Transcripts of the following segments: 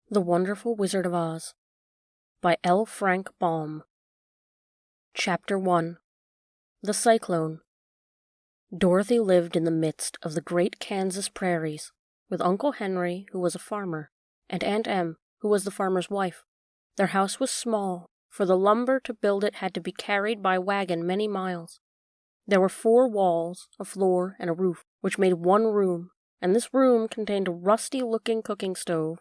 The Wonderful Wizard of Oz by L. Frank Baum. Chapter 1. The Cyclone. Dorothy lived in the midst of the great Kansas prairies, with Uncle Henry, who was a farmer, and Aunt Em, who was the farmer's wife. Their house was small, for the lumber to build it had to be carried by wagon many miles. There were 4 walls, a floor, and a roof, which made one room, and this room contained a rusty-looking cooking stove,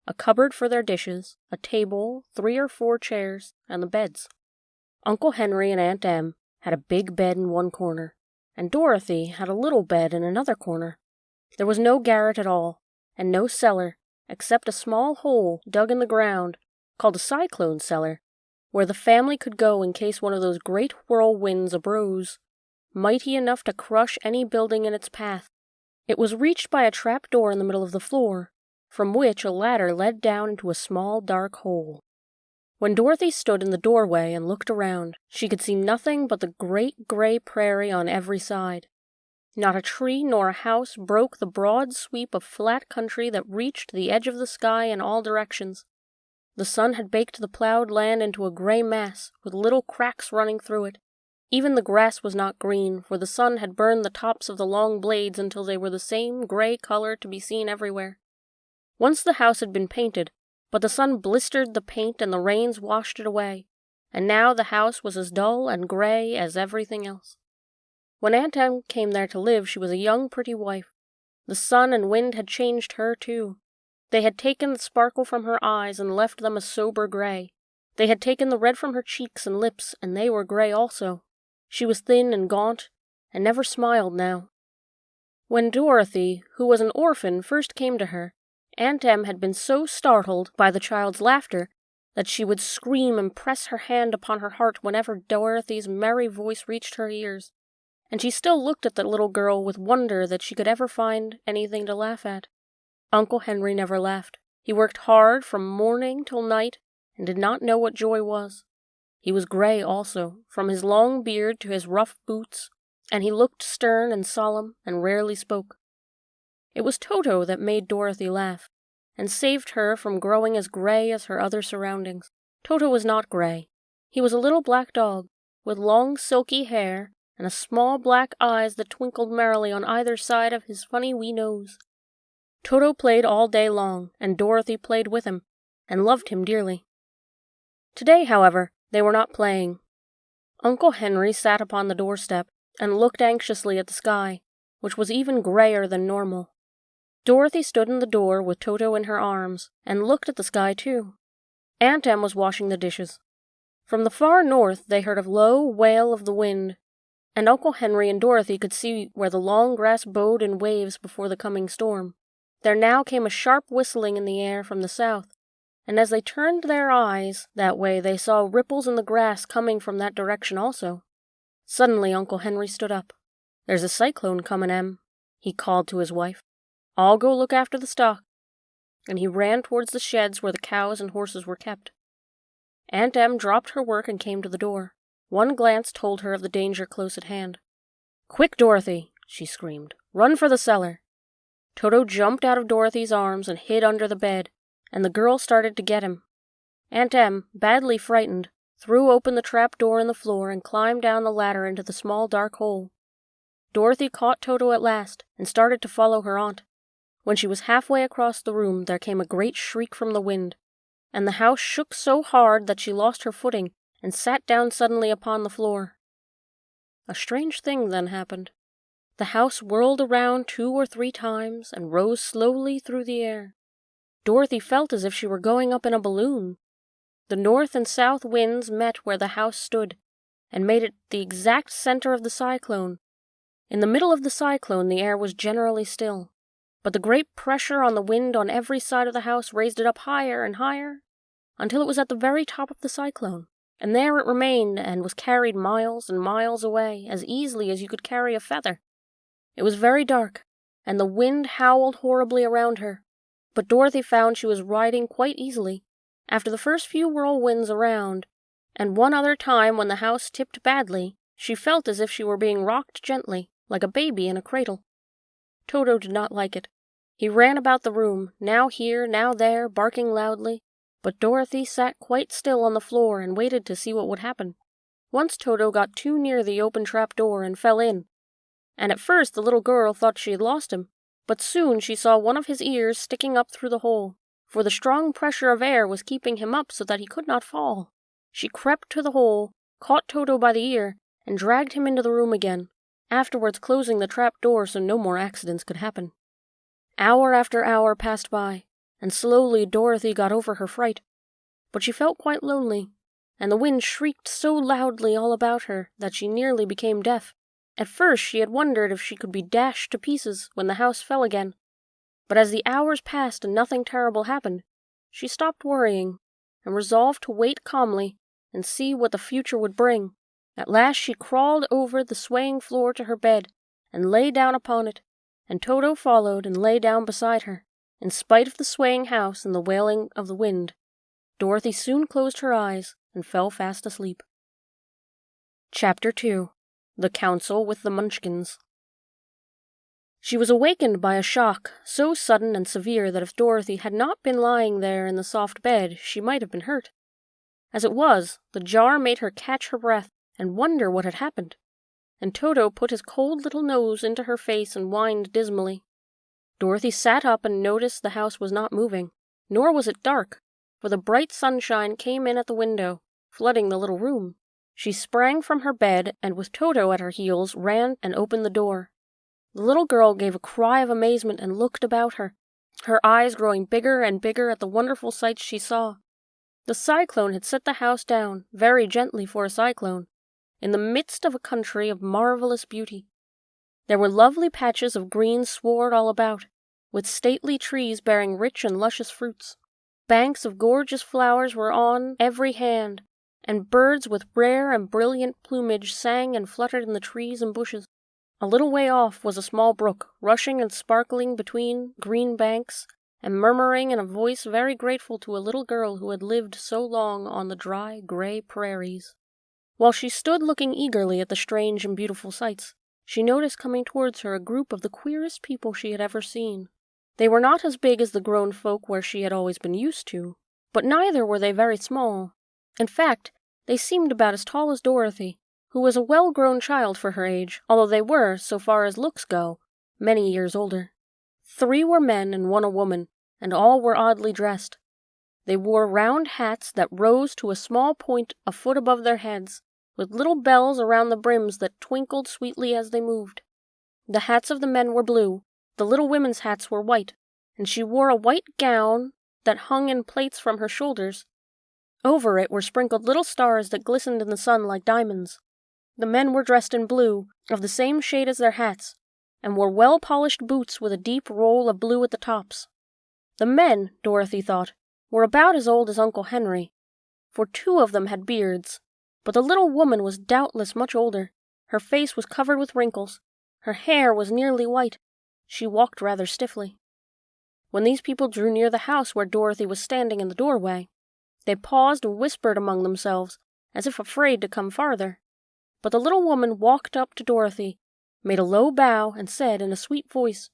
a cupboard for their dishes, a table, 3 or 4 chairs, and the beds. Uncle Henry and Aunt Em had a big bed in one corner, and Dorothy had a little bed in another corner. There was no garret at all, and no cellar, except a small hole dug in the ground, called a cyclone cellar, where the family could go in case one of those great whirlwinds arose, mighty enough to crush any building in its path. It was reached by a trap door in the middle of the floor, from which a ladder led down into a small dark hole. When Dorothy stood in the doorway and looked around, she could see nothing but the great gray prairie on every side. Not a tree nor a house broke the broad sweep of flat country that reached the edge of the sky in all directions. The sun had baked the plowed land into a gray mass, with little cracks running through it. Even the grass was not green, for the sun had burned the tops of the long blades until they were the same gray color to be seen everywhere. Once the house had been painted, but the sun blistered the paint and the rains washed it away, and now the house was as dull and gray as everything else. When Aunt Em came there to live, she was a young, pretty wife. The sun and wind had changed her, too. They had taken the sparkle from her eyes and left them a sober gray. They had taken the red from her cheeks and lips, and they were gray also. She was thin and gaunt, and never smiled now. When Dorothy, who was an orphan, first came to her, Aunt Em had been so startled by the child's laughter that she would scream and press her hand upon her heart whenever Dorothy's merry voice reached her ears, and she still looked at the little girl with wonder that she could ever find anything to laugh at. Uncle Henry never laughed. He worked hard from morning till night and did not know what joy was. He was gray also, from his long beard to his rough boots, and he looked stern and solemn and rarely spoke. It was Toto that made Dorothy laugh, and saved her from growing as gray as her other surroundings. Toto was not gray. He was a little black dog, with long silky hair and small black eyes that twinkled merrily on either side of his funny wee nose. Toto played all day long, and Dorothy played with him, and loved him dearly. Today, however, they were not playing. Uncle Henry sat upon the doorstep and looked anxiously at the sky, which was even grayer than normal. Dorothy stood in the door with Toto in her arms, and looked at the sky too. Aunt Em was washing the dishes. From the far north they heard a low wail of the wind, and Uncle Henry and Dorothy could see where the long grass bowed in waves before the coming storm. There now came a sharp whistling in the air from the south, and as they turned their eyes that way they saw ripples in the grass coming from that direction also. Suddenly Uncle Henry stood up. "There's a cyclone comin', Em," he called to his wife. "I'll go look after the stock," and he ran towards the sheds where the cows and horses were kept. Aunt Em dropped her work and came to the door. One glance told her of the danger close at hand. "Quick, Dorothy!" she screamed. "Run for the cellar!" Toto jumped out of Dorothy's arms and hid under the bed, and the girl started to get him. Aunt Em, badly frightened, threw open the trap door in the floor and climbed down the ladder into the small dark hole. Dorothy caught Toto at last and started to follow her aunt. When she was halfway across the room, there came a great shriek from the wind, and the house shook so hard that she lost her footing and sat down suddenly upon the floor. A strange thing then happened. The house whirled around 2 or 3 times and rose slowly through the air. Dorothy felt as if she were going up in a balloon. The north and south winds met where the house stood, and made it the exact center of the cyclone. In the middle of the cyclone the air was generally still, but the great pressure on the wind on every side of the house raised it up higher and higher, until it was at the very top of the cyclone, and there it remained and was carried miles and miles away, as easily as you could carry a feather. It was very dark, and the wind howled horribly around her, but Dorothy found she was riding quite easily. After the first few whirlwinds around, and one other time when the house tipped badly, she felt as if she were being rocked gently, like a baby in a cradle. Toto did not like it. He ran about the room, now here, now there, barking loudly, but Dorothy sat quite still on the floor and waited to see what would happen. Once Toto got too near the open trap-door and fell in, and at first the little girl thought she had lost him, but soon she saw one of his ears sticking up through the hole, for the strong pressure of air was keeping him up so that he could not fall. She crept to the hole, caught Toto by the ear, and dragged him into the room again, afterwards closing the trap-door so no more accidents could happen. Hour after hour passed by, and slowly Dorothy got over her fright, but she felt quite lonely, and the wind shrieked so loudly all about her that she nearly became deaf. At first she had wondered if she could be dashed to pieces when the house fell again, but as the hours passed and nothing terrible happened, she stopped worrying, and resolved to wait calmly and see what the future would bring. At last she crawled over the swaying floor to her bed, and lay down upon it, and Toto followed and lay down beside her. In spite of the swaying house and the wailing of the wind, Dorothy soon closed her eyes and fell fast asleep. Chapter 2. The Council with the Munchkins. She was awakened by a shock so sudden and severe that if Dorothy had not been lying there in the soft bed, she might have been hurt. As it was, the jar made her catch her breath and wonder what had happened, and Toto put his cold little nose into her face and whined dismally. Dorothy sat up and noticed the house was not moving, nor was it dark, for the bright sunshine came in at the window, flooding the little room. She sprang from her bed, and with Toto at her heels ran and opened the door. The little girl gave a cry of amazement and looked about her, her eyes growing bigger and bigger at the wonderful sights she saw. The cyclone had set the house down, very gently for a cyclone, in the midst of a country of marvelous beauty. There were lovely patches of green sward all about, with stately trees bearing rich and luscious fruits. Banks of gorgeous flowers were on every hand, and birds with rare and brilliant plumage sang and fluttered in the trees and bushes. A little way off was a small brook, rushing and sparkling between green banks, and murmuring in a voice very grateful to a little girl who had lived so long on the dry, gray prairies. While she stood looking eagerly at the strange and beautiful sights, she noticed coming towards her a group of the queerest people she had ever seen. They were not as big as the grown folk where she had always been used to, but neither were they very small. In fact, they seemed about as tall as Dorothy, who was a well-grown child for her age, although they were, so far as looks go, many years older. 3 were men and 1 a woman, and all were oddly dressed. They wore round hats that rose to a small point a foot above their heads, with little bells around the brims that twinkled sweetly as they moved. The hats of the men were blue, the little women's hats were white, and she wore a white gown that hung in plaits from her shoulders. Over it were sprinkled little stars that glistened in the sun like diamonds. The men were dressed in blue, of the same shade as their hats, and wore well-polished boots with a deep roll of blue at the tops. The men, Dorothy thought, were about as old as Uncle Henry, for 2 of them had beards, but the little woman was doubtless much older. Her face was covered with wrinkles. Her hair was nearly white. She walked rather stiffly. When these people drew near the house where Dorothy was standing in the doorway, they paused and whispered among themselves, as if afraid to come farther. But the little woman walked up to Dorothy, made a low bow, and said in a sweet voice,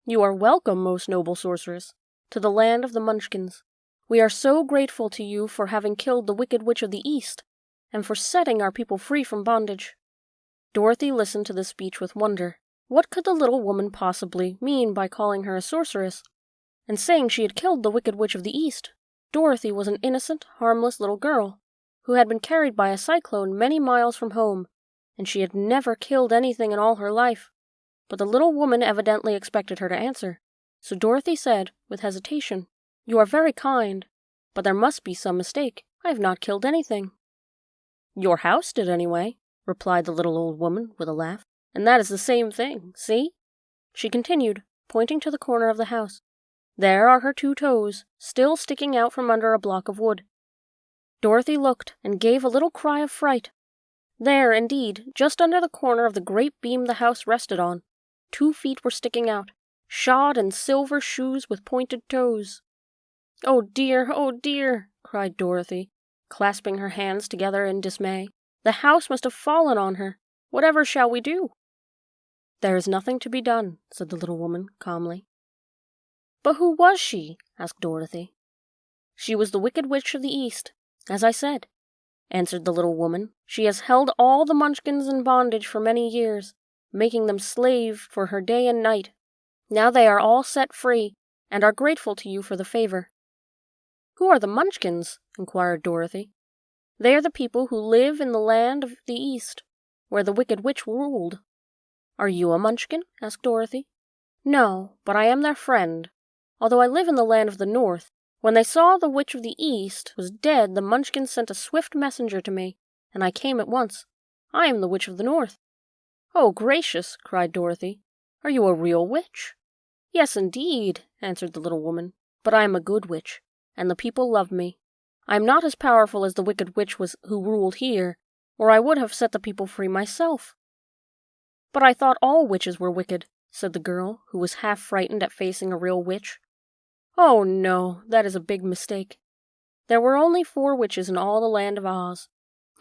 "You are welcome, most noble sorceress, to the land of the Munchkins. We are so grateful to you for having killed the wicked witch of the East, and for setting our people free from bondage." Dorothy listened to this speech with wonder. What could the little woman possibly mean by calling her a sorceress, and saying she had killed the wicked witch of the East? Dorothy was an innocent, harmless little girl, who had been carried by a cyclone many miles from home, and she had never killed anything in all her life. But the little woman evidently expected her to answer, so Dorothy said, with hesitation, "You are very kind, but there must be some mistake. I have not killed anything." "Your house did, anyway," replied the little old woman, with a laugh, "and that is the same thing, see?" She continued, pointing to the corner of the house. "There are her 2 toes, still sticking out from under a block of wood." Dorothy looked, and gave a little cry of fright. There, indeed, just under the corner of the great beam the house rested on, 2 feet were sticking out, shod in silver shoes with pointed toes. "Oh dear," cried Dorothy, clasping her hands together in dismay. "The house must have fallen on her. Whatever shall we do?" "There is nothing to be done," said the little woman, calmly. But who was she? Asked Dorothy. She was the Wicked Witch of the East, as I said, answered the little woman. She has held all the Munchkins in bondage for many years, making them slave for her day and night. Now they are all set free, and are grateful to you for the favor. Who are the Munchkins? Inquired Dorothy. They are the people who live in the land of the East, where the Wicked Witch ruled. Are you a Munchkin? Asked Dorothy. No, but I am their friend, although I live in the land of the North. When they saw the Witch of the East was dead, the Munchkins sent a swift messenger to me, and I came at once. I am the Witch of the North. Oh, gracious! Cried Dorothy. Are you a real witch? Yes, indeed, answered the little woman, but I am a good witch, and the people love me. I am not as powerful as the Wicked Witch who ruled here, or I would have set the people free myself. But I thought all witches were wicked, said the girl, who was half frightened at facing a real witch. Oh, no, that is a big mistake. There were only 4 witches in all the land of Oz,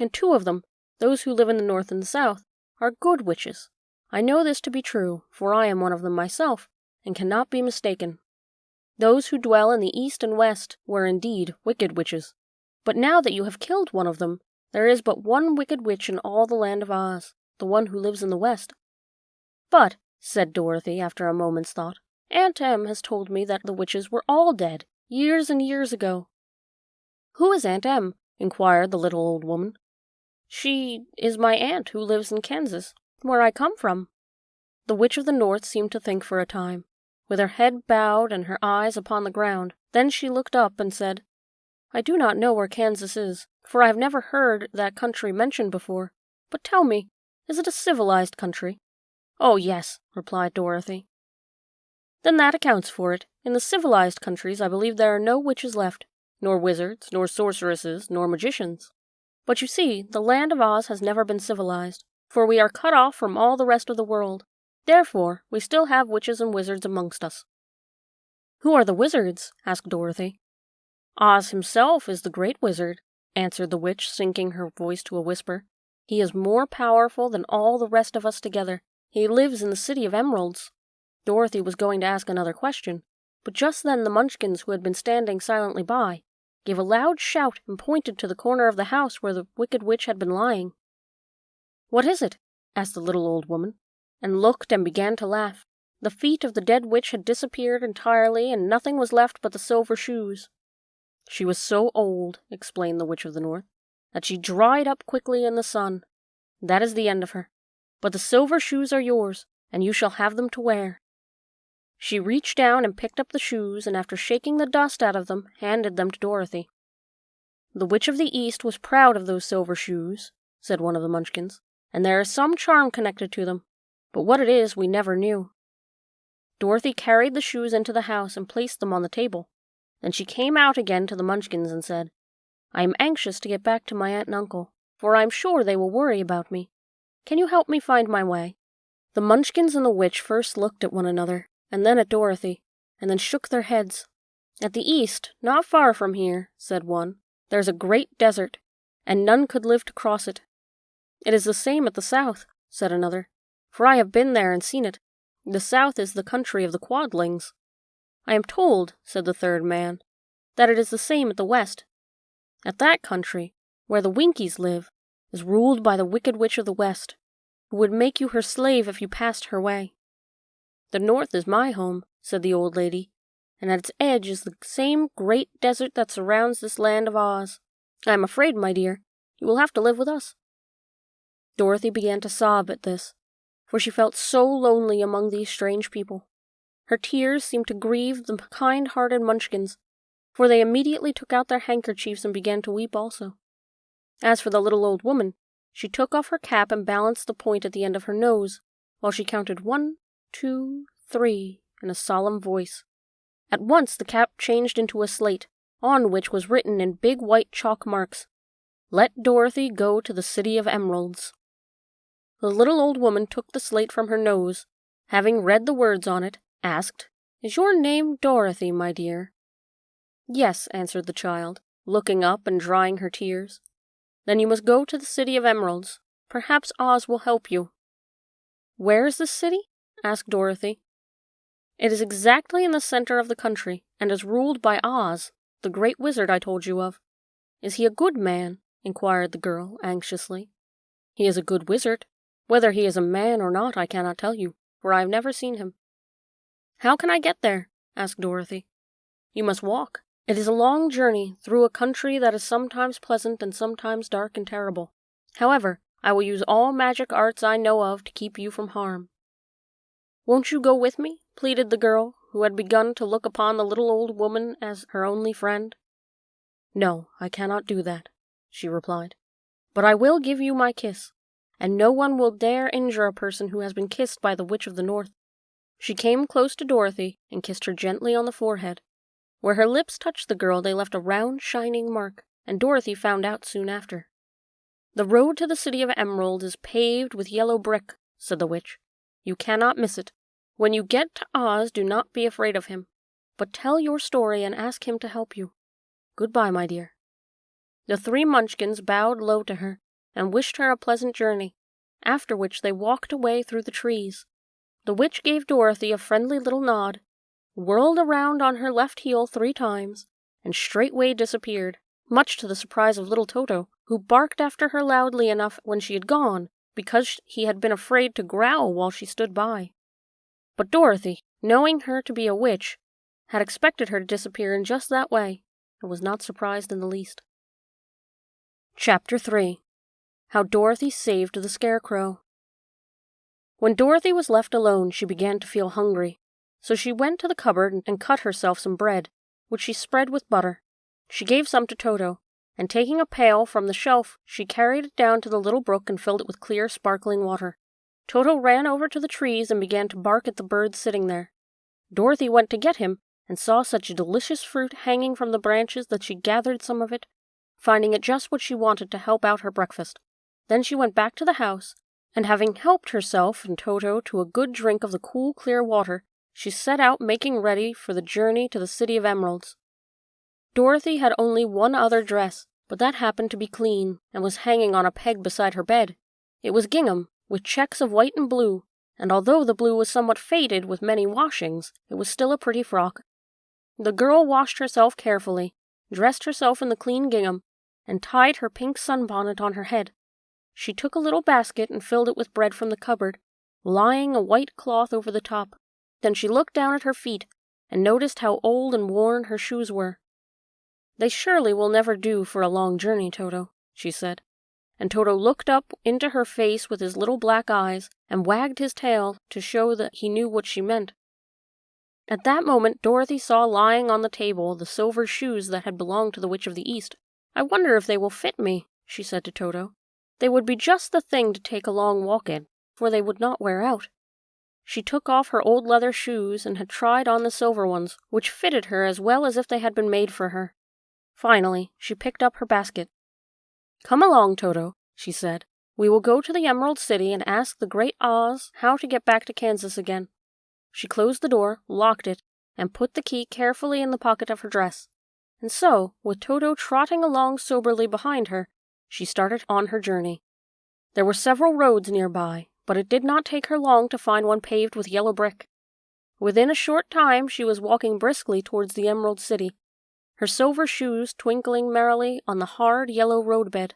and 2 of them, those who live in the North and the South, are good witches. I know this to be true, for I am one of them myself, and cannot be mistaken. Those who dwell in the East and West were indeed wicked witches, but now that you have killed one of them, there is but one wicked witch in all the land of Oz, the one who lives in the West. But, said Dorothy after a moment's thought, Aunt Em has told me that the witches were all dead, years and years ago. Who is Aunt Em? Inquired the little old woman. She is my aunt who lives in Kansas, where I come from. The Witch of the North seemed to think for a time, with her head bowed and her eyes upon the ground. Then she looked up and said, I do not know where Kansas is, for I have never heard that country mentioned before. But tell me, is it a civilized country? Oh, yes, replied Dorothy. Then that accounts for it. In the civilized countries I believe there are no witches left, nor wizards, nor sorceresses, nor magicians. But you see, the land of Oz has never been civilized, for we are cut off from all the rest of the world. Therefore, we still have witches and wizards amongst us. Who are the wizards? Asked Dorothy. Oz himself is the great wizard, answered the witch, sinking her voice to a whisper. He is more powerful than all the rest of us together. He lives in the City of Emeralds. Dorothy was going to ask another question, but just then the Munchkins, who had been standing silently by, gave a loud shout and pointed to the corner of the house where the Wicked Witch had been lying. What is it? Asked the little old woman, and looked and began to laugh. The feet of the dead witch had disappeared entirely, and nothing was left but the silver shoes. She was so old, explained the Witch of the North, that she dried up quickly in the sun. That is the end of her. But the silver shoes are yours, and you shall have them to wear. She reached down and picked up the shoes, and after shaking the dust out of them, handed them to Dorothy. The Witch of the East was proud of those silver shoes, said one of the Munchkins, and there is some charm connected to them, but what it is we never knew. Dorothy carried the shoes into the house and placed them on the table. Then she came out again to the Munchkins and said, I am anxious to get back to my aunt and uncle, for I am sure they will worry about me. Can you help me find my way? The Munchkins and the witch first looked at one another, and then at Dorothy, and then shook their heads. At the east, not far from here, said one, there is a great desert, and none could live to cross it. It is the same at the south, said another, for I have been there and seen it. The south is the country of the Quadlings. I am told, said the third man, that it is the same at the west. At that country, where the Winkies live, is ruled by the Wicked Witch of the West, who would make you her slave if you passed her way. The north is my home, said the old lady, and at its edge is the same great desert that surrounds this land of Oz. I am afraid, my dear, you will have to live with us. Dorothy began to sob at this, for she felt so lonely among these strange people. Her tears seemed to grieve the kind-hearted Munchkins, for they immediately took out their handkerchiefs and began to weep also. As for the little old woman, she took off her cap and balanced the point at the end of her nose, while she counted 1, 2, 3 in a solemn voice. At once the cap changed into a slate, on which was written in big white chalk marks, Let Dorothy go to the City of Emeralds. The little old woman took the slate from her nose, having read the words on it, asked, Is your name Dorothy, my dear? Yes, answered the child, looking up and drying her tears. Then you must go to the City of Emeralds. Perhaps Oz will help you. Where is this city? Asked Dorothy. It is exactly in the center of the country, and is ruled by Oz, the great wizard I told you of. Is he a good man? Inquired the girl, anxiously. He is a good wizard. Whether he is a man or not I cannot tell you, for I have never seen him. How can I get there? Asked Dorothy. You must walk. It is a long journey through a country that is sometimes pleasant and sometimes dark and terrible. However, I will use all magic arts I know of to keep you from harm. Won't you go with me? Pleaded the girl, who had begun to look upon the little old woman as her only friend. No, I cannot do that, she replied. But I will give you my kiss, and no one will dare injure a person who has been kissed by the Witch of the North. She came close to Dorothy and kissed her gently on the forehead. Where her lips touched the girl, they left a round, shining mark, and Dorothy found out soon after. The road to the City of Emerald is paved with yellow brick, said the witch. You cannot miss it. When you get to Oz, do not be afraid of him, but tell your story and ask him to help you. Goodbye, my dear. The three Munchkins bowed low to her and wished her a pleasant journey, after which they walked away through the trees. The witch gave Dorothy a friendly little nod, whirled around on her left heel 3 times, and straightway disappeared, much to the surprise of little Toto, who barked after her loudly enough when she had gone, because he had been afraid to growl while she stood by. But Dorothy, knowing her to be a witch, had expected her to disappear in just that way, and was not surprised in the least. Chapter 3. How Dorothy Saved the Scarecrow. When Dorothy was left alone, she began to feel hungry, so she went to the cupboard and cut herself some bread, which she spread with butter. She gave some to Toto, and taking a pail from the shelf, she carried it down to the little brook and filled it with clear, sparkling water. Toto ran over to the trees and began to bark at the birds sitting there. Dorothy went to get him, and saw such delicious fruit hanging from the branches that she gathered some of it, finding it just what she wanted to help out her breakfast. Then she went back to the house, and having helped herself and Toto to a good drink of the cool, clear water, she set out making ready for the journey to the City of Emeralds. Dorothy had only one other dress, but that happened to be clean, and was hanging on a peg beside her bed. It was gingham, with checks of white and blue, and although the blue was somewhat faded with many washings, it was still a pretty frock. The girl washed herself carefully, dressed herself in the clean gingham, and tied her pink sunbonnet on her head. She took a little basket and filled it with bread from the cupboard, lying a white cloth over the top. Then she looked down at her feet, and noticed how old and worn her shoes were. They surely will never do for a long journey, Toto, she said. And Toto looked up into her face with his little black eyes, and wagged his tail to show that he knew what she meant. At that moment Dorothy saw lying on the table the silver shoes that had belonged to the Witch of the East. I wonder if they will fit me, she said to Toto. They would be just the thing to take a long walk in, for they would not wear out. She took off her old leather shoes and had tried on the silver ones, which fitted her as well as if they had been made for her. Finally, she picked up her basket. Come along, Toto, she said. We will go to the Emerald City and ask the Great Oz how to get back to Kansas again. She closed the door, locked it, and put the key carefully in the pocket of her dress. And so, with Toto trotting along soberly behind her, she started on her journey. There were several roads nearby, but it did not take her long to find one paved with yellow brick. Within a short time she was walking briskly towards the Emerald City, her silver shoes twinkling merrily on the hard yellow roadbed.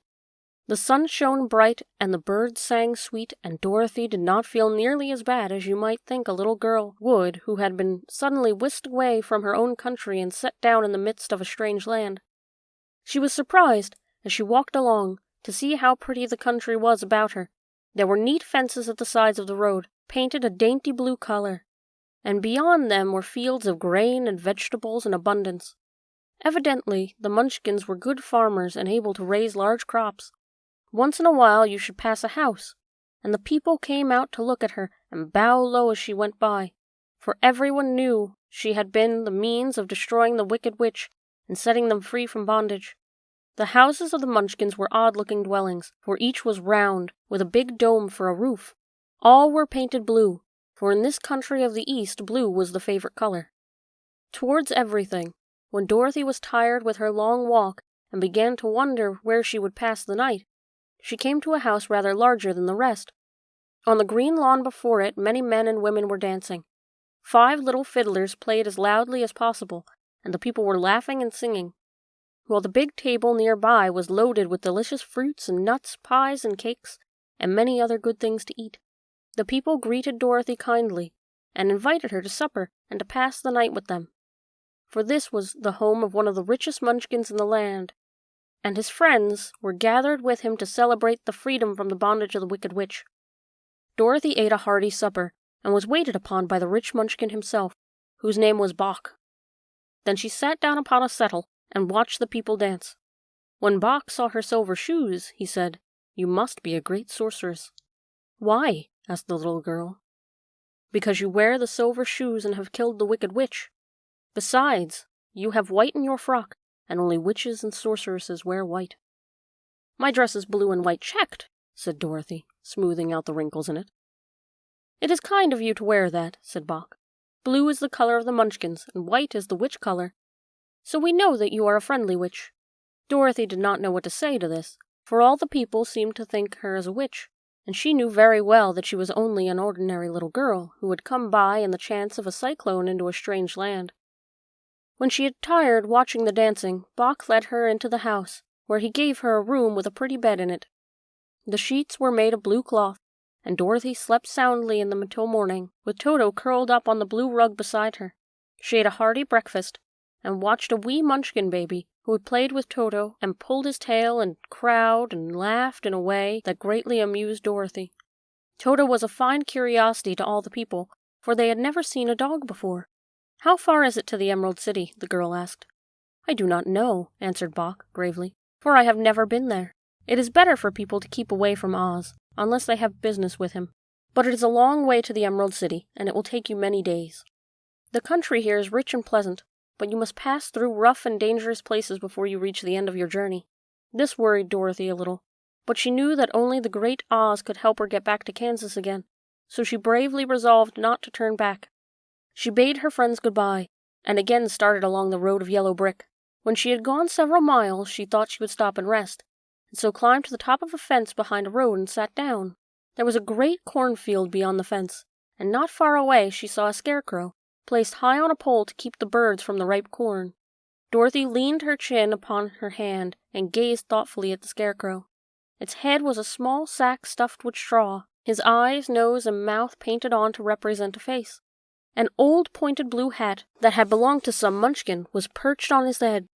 The sun shone bright and the birds sang sweet, and Dorothy did not feel nearly as bad as you might think a little girl would who had been suddenly whisked away from her own country and set down in the midst of a strange land. She was surprised, as she walked along, to see how pretty the country was about her. There were neat fences at the sides of the road, painted a dainty blue color, and beyond them were fields of grain and vegetables in abundance. Evidently, the Munchkins were good farmers and able to raise large crops. Once in a while you should pass a house, and the people came out to look at her and bow low as she went by, for everyone knew she had been the means of destroying the wicked witch and setting them free from bondage. The houses of the Munchkins were odd-looking dwellings, for each was round, with a big dome for a roof. All were painted blue, for in this country of the East blue was the favorite color. Towards everything, when Dorothy was tired with her long walk and began to wonder where she would pass the night, she came to a house rather larger than the rest. On the green lawn before it many men and women were dancing. 5 little fiddlers played as loudly as possible, and the people were laughing and singing, while the big table nearby was loaded with delicious fruits and nuts, pies and cakes, and many other good things to eat. The people greeted Dorothy kindly, and invited her to supper and to pass the night with them, for this was the home of one of the richest munchkins in the land, and his friends were gathered with him to celebrate the freedom from the bondage of the Wicked Witch. Dorothy ate a hearty supper, and was waited upon by the rich munchkin himself, whose name was Bach. Then she sat down upon a settle, and watched the people dance. When Bach saw her silver shoes, he said, "You must be a great sorceress." "Why?" asked the little girl. "Because you wear the silver shoes and have killed the Wicked Witch. Besides, you have white in your frock, and only witches and sorceresses wear white." "My dress is blue and white checked," said Dorothy, smoothing out the wrinkles in it. "It is kind of you to wear that," said Bach. "Blue is the color of the Munchkins, and white is the witch color. So we know that you are a friendly witch." Dorothy did not know what to say to this, for all the people seemed to think her as a witch, and she knew very well that she was only an ordinary little girl who had come by in the chance of a cyclone into a strange land. When she had tired watching the dancing, Bach led her into the house, where he gave her a room with a pretty bed in it. The sheets were made of blue cloth, and Dorothy slept soundly in them until morning, with Toto curled up on the blue rug beside her. She ate a hearty breakfast, and watched a wee Munchkin baby who had played with Toto and pulled his tail and crowed and laughed in a way that greatly amused Dorothy. Toto was a fine curiosity to all the people, for they had never seen a dog before. "How far is it to the Emerald City?" the girl asked. "I do not know," answered Bach gravely, "for I have never been there. It is better for people to keep away from Oz, unless they have business with him. But it is a long way to the Emerald City, and it will take you many days. The country here is rich and pleasant, but you must pass through rough and dangerous places before you reach the end of your journey." This worried Dorothy a little, but she knew that only the great Oz could help her get back to Kansas again, so she bravely resolved not to turn back. She bade her friends goodbye, and again started along the road of yellow brick. When she had gone several miles, she thought she would stop and rest, and so climbed to the top of a fence behind a road and sat down. There was a great cornfield beyond the fence, and not far away she saw a scarecrow, placed high on a pole to keep the birds from the ripe corn. Dorothy leaned her chin upon her hand and gazed thoughtfully at the scarecrow. Its head was a small sack stuffed with straw, his eyes, nose, and mouth painted on to represent a face. An old pointed blue hat that had belonged to some Munchkin was perched on his head,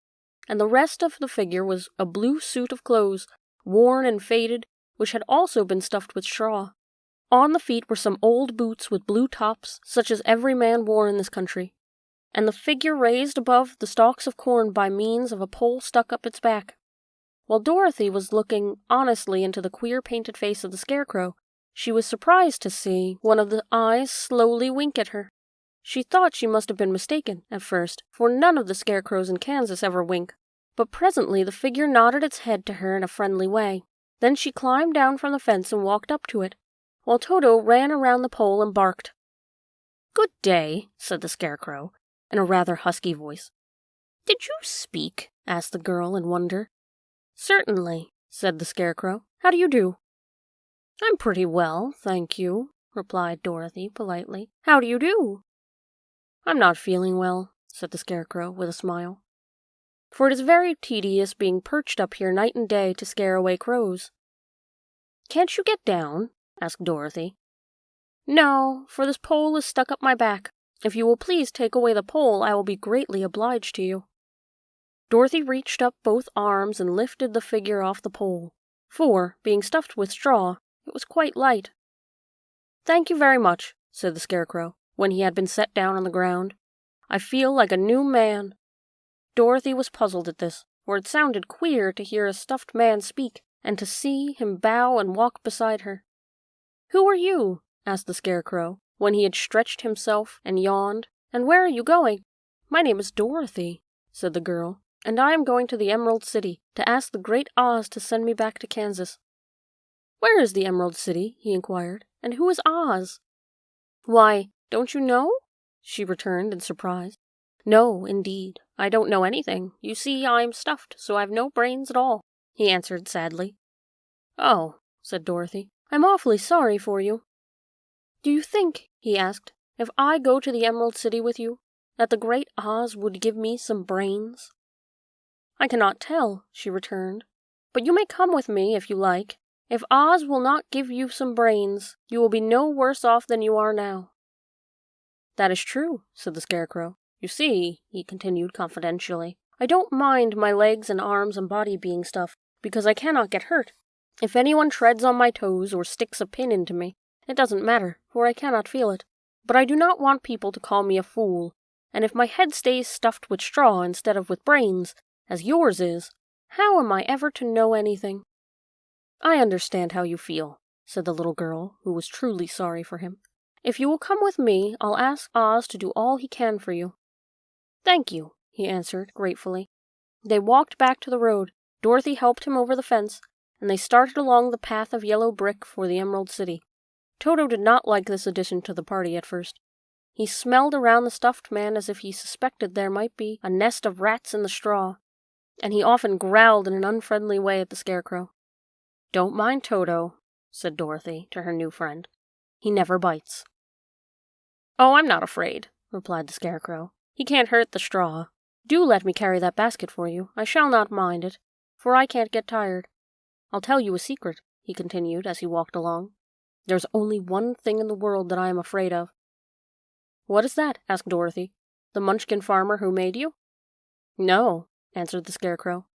and the rest of the figure was a blue suit of clothes, worn and faded, which had also been stuffed with straw. On the feet were some old boots with blue tops, such as every man wore in this country, and the figure raised above the stalks of corn by means of a pole stuck up its back. While Dorothy was looking honestly into the queer painted face of the scarecrow, she was surprised to see one of the eyes slowly wink at her. She thought she must have been mistaken at first, for none of the scarecrows in Kansas ever wink, but presently the figure nodded its head to her in a friendly way. Then she climbed down from the fence and walked up to it, while Toto ran around the pole and barked. "Good day," said the scarecrow, in a rather husky voice. "Did you speak?" asked the girl in wonder. "Certainly," said the scarecrow. "How do you do?" "I'm pretty well, thank you," replied Dorothy politely. "How do you do?" "I'm not feeling well," said the scarecrow with a smile, "for it is very tedious being perched up here night and day to scare away crows." "Can't you get down?" asked Dorothy. "No, for this pole is stuck up my back. If you will please take away the pole, I will be greatly obliged to you." Dorothy reached up both arms and lifted the figure off the pole, for, being stuffed with straw, it was quite light. "Thank you very much," said the scarecrow, when he had been set down on the ground. "I feel like a new man." Dorothy was puzzled at this, for it sounded queer to hear a stuffed man speak, and to see him bow and walk beside her. "Who are you?" asked the scarecrow, when he had stretched himself and yawned. "And where are you going?" "My name is Dorothy," said the girl, "and I am going to the Emerald City to ask the great Oz to send me back to Kansas." "Where is the Emerald City?" he inquired, "and who is Oz?" "Why, don't you know?" she returned in surprise. "No, indeed, I don't know anything. You see, I'm stuffed, so I've no brains at all," he answered sadly. "Oh," said Dorothy, "I'm awfully sorry for you." "Do you think," he asked, if I go to the Emerald City with you, that the great Oz would give me some brains?" "I cannot tell," she returned, "but you may come with me if you like. If Oz will not give you some brains, you will be no worse off than you are now." "That is true," said the Scarecrow. "You see," he continued confidentially, "I don't mind my legs and arms and body being stuffed, because I cannot get hurt. If anyone treads on my toes or sticks a pin into me, it doesn't matter, for I cannot feel it. But I do not want people to call me a fool, and if my head stays stuffed with straw instead of with brains, as yours is, how am I ever to know anything?" "I understand how you feel," said the little girl, who was truly sorry for him. "If you will come with me, I'll ask Oz to do all he can for you." "Thank you," he answered gratefully. They walked back to the road. Dorothy helped him over the fence, and they started along the path of yellow brick for the Emerald City. Toto did not like this addition to the party at first. He smelled around the stuffed man as if he suspected there might be a nest of rats in the straw, and he often growled in an unfriendly way at the Scarecrow. "Don't mind Toto," said Dorothy to her new friend. "He never bites." "Oh, I'm not afraid," replied the Scarecrow. "He can't hurt the straw. Do let me carry that basket for you. I shall not mind it, for I can't get tired. I'll tell you a secret," he continued as he walked along. "There's only one thing in the world that I am afraid of." "What is that?" asked Dorothy. "The Munchkin farmer who made you?" "No," answered the Scarecrow.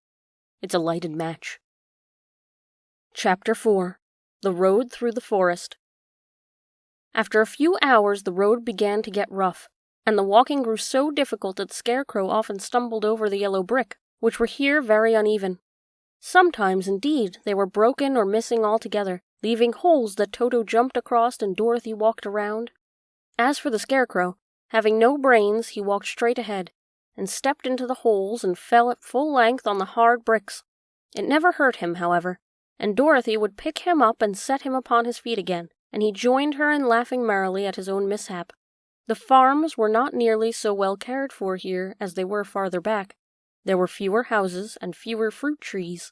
"It's a lighted match." Chapter 4. The Road Through the Forest. After a few hours the road began to get rough, and the walking grew so difficult that the Scarecrow often stumbled over the yellow brick, which were here very uneven. Sometimes, indeed, they were broken or missing altogether, leaving holes that Toto jumped across and Dorothy walked around. As for the Scarecrow, having no brains, he walked straight ahead, and stepped into the holes and fell at full length on the hard bricks. It never hurt him, however, and Dorothy would pick him up and set him upon his feet again, and he joined her in laughing merrily at his own mishap. The farms were not nearly so well cared for here as they were farther back. There were fewer houses and fewer fruit trees,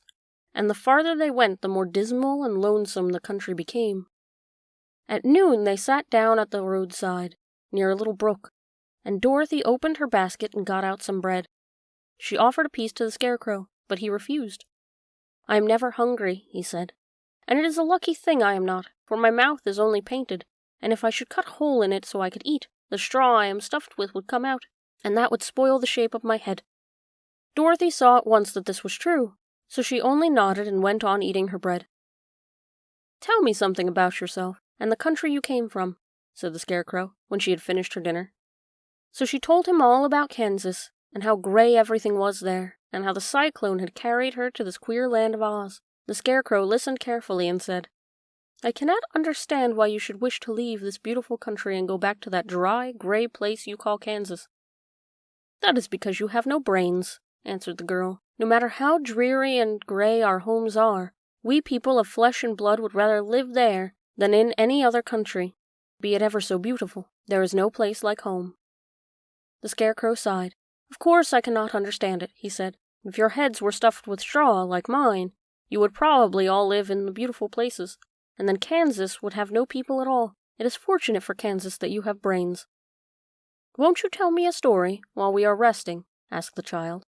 and the farther they went the more dismal and lonesome the country became. At noon they sat down at the roadside, near a little brook, and Dorothy opened her basket and got out some bread. She offered a piece to the Scarecrow, but he refused. "I am never hungry," he said, "and it is a lucky thing I am not, for my mouth is only painted, and if I should cut a hole in it so I could eat, the straw I am stuffed with would come out, and that would spoil the shape of my head." Dorothy saw at once that this was true, so she only nodded and went on eating her bread. "Tell me something about yourself, and the country you came from," said the Scarecrow, when she had finished her dinner. So she told him all about Kansas, and how gray everything was there, and how the cyclone had carried her to this queer land of Oz. The Scarecrow listened carefully and said, "I cannot understand why you should wish to leave this beautiful country and go back to that dry, gray place you call Kansas." "That is because you have no brains," answered the girl. "No matter how dreary and gray our homes are, we people of flesh and blood would rather live there than in any other country, be it ever so beautiful. There is no place like home." The Scarecrow sighed. "Of course I cannot understand it," he said. "If your heads were stuffed with straw, like mine, you would probably all live in the beautiful places, and then Kansas would have no people at all. It is fortunate for Kansas that you have brains." "Won't you tell me a story while we are resting?" asked the child.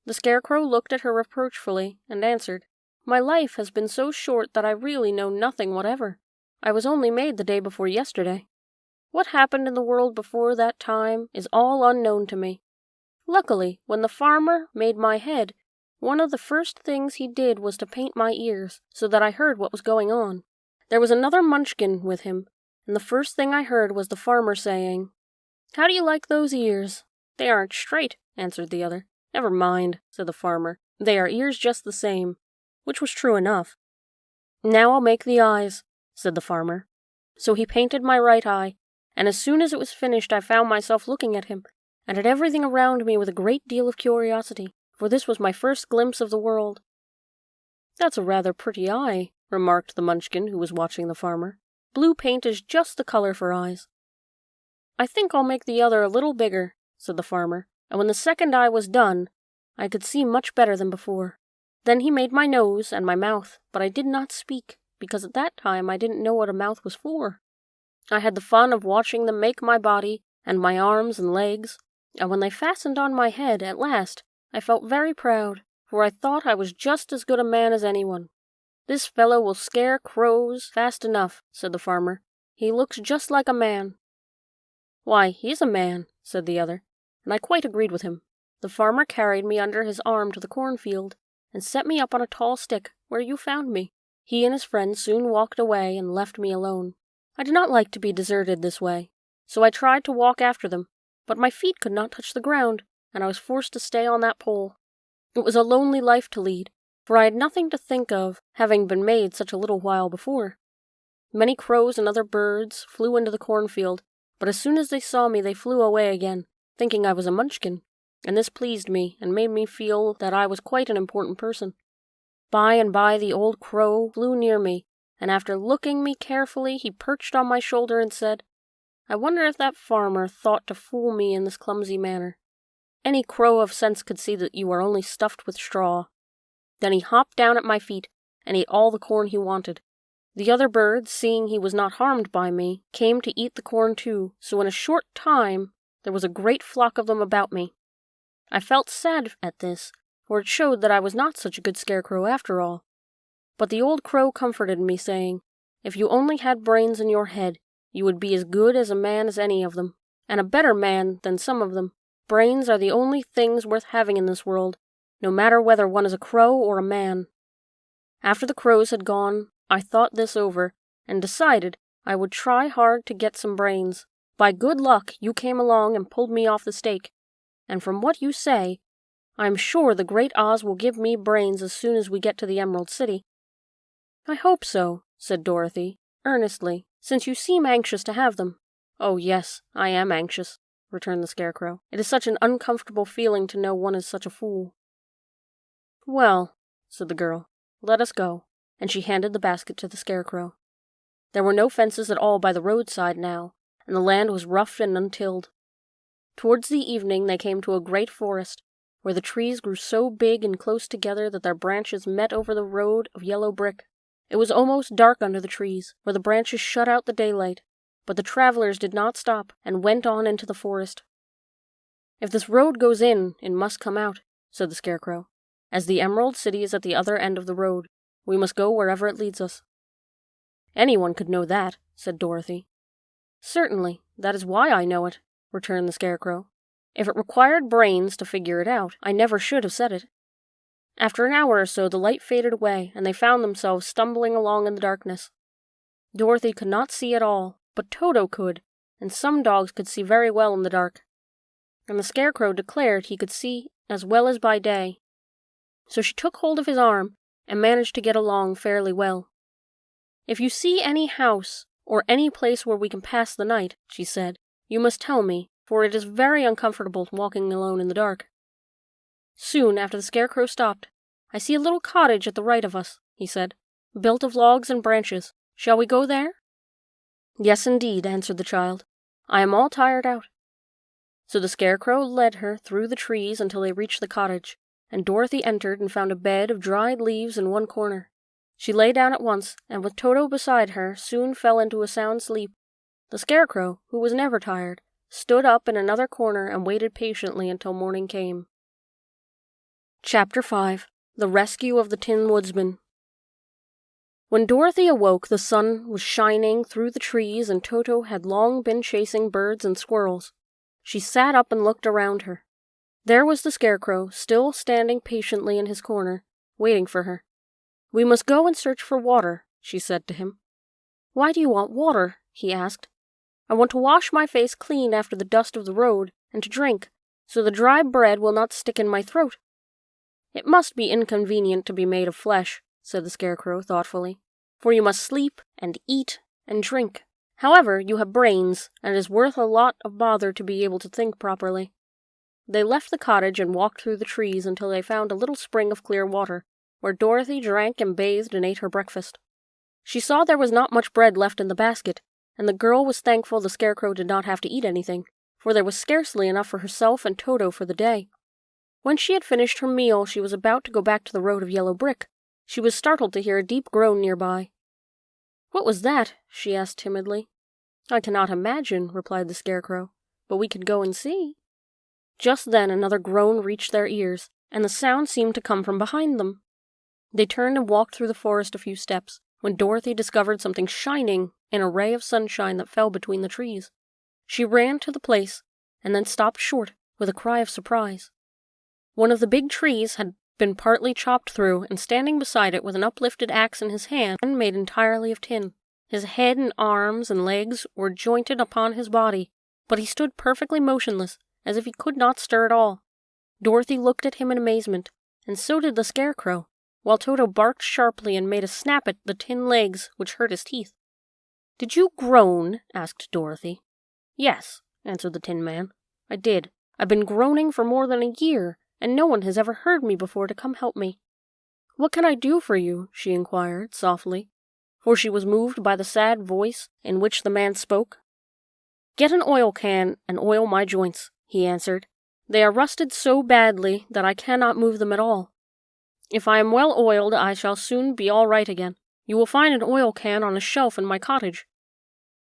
The Scarecrow looked at her reproachfully and answered, "My life has been so short that I really know nothing whatever. I was only made the day before yesterday. What happened in the world before that time is all unknown to me. Luckily, when the farmer made my head, one of the first things he did was to paint my ears, so that I heard what was going on. There was another Munchkin with him, and the first thing I heard was the farmer saying, 'How do you like those ears?' 'They aren't straight,' answered the other. 'Never mind,' said the farmer. 'They are ears just the same,' which was true enough. 'Now I'll make the eyes,' said the farmer. So he painted my right eye, and as soon as it was finished I found myself looking at him, and at everything around me with a great deal of curiosity, for this was my first glimpse of the world." "That's a rather pretty eye," remarked the Munchkin who was watching the farmer. "Blue paint is just the color for eyes." "I think I'll make the other a little bigger," said the farmer, and when the second eye was done, I could see much better than before. Then he made my nose and my mouth, but I did not speak, because at that time I didn't know what a mouth was for. I had the fun of watching them make my body and my arms and legs, and when they fastened on my head at last, I felt very proud, for I thought I was just as good a man as anyone. "This fellow will scare crows fast enough," said the farmer. "He looks just like a man." "Why, he's a man," said the other, and I quite agreed with him. The farmer carried me under his arm to the cornfield, and set me up on a tall stick, where you found me. He and his friend soon walked away and left me alone. I did not like to be deserted this way, so I tried to walk after them, but my feet could not touch the ground, and I was forced to stay on that pole. It was a lonely life to lead, for I had nothing to think of, having been made such a little while before. Many crows and other birds flew into the cornfield, but as soon as they saw me they flew away again, thinking I was a munchkin, and this pleased me and made me feel that I was quite an important person. By and by the old crow flew near me, and after looking me carefully he perched on my shoulder and said, "I wonder if that farmer thought to fool me in this clumsy manner. Any crow of sense could see that you are only stuffed with straw." Then he hopped down at my feet and ate all the corn he wanted. The other birds, seeing he was not harmed by me, came to eat the corn too, so in a short time there was a great flock of them about me. I felt sad at this, for it showed that I was not such a good scarecrow after all. But the old crow comforted me, saying, "If you only had brains in your head, you would be as good as a man as any of them, and a better man than some of them. Brains are the only things worth having in this world, no matter whether one is a crow or a man." After the crows had gone, I thought this over, and decided I would try hard to get some brains. By good luck, you came along and pulled me off the stake, and from what you say, I am sure the great Oz will give me brains as soon as we get to the Emerald City. "I hope so," said Dorothy, earnestly, "since you seem anxious to have them." "Oh, yes, I am anxious," returned the Scarecrow. "It is such an uncomfortable feeling to know one is such a fool." "Well," said the girl, "let us go," and she handed the basket to the Scarecrow. There were no fences at all by the roadside now, and the land was rough and untilled. Towards the evening they came to a great forest, where the trees grew so big and close together that their branches met over the road of yellow brick. It was almost dark under the trees, where the branches shut out the daylight, but the travelers did not stop, and went on into the forest. "If this road goes in, it must come out," said the Scarecrow. "As the Emerald City is at the other end of the road, we must go wherever it leads us." "Anyone could know that," said Dorothy. "Certainly, that is why I know it," returned the Scarecrow. "If it required brains to figure it out, I never should have said it." After an hour or so the light faded away, and they found themselves stumbling along in the darkness. Dorothy could not see at all, but Toto could, and some dogs could see very well in the dark. And the Scarecrow declared he could see as well as by day. So she took hold of his arm, and managed to get along fairly well. "If you see any house, or any place where we can pass the night," she said, "you must tell me, for it is very uncomfortable walking alone in the dark." Soon after the Scarecrow stopped. "I see a little cottage at the right of us," he said, "built of logs and branches. Shall we go there?" "Yes, indeed," answered the child. "I am all tired out." So the Scarecrow led her through the trees until they reached the cottage, and Dorothy entered and found a bed of dried leaves in one corner. She lay down at once, and with Toto beside her, soon fell into a sound sleep. The Scarecrow, who was never tired, stood up in another corner and waited patiently until morning came. Chapter 5. The Rescue of the Tin Woodsman. When Dorothy awoke, the sun was shining through the trees, and Toto had long been chasing birds and squirrels. She sat up and looked around her. There was the Scarecrow, still standing patiently in his corner, waiting for her. "We must go and search for water," she said to him. "Why do you want water?" he asked. "I want to wash my face clean after the dust of the road, and to drink, so the dry bread will not stick in my throat." "It must be inconvenient to be made of flesh," said the Scarecrow thoughtfully, "for you must sleep and eat and drink. However, you have brains, and it is worth a lot of bother to be able to think properly." They left the cottage and walked through the trees until they found a little spring of clear water, where Dorothy drank and bathed and ate her breakfast. She saw there was not much bread left in the basket, and the girl was thankful the Scarecrow did not have to eat anything, for there was scarcely enough for herself and Toto for the day. When she had finished her meal, she was about to go back to the road of yellow brick. She was startled to hear a deep groan nearby. "What was that?" she asked timidly. "I cannot imagine," replied the Scarecrow, "but we could go and see." Just then another groan reached their ears, and the sound seemed to come from behind them. They turned and walked through the forest a few steps, when Dorothy discovered something shining in a ray of sunshine that fell between the trees. She ran to the place, and then stopped short with a cry of surprise. One of the big trees had been partly chopped through, and standing beside it with an uplifted axe in his hand, made entirely of tin. His head and arms and legs were jointed upon his body, but he stood perfectly motionless, as if he could not stir at all. Dorothy looked at him in amazement, and so did the Scarecrow, while Toto barked sharply and made a snap at the tin legs, which hurt his teeth. "Did you groan?" asked Dorothy. "Yes," answered the Tin Man. "I did. I've been groaning for more than a year, and no one has ever heard me before to come help me." "What can I do for you?" she inquired, softly, for she was moved by the sad voice in which the man spoke. "Get an oil can and oil my joints," he answered. "They are rusted so badly that I cannot move them at all. If I am well oiled, I shall soon be all right again. You will find an oil can on a shelf in my cottage."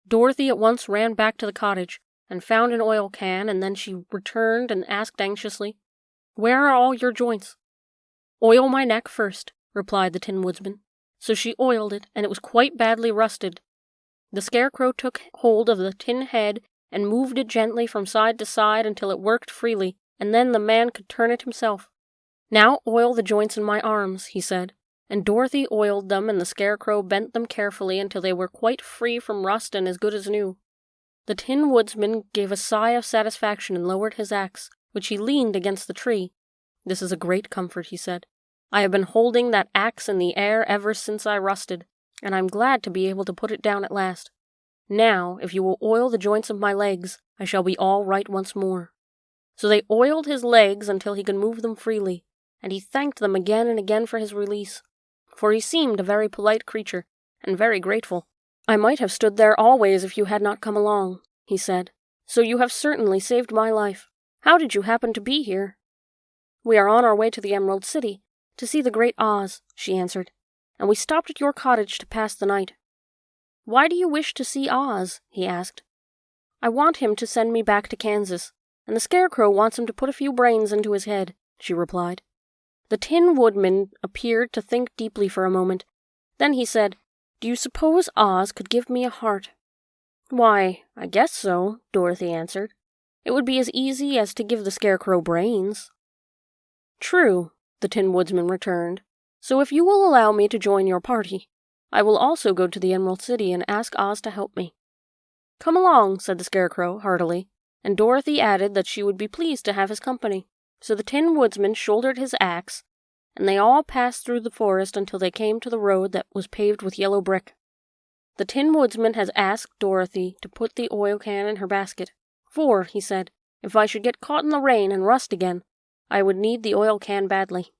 Dorothy at once ran back to the cottage, and found an oil can, and then she returned and asked anxiously, "Where are all your joints?" "Oil my neck first," replied the Tin Woodman. So she oiled it, and it was quite badly rusted. The Scarecrow took hold of the tin head and moved it gently from side to side until it worked freely, and then the man could turn it himself. "Now oil the joints in my arms," he said, and Dorothy oiled them, and the Scarecrow bent them carefully until they were quite free from rust and as good as new. The Tin Woodsman gave a sigh of satisfaction and lowered his axe, which he leaned against the tree. "This is a great comfort," he said. "I have been holding that axe in the air ever since I rusted, and I'm glad to be able to put it down at last. Now, if you will oil the joints of my legs, I shall be all right once more." So they oiled his legs until he could move them freely, and he thanked them again and again for his release, for he seemed a very polite creature, and very grateful. "I might have stood there always if you had not come along," he said, "so you have certainly saved my life. How did you happen to be here?" "We are on our way to the Emerald City, to see the Great Oz," she answered, "and we stopped at your cottage to pass the night." "Why do you wish to see Oz?" he asked. "I want him to send me back to Kansas, and the Scarecrow wants him to put a few brains into his head," she replied. The Tin Woodman appeared to think deeply for a moment. Then he said, "Do you suppose Oz could give me a heart?" "Why, I guess so," Dorothy answered. "It would be as easy as to give the Scarecrow brains." "True," the Tin Woodsman returned. "So if you will allow me to join your party, I will also go to the Emerald City and ask Oz to help me." "Come along," said the Scarecrow heartily, and Dorothy added that she would be pleased to have his company. So the Tin Woodsman shouldered his axe, and they all passed through the forest until they came to the road that was paved with yellow brick. The Tin Woodsman has asked Dorothy to put the oil can in her basket, for, he said, if I should get caught in the rain and rust again, I would need the oil can badly.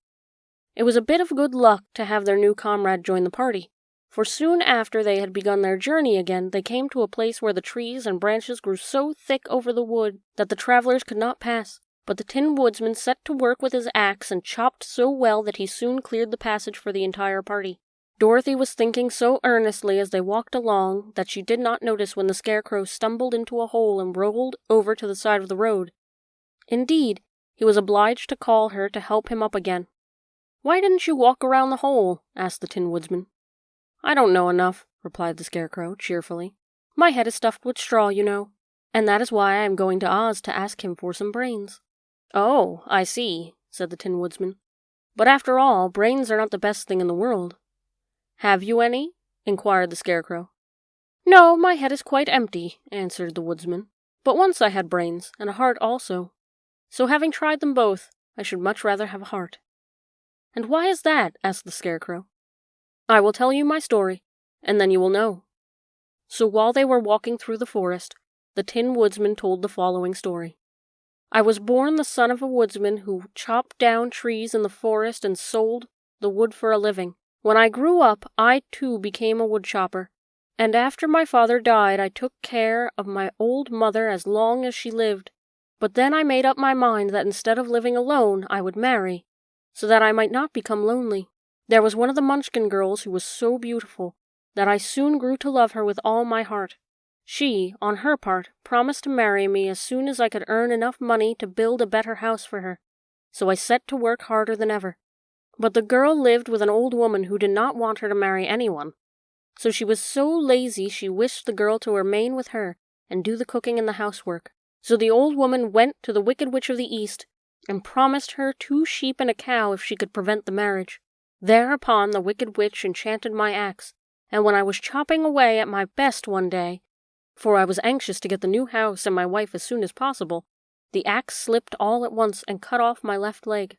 It was a bit of good luck to have their new comrade join the party, for soon after they had begun their journey again, they came to a place where the trees and branches grew so thick over the wood that the travelers could not pass. But the Tin Woodsman set to work with his axe and chopped so well that he soon cleared the passage for the entire party. Dorothy was thinking so earnestly as they walked along that she did not notice when the Scarecrow stumbled into a hole and rolled over to the side of the road. Indeed, he was obliged to call her to help him up again. "Why didn't you walk around the hole?" asked the Tin Woodsman. "I don't know enough," replied the Scarecrow cheerfully. "My head is stuffed with straw, you know, and that is why I am going to Oz to ask him for some brains." "Oh, I see," said the Tin Woodsman. "But after all, brains are not the best thing in the world." "Have you any?" inquired the Scarecrow. "No, my head is quite empty," answered the Woodsman. "But once I had brains, and a heart also. So having tried them both, I should much rather have a heart." "And why is that?" asked the Scarecrow. "I will tell you my story, and then you will know." So while they were walking through the forest, the Tin Woodsman told the following story. "I was born the son of a woodsman who chopped down trees in the forest and sold the wood for a living. When I grew up, I too became a woodchopper, and after my father died, I took care of my old mother as long as she lived. But then I made up my mind that instead of living alone, I would marry, so that I might not become lonely. There was one of the Munchkin girls who was so beautiful that I soon grew to love her with all my heart. She, on her part, promised to marry me as soon as I could earn enough money to build a better house for her, so I set to work harder than ever. But the girl lived with an old woman who did not want her to marry anyone, so she was so lazy she wished the girl to remain with her and do the cooking and the housework. So the old woman went to the Wicked Witch of the East and promised her 2 sheep and a cow if she could prevent the marriage. Thereupon the Wicked Witch enchanted my axe, and when I was chopping away at my best one day, for I was anxious to get the new house and my wife as soon as possible, the axe slipped all at once and cut off my left leg.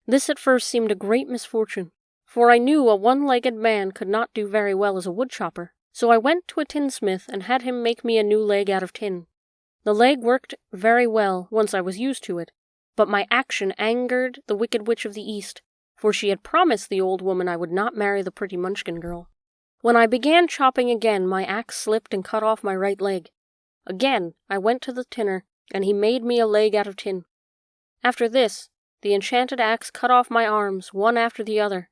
This at first seemed a great misfortune, for I knew a one-legged man could not do very well as a woodchopper, so I went to a tinsmith and had him make me a new leg out of tin. The leg worked very well once I was used to it, but my action angered the Wicked Witch of the East, for she had promised the old woman I would not marry the pretty Munchkin girl. When I began chopping again, my axe slipped and cut off my right leg. Again, I went to the tinner, and he made me a leg out of tin. After this, the enchanted axe cut off my arms, one after the other,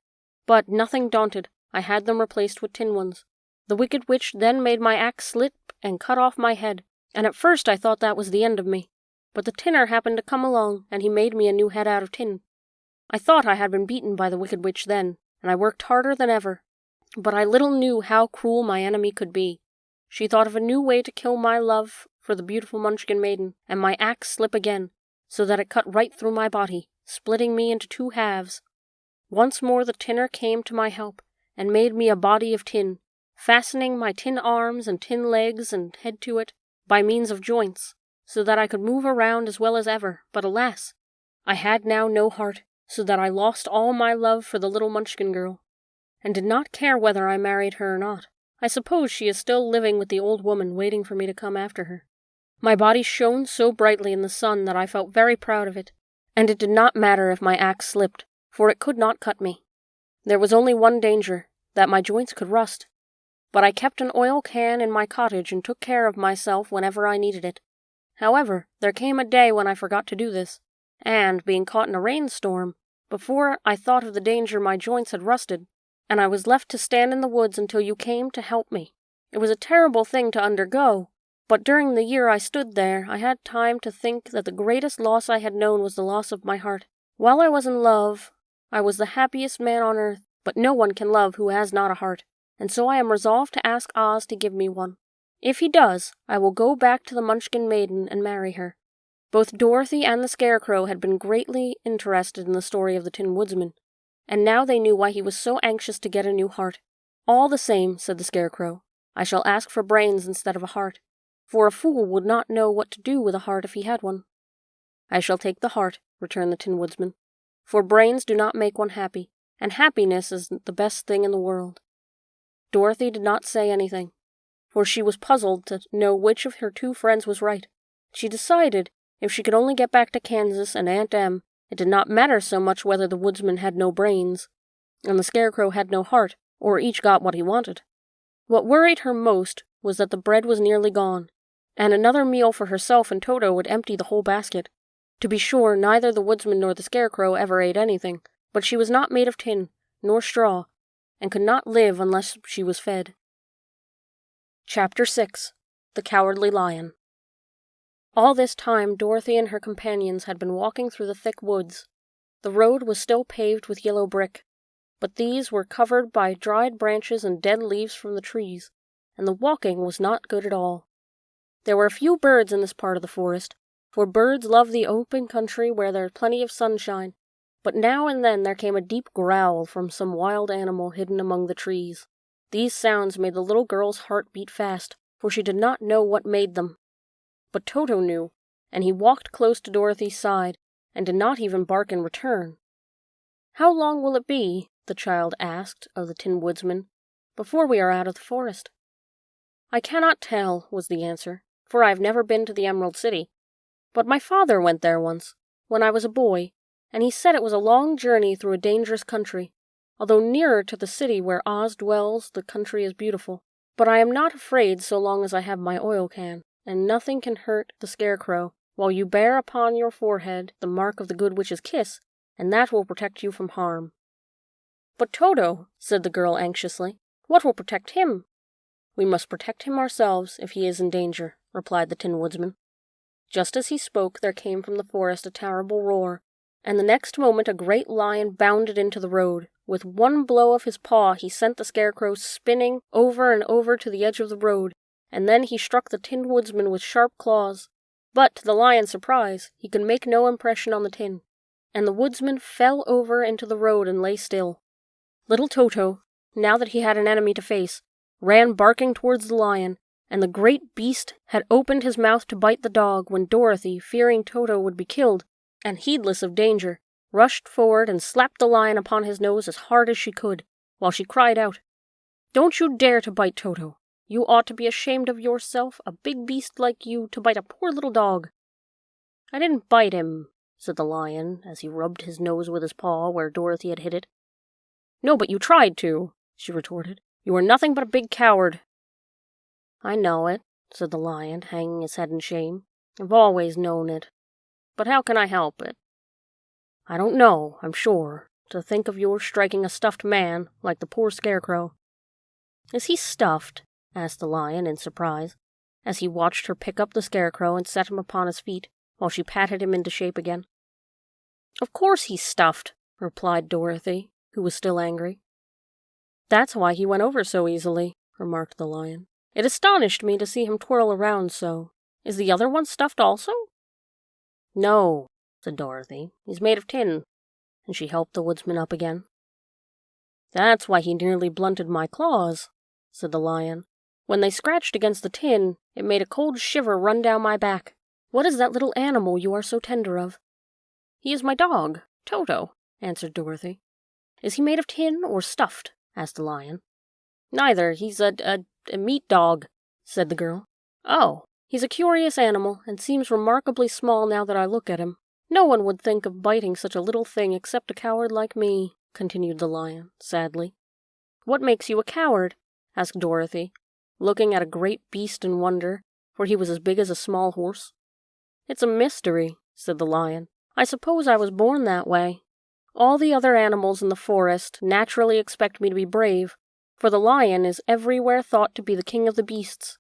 but, nothing daunted, I had them replaced with tin ones. The Wicked Witch then made my axe slip and cut off my head, and at first I thought that was the end of me, but the tinner happened to come along, and he made me a new head out of tin. I thought I had been beaten by the Wicked Witch then, and I worked harder than ever. But I little knew how cruel my enemy could be. She thought of a new way to kill my love for the beautiful Munchkin maiden, and my axe slipped again, so that it cut right through my body, splitting me into 2 halves. Once more the tinner came to my help, and made me a body of tin, fastening my tin arms and tin legs and head to it by means of joints, so that I could move around as well as ever. But alas, I had now no heart, so that I lost all my love for the little Munchkin girl, and did not care whether I married her or not. I suppose she is still living with the old woman, waiting for me to come after her. My body shone so brightly in the sun that I felt very proud of it, and it did not matter if my axe slipped, for it could not cut me. There was only one danger, that my joints could rust, but I kept an oil can in my cottage and took care of myself whenever I needed it. However, there came a day when I forgot to do this, and, being caught in a rainstorm, before I thought of the danger my joints had rusted, and I was left to stand in the woods until you came to help me. It was a terrible thing to undergo, but during the year I stood there, I had time to think that the greatest loss I had known was the loss of my heart. While I was in love, I was the happiest man on earth, but no one can love who has not a heart, and so I am resolved to ask Oz to give me one. If he does, I will go back to the Munchkin maiden and marry her. Both Dorothy and the Scarecrow had been greatly interested in the story of the Tin Woodman, and now they knew why he was so anxious to get a new heart. All the same, said the Scarecrow, I shall ask for brains instead of a heart, for a fool would not know what to do with a heart if he had one. I shall take the heart, returned the Tin Woodman, for brains do not make one happy, and happiness is the best thing in the world. Dorothy did not say anything, for she was puzzled to know which of her 2 friends was right. She decided if she could only get back to Kansas and Aunt Em, it did not matter so much whether the woodsman had no brains, and the Scarecrow had no heart, or each got what he wanted. What worried her most was that the bread was nearly gone, and another meal for herself and Toto would empty the whole basket. To be sure, neither the woodsman nor the Scarecrow ever ate anything, but she was not made of tin, nor straw, and could not live unless she was fed. Chapter 6. The Cowardly Lion. All this time Dorothy and her companions had been walking through the thick woods. The road was still paved with yellow brick, but these were covered by dried branches and dead leaves from the trees, and the walking was not good at all. There were few birds in this part of the forest, for birds love the open country where there is plenty of sunshine, but now and then there came a deep growl from some wild animal hidden among the trees. These sounds made the little girl's heart beat fast, for she did not know what made them. But Toto knew, and he walked close to Dorothy's side, and did not even bark in return. "How long will it be," the child asked of the Tin Woodman, "before we are out of the forest?" "I cannot tell," was the answer, "for I have never been to the Emerald City. But my father went there once, when I was a boy, and he said it was a long journey through a dangerous country. Although nearer to the city where Oz dwells, the country is beautiful. But I am not afraid so long as I have my oil can, and nothing can hurt the Scarecrow, while you bear upon your forehead the mark of the Good Witch's kiss, and that will protect you from harm." "But Toto," said the girl anxiously, "what will protect him?" We must protect him ourselves if he is in danger," replied the Tin Woodman. Just as he spoke, there came from the forest a terrible roar, and the next moment a great lion bounded into the road. With one blow of his paw he sent the Scarecrow spinning over and over to the edge of the road, and then he struck the Tin Woodman with sharp claws. But, to the lion's surprise, he could make no impression on the tin, and the woodsman fell over into the road and lay still. Little Toto, now that he had an enemy to face, ran barking towards the lion, and the great beast had opened his mouth to bite the dog when Dorothy, fearing Toto would be killed, and heedless of danger, rushed forward and slapped the lion upon his nose as hard as she could, while she cried out, "Don't you dare to bite Toto! You ought to be ashamed of yourself, a big beast like you, to bite a poor little dog." "I didn't bite him," said the lion, as he rubbed his nose with his paw where Dorothy had hit it. "No, but you tried to," she retorted. "You are nothing but a big coward." "I know it," said the lion, hanging his head in shame. "I've always known it. But how can I help it? I don't know, I'm sure, to think of your striking a stuffed man, like the poor Scarecrow." "Is he stuffed?" asked the lion in surprise, as he watched her pick up the Scarecrow and set him upon his feet, while she patted him into shape again. "Of course he's stuffed," replied Dorothy, who was still angry. "That's why he went over so easily," remarked the lion. "It astonished me to see him twirl around so. Is the other one stuffed also?" "No," said Dorothy. "He's made of tin," and she helped the woodsman up again. "That's why he nearly blunted my claws," said the lion. "When they scratched against the tin, it made a cold shiver run down my back. What is that little animal you are so tender of?" "He is my dog, Toto," answered Dorothy. "Is he made of tin or stuffed?" asked the lion. "Neither. He's a meat dog," said the girl. "Oh, he's a curious animal, and seems remarkably small now that I look at him. No one would think of biting such a little thing except a coward like me," continued the lion, sadly. "What makes you a coward?" asked Dorothy, looking at a great beast in wonder, for he was as big as a small horse. "It's a mystery," said the lion. "I suppose I was born that way. All the other animals in the forest naturally expect me to be brave, for the lion is everywhere thought to be the king of the beasts.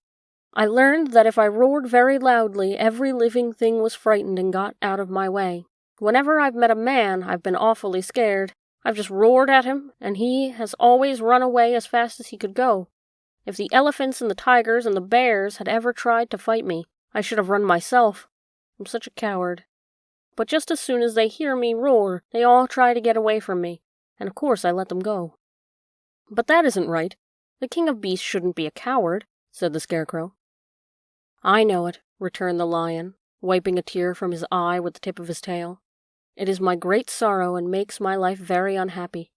I learned that if I roared very loudly, every living thing was frightened and got out of my way. Whenever I've met a man, I've been awfully scared. I've just roared at him, and he has always run away as fast as he could go. If the elephants and the tigers and the bears had ever tried to fight me, I should have run myself. I'm such a coward. But just as soon as they hear me roar, they all try to get away from me, and of course I let them go." "But that isn't right. The king of beasts shouldn't be a coward," said the Scarecrow. "I know it," returned the lion, wiping a tear from his eye with the tip of his tail. "It is my great sorrow and makes my life very unhappy.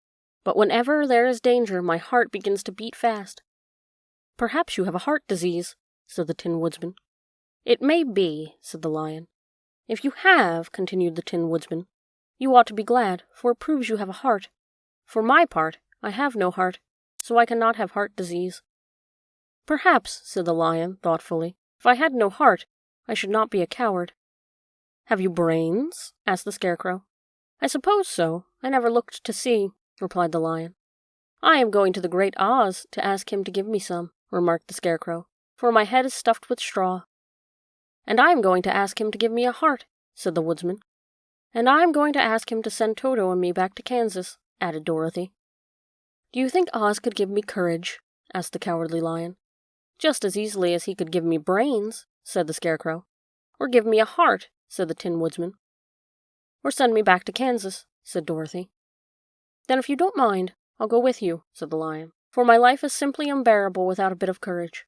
But whenever there is danger, my heart begins to beat fast." "Perhaps you have a heart disease," said the Tin Woodman. "It may be," said the lion. "If you have," continued the Tin Woodman, "you ought to be glad, for it proves you have a heart. For my part, I have no heart, so I cannot have heart disease." "Perhaps," said the lion, thoughtfully, "if I had no heart, I should not be a coward." "Have you brains?" asked the Scarecrow. "I suppose so. I never looked to see," replied the lion. "I am going to the Great Oz to ask him to give me some," remarked the Scarecrow, "for my head is stuffed with straw." "And I am going to ask him to give me a heart," said the woodsman. "And I am going to ask him to send Toto and me back to Kansas," added Dorothy. "Do you think Oz could give me courage?" asked the Cowardly Lion. "Just as easily as he could give me brains," said the Scarecrow. "Or give me a heart," said the Tin Woodman. "Or send me back to Kansas," said Dorothy. "Then if you don't mind, I'll go with you," said the lion, "for my life is simply unbearable without a bit of courage."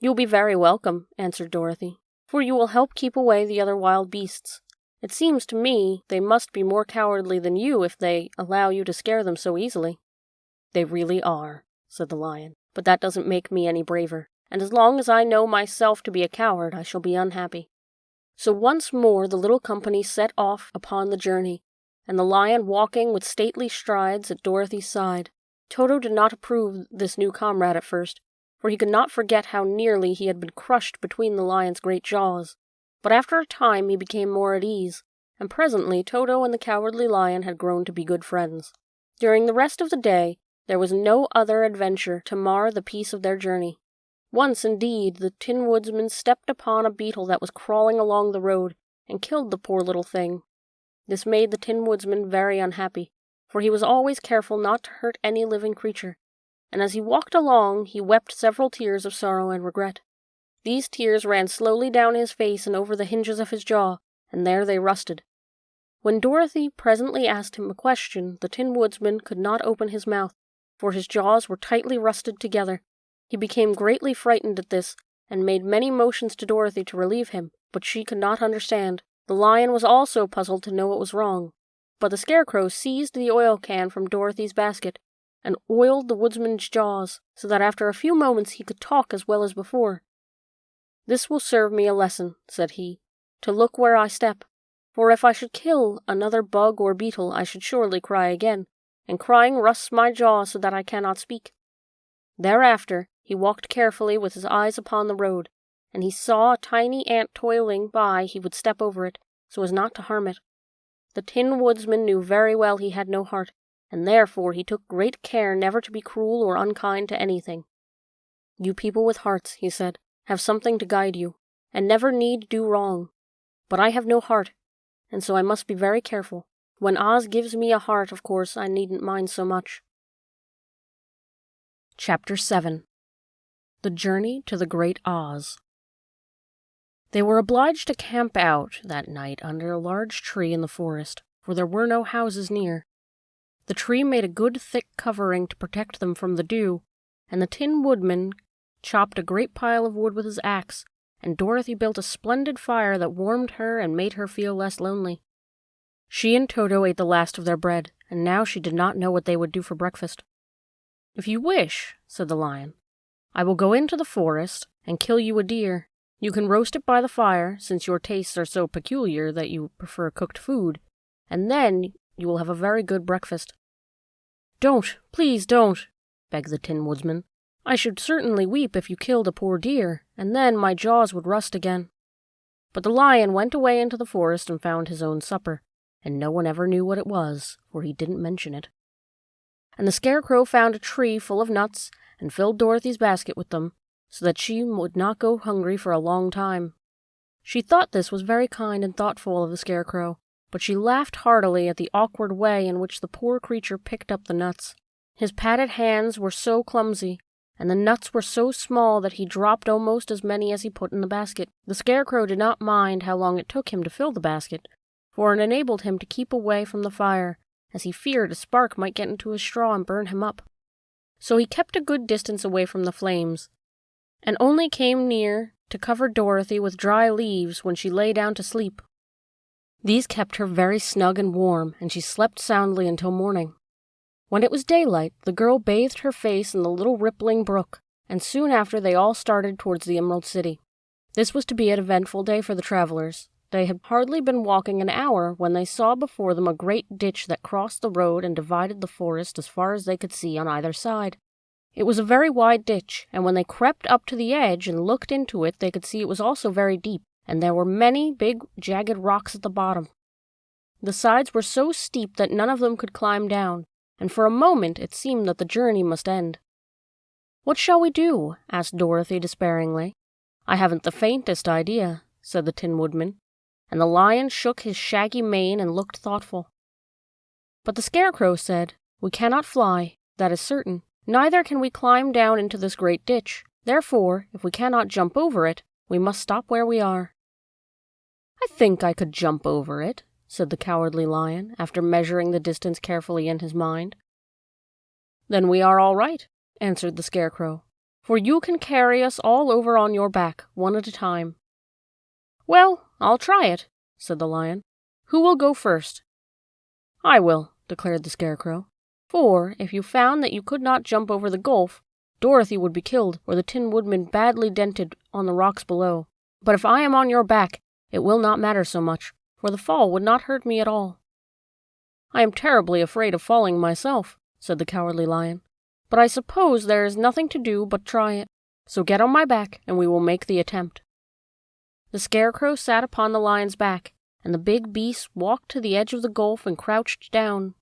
"You'll be very welcome," answered Dorothy, "for you will help keep away the other wild beasts. It seems to me they must be more cowardly than you if they allow you to scare them so easily." "They really are," said the lion, "but that doesn't make me any braver, and as long as I know myself to be a coward, I shall be unhappy." So once more the little company set off upon the journey, and the lion walking with stately strides at Dorothy's side. Toto did not approve this new comrade at first, for he could not forget how nearly he had been crushed between the lion's great jaws. But after a time he became more at ease, and presently Toto and the Cowardly Lion had grown to be good friends. During the rest of the day, There was no other adventure to mar the peace of their journey. Once, indeed, the Tin Woodman stepped upon a beetle that was crawling along the road, and killed the poor little thing. This made the Tin Woodman very unhappy, for he was always careful not to hurt any living creature, and as he walked along he wept several tears of sorrow and regret. These tears ran slowly down his face and over the hinges of his jaw, and there they rusted. When Dorothy presently asked him a question, the Tin Woodman could not open his mouth, for his jaws were tightly rusted together. He became greatly frightened at this, and made many motions to Dorothy to relieve him, but she could not understand. The Lion was also puzzled to know what was wrong. But the Scarecrow seized the oil can from Dorothy's basket, and oiled the Woodsman's jaws, so that after a few moments he could talk as well as before. "This will serve me a lesson," said he, "to look where I step. For if I should kill another bug or beetle, I should surely cry again, and crying rusts my jaws so that I cannot speak." Thereafter he walked carefully with his eyes upon the road, and he saw a tiny ant toiling by, he would step over it, so as not to harm it. The Tin Woodman knew very well he had no heart, and therefore he took great care never to be cruel or unkind to anything. "You people with hearts," he said, "have something to guide you, and never need do wrong. But I have no heart, and so I must be very careful. When Oz gives me a heart, of course, I needn't mind so much." Chapter 7. The Journey to the Great Oz. They were obliged to camp out that night under a large tree in the forest, for there were no houses near. The tree made a good thick covering to protect them from the dew, and the Tin Woodman chopped a great pile of wood with his axe, and Dorothy built a splendid fire that warmed her and made her feel less lonely. She and Toto ate the last of their bread, and now she did not know what they would do for breakfast. "If you wish," said the Lion, "I will go into the forest and kill you a deer. You can roast it by the fire, since your tastes are so peculiar that you prefer cooked food, and then you will have a very good breakfast." "Don't, please don't," begged the Tin Woodman. "I should certainly weep if you killed a poor deer, and then my jaws would rust again." But the Lion went away into the forest and found his own supper, and no one ever knew what it was, for he didn't mention it. And the Scarecrow found a tree full of nuts, and filled Dorothy's basket with them, so that she would not go hungry for a long time. She thought this was very kind and thoughtful of the Scarecrow, but she laughed heartily at the awkward way in which the poor creature picked up the nuts. His padded hands were so clumsy, and the nuts were so small that he dropped almost as many as he put in the basket. The Scarecrow did not mind how long it took him to fill the basket, for it enabled him to keep away from the fire, as he feared a spark might get into his straw and burn him up. So he kept a good distance away from the flames, and only came near to cover Dorothy with dry leaves when she lay down to sleep. These kept her very snug and warm, and she slept soundly until morning. When it was daylight, the girl bathed her face in the little rippling brook, and soon after they all started towards the Emerald City. This was to be an eventful day for the travelers. They had hardly been walking an hour when they saw before them a great ditch that crossed the road and divided the forest as far as they could see on either side. It was a very wide ditch, and when they crept up to the edge and looked into it, they could see it was also very deep, and there were many big, jagged rocks at the bottom. The sides were so steep that none of them could climb down, and for a moment it seemed that the journey must end. "What shall we do?" asked Dorothy despairingly. "I haven't the faintest idea," said the Tin Woodman, and the Lion shook his shaggy mane and looked thoughtful. But the Scarecrow said, "We cannot fly, that is certain. Neither can we climb down into this great ditch. Therefore, if we cannot jump over it, we must stop where we are." "I think I could jump over it," said the Cowardly Lion, after measuring the distance carefully in his mind. "Then we are all right," answered the Scarecrow, "for you can carry us all over on your back, one at a time." "Well, I'll try it," said the Lion. "Who will go first?" "I will," declared the Scarecrow. "For, if you found that you could not jump over the gulf, Dorothy would be killed, or the Tin Woodman badly dented on the rocks below. But if I am on your back, it will not matter so much, for the fall would not hurt me at all." "I am terribly afraid of falling myself," said the Cowardly Lion, "but I suppose there is nothing to do but try it. So get on my back, and we will make the attempt." The Scarecrow sat upon the Lion's back, and the big beast walked to the edge of the gulf and crouched down.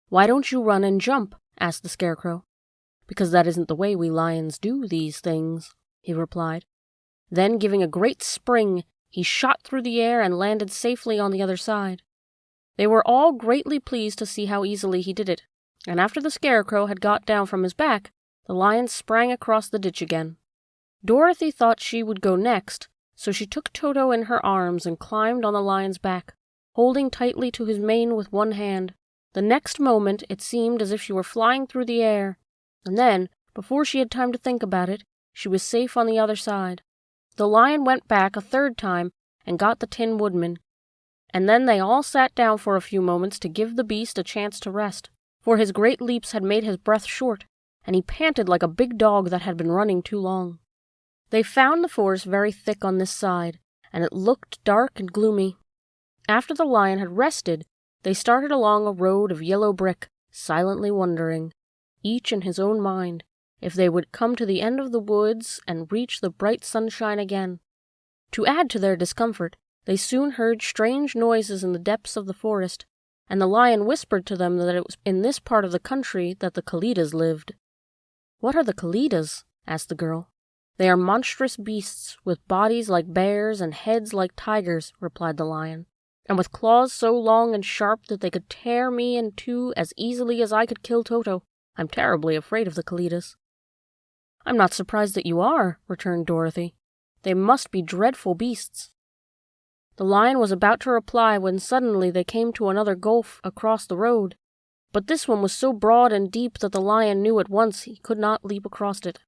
"Why don't you run and jump?" asked the Scarecrow. "Because that isn't the way we lions do these things," he replied. Then, giving a great spring, he shot through the air and landed safely on the other side. They were all greatly pleased to see how easily he did it, and after the Scarecrow had got down from his back, the lion sprang across the ditch again. Dorothy thought she would go next, so she took Toto in her arms and climbed on the lion's back, holding tightly to his mane with one hand. The next moment it seemed as if she were flying through the air, and then, before she had time to think about it, she was safe on the other side. The lion went back a third time and got the Tin Woodman, and then they all sat down for a few moments to give the beast a chance to rest, for his great leaps had made his breath short, and he panted like a big dog that had been running too long. They found the forest very thick on this side, and it looked dark and gloomy. After the lion had rested, they started along a road of yellow brick, silently wondering, each in his own mind, if they would come to the end of the woods and reach the bright sunshine again. To add to their discomfort, they soon heard strange noises in the depths of the forest, and the lion whispered to them that it was in this part of the country that the Kalidas lived. "What are the Kalidas?" asked the girl. "They are monstrous beasts, with bodies like bears and heads like tigers," replied the lion, "and with claws so long and sharp that they could tear me in two as easily as I could kill Toto. I'm terribly afraid of the Kalidas." "I'm not surprised that you are," returned Dorothy. "They must be dreadful beasts." The lion was about to reply when suddenly they came to another gulf across the road, but this one was so broad and deep that the lion knew at once he could not leap across it.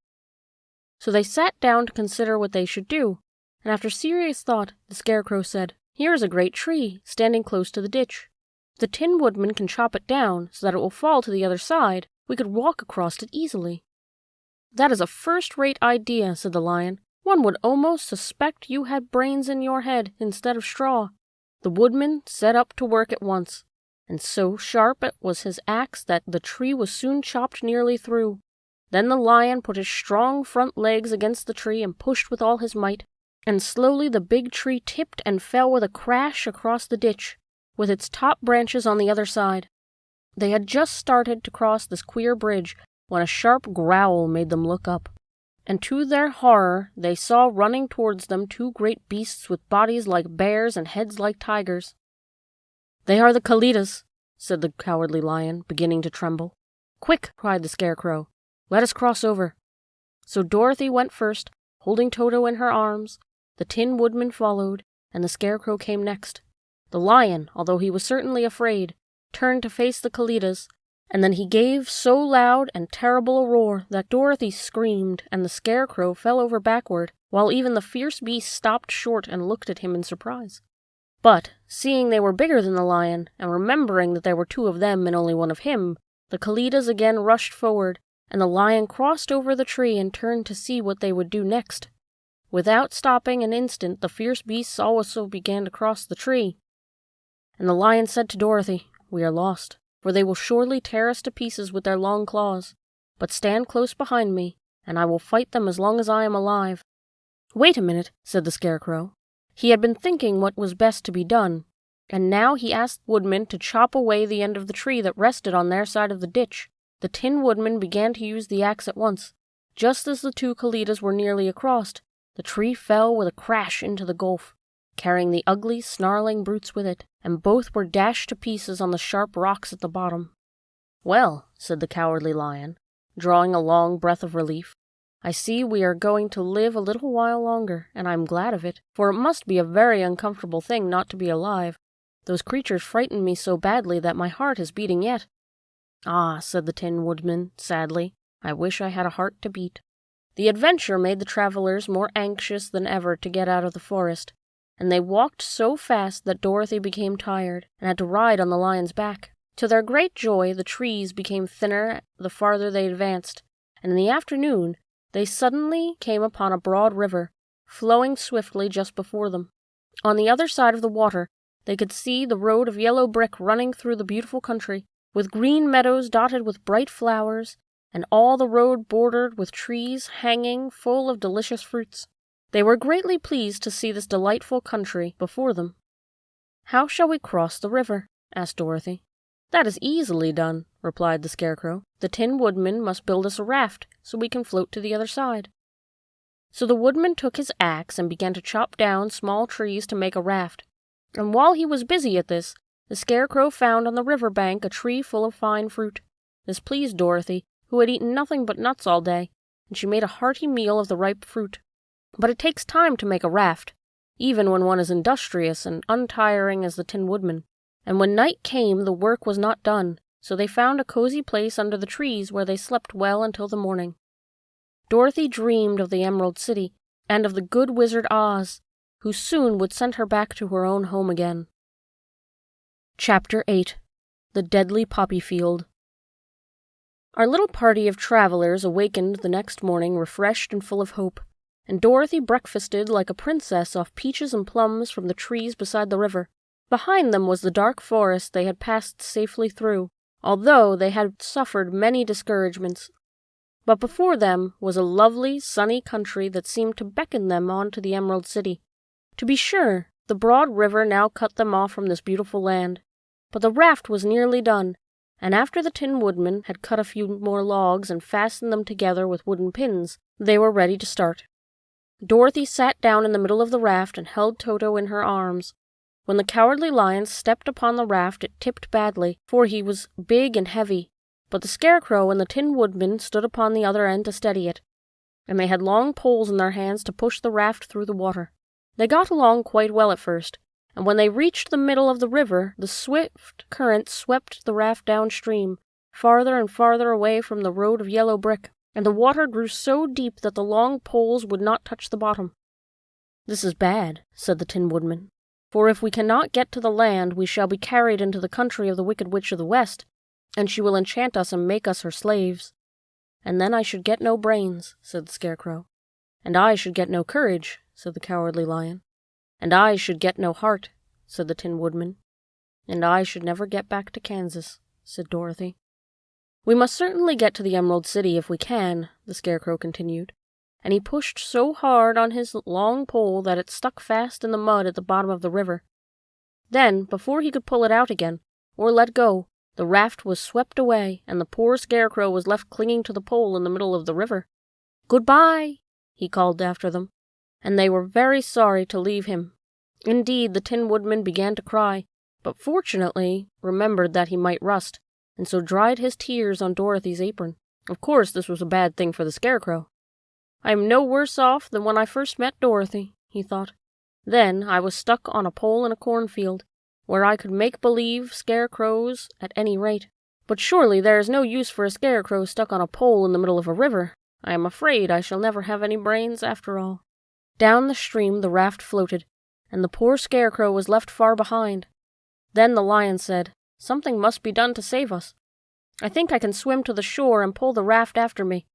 So they sat down to consider what they should do, and after serious thought, the Scarecrow said, "Here is a great tree, standing close to the ditch. The Tin Woodman can chop it down so that it will fall to the other side. We could walk across it easily." "That is a first-rate idea," said the lion. "One would almost suspect you had brains in your head instead of straw." The woodman set up to work at once, and so sharp was his axe that the tree was soon chopped nearly through. Then the lion put his strong front legs against the tree and pushed with all his might, and slowly the big tree tipped and fell with a crash across the ditch, with its top branches on the other side. They had just started to cross this queer bridge when a sharp growl made them look up, and to their horror they saw running towards them two great beasts with bodies like bears and heads like tigers. "They are the Kalidas," said the Cowardly Lion, beginning to tremble. "Quick!" cried the Scarecrow. "Let us cross over." So Dorothy went first, holding Toto in her arms. The Tin Woodman followed, and the Scarecrow came next. The lion, although he was certainly afraid, turned to face the Kalidas, and then he gave so loud and terrible a roar that Dorothy screamed and the Scarecrow fell over backward, while even the fierce beast stopped short and looked at him in surprise. But, seeing they were bigger than the lion, and remembering that there were two of them and only one of him, the Kalidas again rushed forward, and the lion crossed over the tree and turned to see what they would do next. Without stopping an instant, the fierce beasts also began to cross the tree. And the lion said to Dorothy, "We are lost, for they will surely tear us to pieces with their long claws. But stand close behind me, and I will fight them as long as I am alive." "Wait a minute," said the Scarecrow. He had been thinking what was best to be done, and now he asked Woodman to chop away the end of the tree that rested on their side of the ditch. The Tin Woodman began to use the axe at once. Just as the two Kalidas were nearly across, the tree fell with a crash into the gulf, carrying the ugly, snarling brutes with it, and both were dashed to pieces on the sharp rocks at the bottom. "Well," said the Cowardly Lion, drawing a long breath of relief, "I see we are going to live a little while longer, and I'm glad of it, for it must be a very uncomfortable thing not to be alive. Those creatures frightened me so badly that my heart is beating yet." "Ah," said the Tin Woodman, sadly, "I wish I had a heart to beat." The adventure made the travelers more anxious than ever to get out of the forest, and they walked so fast that Dorothy became tired and had to ride on the lion's back. To their great joy, the trees became thinner the farther they advanced, and in the afternoon they suddenly came upon a broad river, flowing swiftly just before them. On the other side of the water, they could see the road of yellow brick running through the beautiful country, with green meadows dotted with bright flowers, and all the road bordered with trees hanging full of delicious fruits. They were greatly pleased to see this delightful country before them. "How shall we cross the river?" asked Dorothy. "That is easily done," replied the Scarecrow. "The Tin Woodman must build us a raft so we can float to the other side." So the Woodman took his axe and began to chop down small trees to make a raft. And while he was busy at this, the Scarecrow found on the river bank a tree full of fine fruit. This pleased Dorothy, who had eaten nothing but nuts all day, and she made a hearty meal of the ripe fruit. But it takes time to make a raft, even when one is industrious and untiring as the Tin Woodman. And when night came, the work was not done, so they found a cozy place under the trees where they slept well until the morning. Dorothy dreamed of the Emerald City, and of the good Wizard Oz, who soon would send her back to her own home again. Chapter 8. The Deadly Poppy Field. Our little party of travelers awakened the next morning refreshed and full of hope, and Dorothy breakfasted like a princess off peaches and plums from the trees beside the river. Behind them was the dark forest they had passed safely through, although they had suffered many discouragements. But before them was a lovely, sunny country that seemed to beckon them on to the Emerald City. To be sure, the broad river now cut them off from this beautiful land, but the raft was nearly done, and after the Tin Woodman had cut a few more logs and fastened them together with wooden pins, they were ready to start. Dorothy sat down in the middle of the raft and held Toto in her arms. When the Cowardly Lion stepped upon the raft, it tipped badly, for he was big and heavy, but the Scarecrow and the Tin Woodman stood upon the other end to steady it, and they had long poles in their hands to push the raft through the water. They got along quite well at first, and when they reached the middle of the river, the swift current swept the raft downstream, farther and farther away from the road of yellow brick, and the water grew so deep that the long poles would not touch the bottom. "This is bad," said the Tin Woodman, "for if we cannot get to the land, we shall be carried into the country of the Wicked Witch of the West, and she will enchant us and make us her slaves." "And then I should get no brains," said the Scarecrow. "And I should get no courage," said the Cowardly Lion. "And I should get no heart," said the Tin Woodman. "And I should never get back to Kansas," said Dorothy. "We must certainly get to the Emerald City if we can," the Scarecrow continued, and he pushed so hard on his long pole that it stuck fast in the mud at the bottom of the river. Then, before he could pull it out again, or let go, the raft was swept away, and the poor Scarecrow was left clinging to the pole in the middle of the river. "Goodbye," he called after them, and they were very sorry to leave him. Indeed, the Tin Woodman began to cry, but fortunately remembered that he might rust, and so dried his tears on Dorothy's apron. Of course, this was a bad thing for the Scarecrow. "I am no worse off than when I first met Dorothy," he thought. "Then I was stuck on a pole in a cornfield, where I could make believe scarecrows at any rate. But surely there is no use for a Scarecrow stuck on a pole in the middle of a river. I am afraid I shall never have any brains after all." Down the stream the raft floated, and the poor Scarecrow was left far behind. Then the Lion said, "Something must be done to save us. I think I can swim to the shore and pull the raft after me,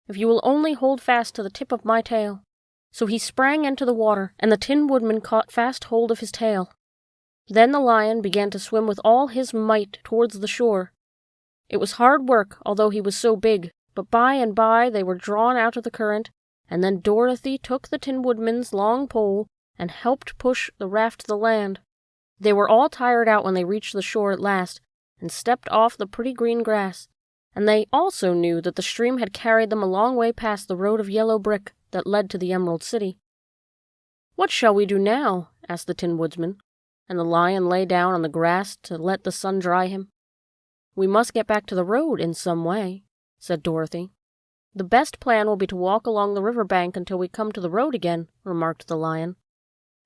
if you will only hold fast to the tip of my tail." So he sprang into the water, and the Tin Woodman caught fast hold of his tail. Then the Lion began to swim with all his might towards the shore. It was hard work, although he was so big, but by and by they were drawn out of the current, and then Dorothy took the Tin Woodman's long pole and helped push the raft to the land. They were all tired out when they reached the shore at last, and stepped off the pretty green grass, and they also knew that the stream had carried them a long way past the road of yellow brick that led to the Emerald City. "What shall we do now?" asked the Tin Woodman, and the Lion lay down on the grass to let the sun dry him. "We must get back to the road in some way," said Dorothy. "The best plan will be to walk along the river bank until we come to the road again," remarked the Lion.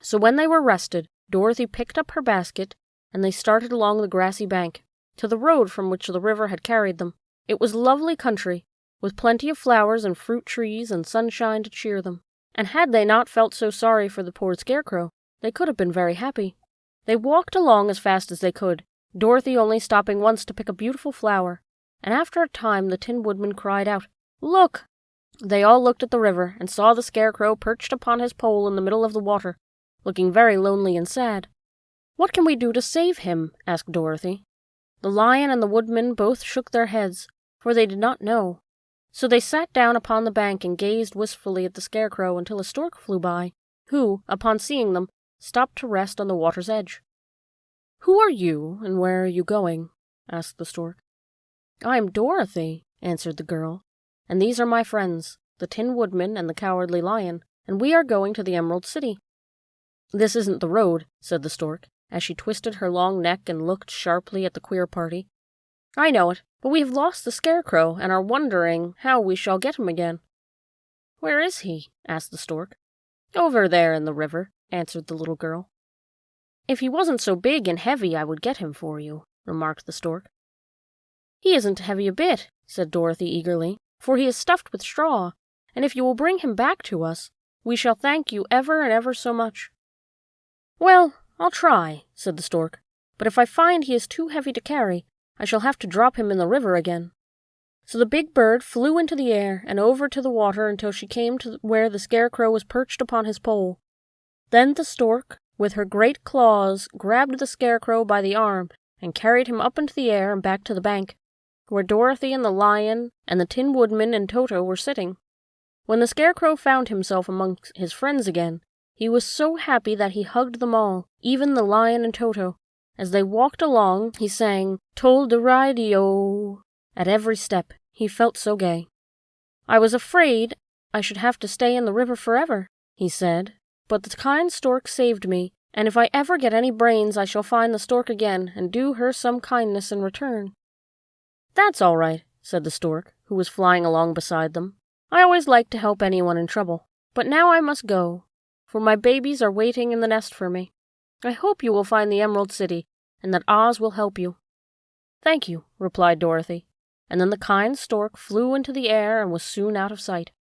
So when they were rested, Dorothy picked up her basket, and they started along the grassy bank, to the road from which the river had carried them. It was lovely country, with plenty of flowers and fruit trees and sunshine to cheer them, and had they not felt so sorry for the poor Scarecrow, they could have been very happy. They walked along as fast as they could, Dorothy only stopping once to pick a beautiful flower, and after a time the Tin Woodman cried out, "Look!" They all looked at the river, and saw the Scarecrow perched upon his pole in the middle of the water, looking very lonely and sad. "What can we do to save him?" asked Dorothy. The Lion and the Woodman both shook their heads, for they did not know. So they sat down upon the bank and gazed wistfully at the Scarecrow until a stork flew by, who, upon seeing them, stopped to rest on the water's edge. "Who are you, and where are you going?" asked the stork. "I am Dorothy," answered the girl, "and these are my friends, the Tin Woodman and the Cowardly Lion, and we are going to the Emerald City." "This isn't the road," said the stork, as she twisted her long neck and looked sharply at the queer party. "I know it, but we have lost the Scarecrow and are wondering how we shall get him again." "Where is he?" asked the stork. "Over there in the river," answered the little girl. "If he wasn't so big and heavy, I would get him for you," remarked the stork. "He isn't heavy a bit," said Dorothy eagerly, "for he is stuffed with straw, and if you will bring him back to us, we shall thank you ever and ever so much." "Well, I'll try," said the stork, "but if I find he is too heavy to carry, I shall have to drop him in the river again." So the big bird flew into the air and over to the water until she came to where the Scarecrow was perched upon his pole. Then the stork, with her great claws, grabbed the Scarecrow by the arm and carried him up into the air and back to the bank, where Dorothy and the Lion and the Tin Woodman and Toto were sitting. When the Scarecrow found himself among his friends again, he was so happy that he hugged them all, even the Lion and Toto. As they walked along, he sang "Tol-de-ri-de-o" at every step. He felt so gay. "I was afraid I should have to stay in the river forever," he said, "but the kind stork saved me, and if I ever get any brains I shall find the stork again and do her some kindness in return." "That's all right," said the stork, who was flying along beside them. "I always like to help anyone in trouble, but now I must go, for my babies are waiting in the nest for me. I hope you will find the Emerald City, and that Oz will help you." "Thank you," replied Dorothy, and then the kind stork flew into the air and was soon out of sight.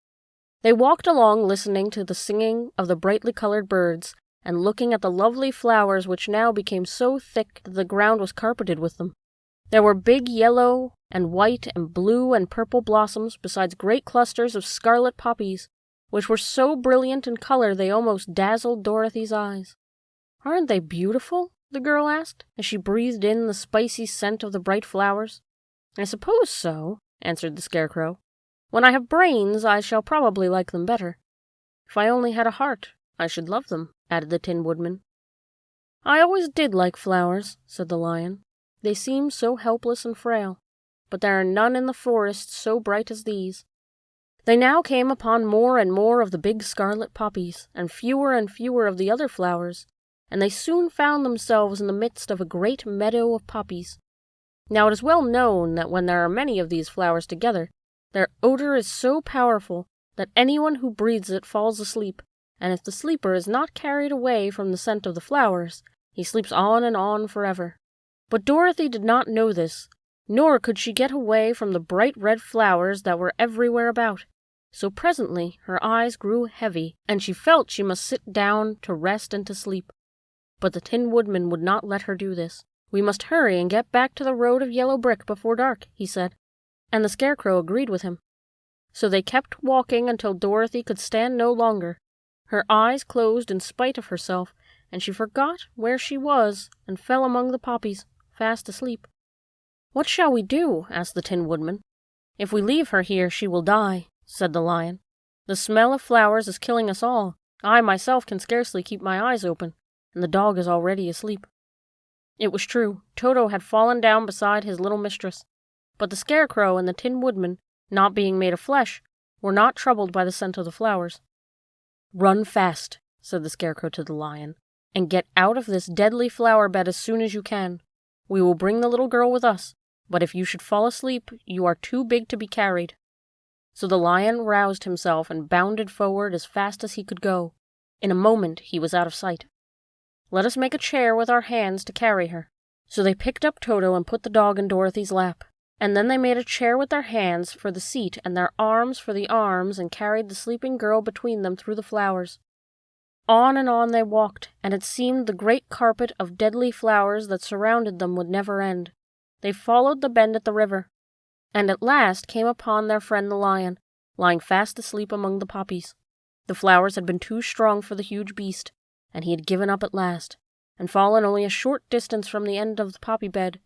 They walked along listening to the singing of the brightly colored birds, and looking at the lovely flowers which now became so thick that the ground was carpeted with them. There were big yellow and white and blue and purple blossoms, besides great clusters of scarlet poppies, which were so brilliant in color they almost dazzled Dorothy's eyes. "Aren't they beautiful?" the girl asked, as she breathed in the spicy scent of the bright flowers. "I suppose so," answered the Scarecrow. "When I have brains, I shall probably like them better. If I only had a heart, I should love them," added the Tin Woodman. "I always did like flowers," said the Lion. "They seem so helpless and frail, but there are none in the forest so bright as these." They now came upon more and more of the big scarlet poppies, and fewer of the other flowers, and they soon found themselves in the midst of a great meadow of poppies. Now it is well known that when there are many of these flowers together, their odor is so powerful that anyone who breathes it falls asleep, and if the sleeper is not carried away from the scent of the flowers, he sleeps on and on forever. But Dorothy did not know this, nor could she get away from the bright red flowers that were everywhere about. So presently her eyes grew heavy, and she felt she must sit down to rest and to sleep. But the Tin Woodman would not let her do this. "We must hurry and get back to the road of yellow brick before dark," he said, and the Scarecrow agreed with him. So they kept walking until Dorothy could stand no longer. Her eyes closed in spite of herself, and she forgot where she was and fell among the poppies, fast asleep. "What shall we do?" asked the Tin Woodman. "If we leave her here, she will die," said the Lion. "The smell of flowers is killing us all. I myself can scarcely keep my eyes open, and the dog is already asleep." It was true. Toto had fallen down beside his little mistress, but the Scarecrow and the Tin Woodman, not being made of flesh, were not troubled by the scent of the flowers. "Run fast," said the Scarecrow to the Lion, "and get out of this deadly flower bed as soon as you can. We will bring the little girl with us, but if you should fall asleep, you are too big to be carried." So the Lion roused himself and bounded forward as fast as he could go. In a moment he was out of sight. "Let us make a chair with our hands to carry her." So they picked up Toto and put the dog in Dorothy's lap, and then they made a chair with their hands for the seat and their arms for the arms and carried the sleeping girl between them through the flowers. On and on they walked, and it seemed the great carpet of deadly flowers that surrounded them would never end. They followed the bend at the river, and at last came upon their friend the Lion, lying fast asleep among the poppies. The flowers had been too strong for the huge beast, and he had given up at last, and fallen only a short distance from the end of the poppy bed,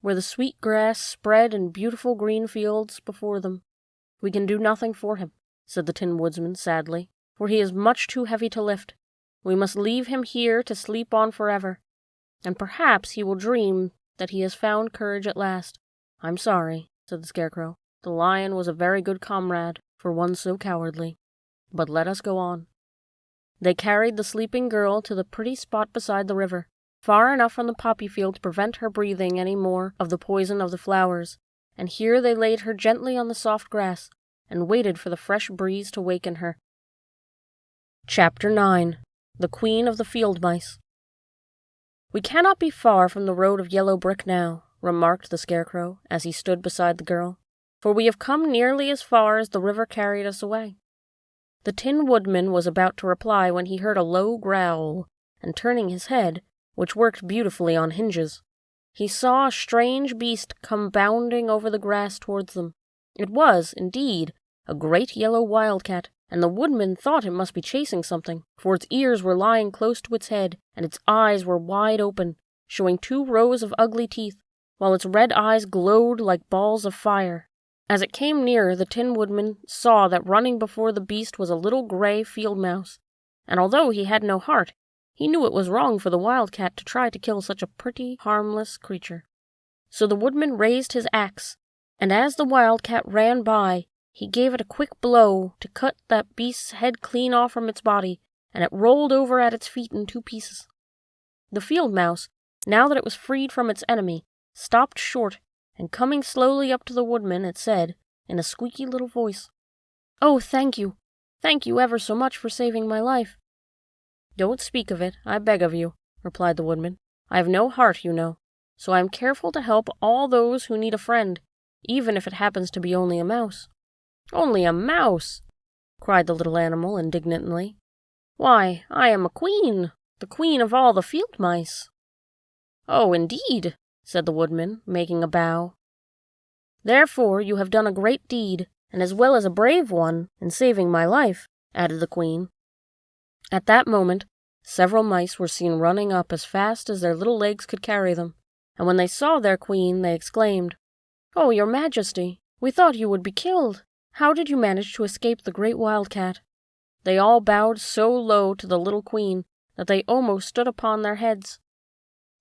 where the sweet grass spread in beautiful green fields before them. "We can do nothing for him," said the Tin Woodman sadly, "for he is much too heavy to lift. We must leave him here to sleep on forever, and perhaps he will dream that he has found courage at last. I'm sorry, said the Scarecrow. The lion was a very good comrade for one so cowardly. But let us go on. They carried the sleeping girl to the pretty spot beside the river, far enough from the poppy field to prevent her breathing any more of the poison of the flowers, and here they laid her gently on the soft grass, and waited for the fresh breeze to waken her. Chapter 9. The Queen of the Field Mice. We cannot be far from the road of yellow brick now, remarked the Scarecrow, as he stood beside the girl, for we have come nearly as far as the river carried us away. The Tin Woodman was about to reply when he heard a low growl, and turning his head, which worked beautifully on hinges, he saw a strange beast come bounding over the grass towards them. It was, indeed, a great yellow wildcat, and the woodman thought it must be chasing something, for its ears were lying close to its head, and its eyes were wide open, showing 2 rows of ugly teeth, while its red eyes glowed like balls of fire. As it came nearer, the Tin Woodman saw that running before the beast was a little gray field mouse, and although he had no heart, he knew it was wrong for the wildcat to try to kill such a pretty, harmless creature. So the woodman raised his axe, and as the wildcat ran by, he gave it a quick blow to cut that beast's head clean off from its body, and it rolled over at its feet in 2 pieces. The field mouse, now that it was freed from its enemy, stopped short, and coming slowly up to the woodman, it said, in a squeaky little voice, "Oh, thank you ever so much for saving my life." "Don't speak of it, I beg of you," replied the woodman. "I have no heart, you know, so I am careful to help all those who need a friend, even if it happens to be only a mouse." "Only a mouse!" cried the little animal indignantly. "Why, I am a queen, the queen of all the field mice." "Oh, indeed," said the woodman, making a bow. "Therefore you have done a great deed, and as well as a brave one, in saving my life," added the queen. At that moment, several mice were seen running up as fast as their little legs could carry them, and when they saw their queen, they exclaimed, "Oh, your majesty, we thought you would be killed. How did you manage to escape the great wildcat?" They all bowed so low to the little queen that they almost stood upon their heads.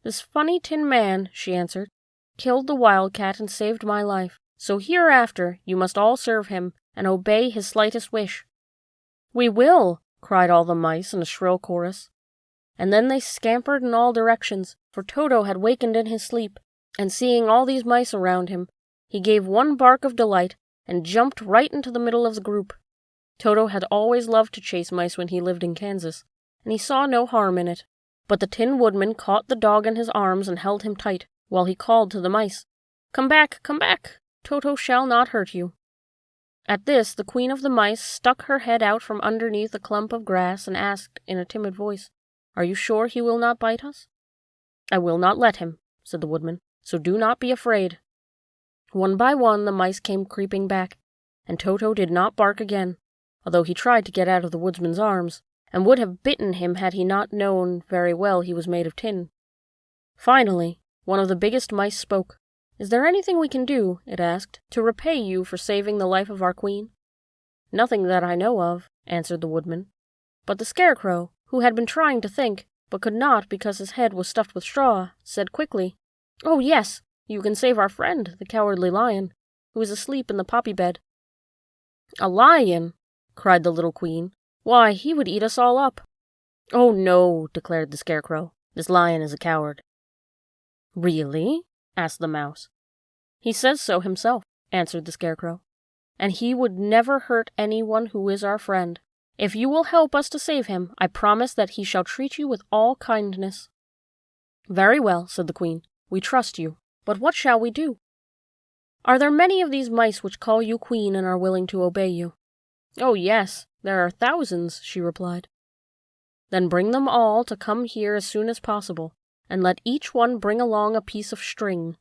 "This funny tin man," she answered, "killed the wildcat and saved my life, so hereafter you must all serve him and obey his slightest wish." "We will!" cried all the mice in a shrill chorus. And then they scampered in all directions, for Toto had wakened in his sleep, and seeing all these mice around him, he gave one bark of delight and jumped right into the middle of the group. Toto had always loved to chase mice when he lived in Kansas, and he saw no harm in it. But the Tin Woodman caught the dog in his arms and held him tight, while he called to the mice, come back! Toto shall not hurt you." At this, the Queen of the Mice stuck her head out from underneath a clump of grass and asked in a timid voice, "Are you sure he will not bite us?" "I will not let him," said the Woodman, "so do not be afraid." One by one the mice came creeping back, and Toto did not bark again, although he tried to get out of the woodsman's arms, and would have bitten him had he not known very well he was made of tin. Finally, one of the biggest mice spoke. "Is there anything we can do," it asked, "to repay you for saving the life of our queen?" "Nothing that I know of," answered the woodman. But the Scarecrow, who had been trying to think, but could not because his head was stuffed with straw, said quickly, "Oh, yes, you can save our friend, the Cowardly Lion, who is asleep in the poppy bed." "A lion!" cried the little queen. "Why, he would eat us all up." "Oh, no," declared the Scarecrow. "This lion is a coward." "Really?" asked the mouse. "He says so himself," answered the Scarecrow. "And he would never hurt anyone who is our friend. If you will help us to save him, I promise that he shall treat you with all kindness." "Very well," said the Queen. "We trust you. But what shall we do?" "Are there many of these mice which call you queen and are willing to obey you?" "Oh, yes, there are thousands," she replied. "Then bring them all to come here as soon as possible, and let each one bring along a piece of string."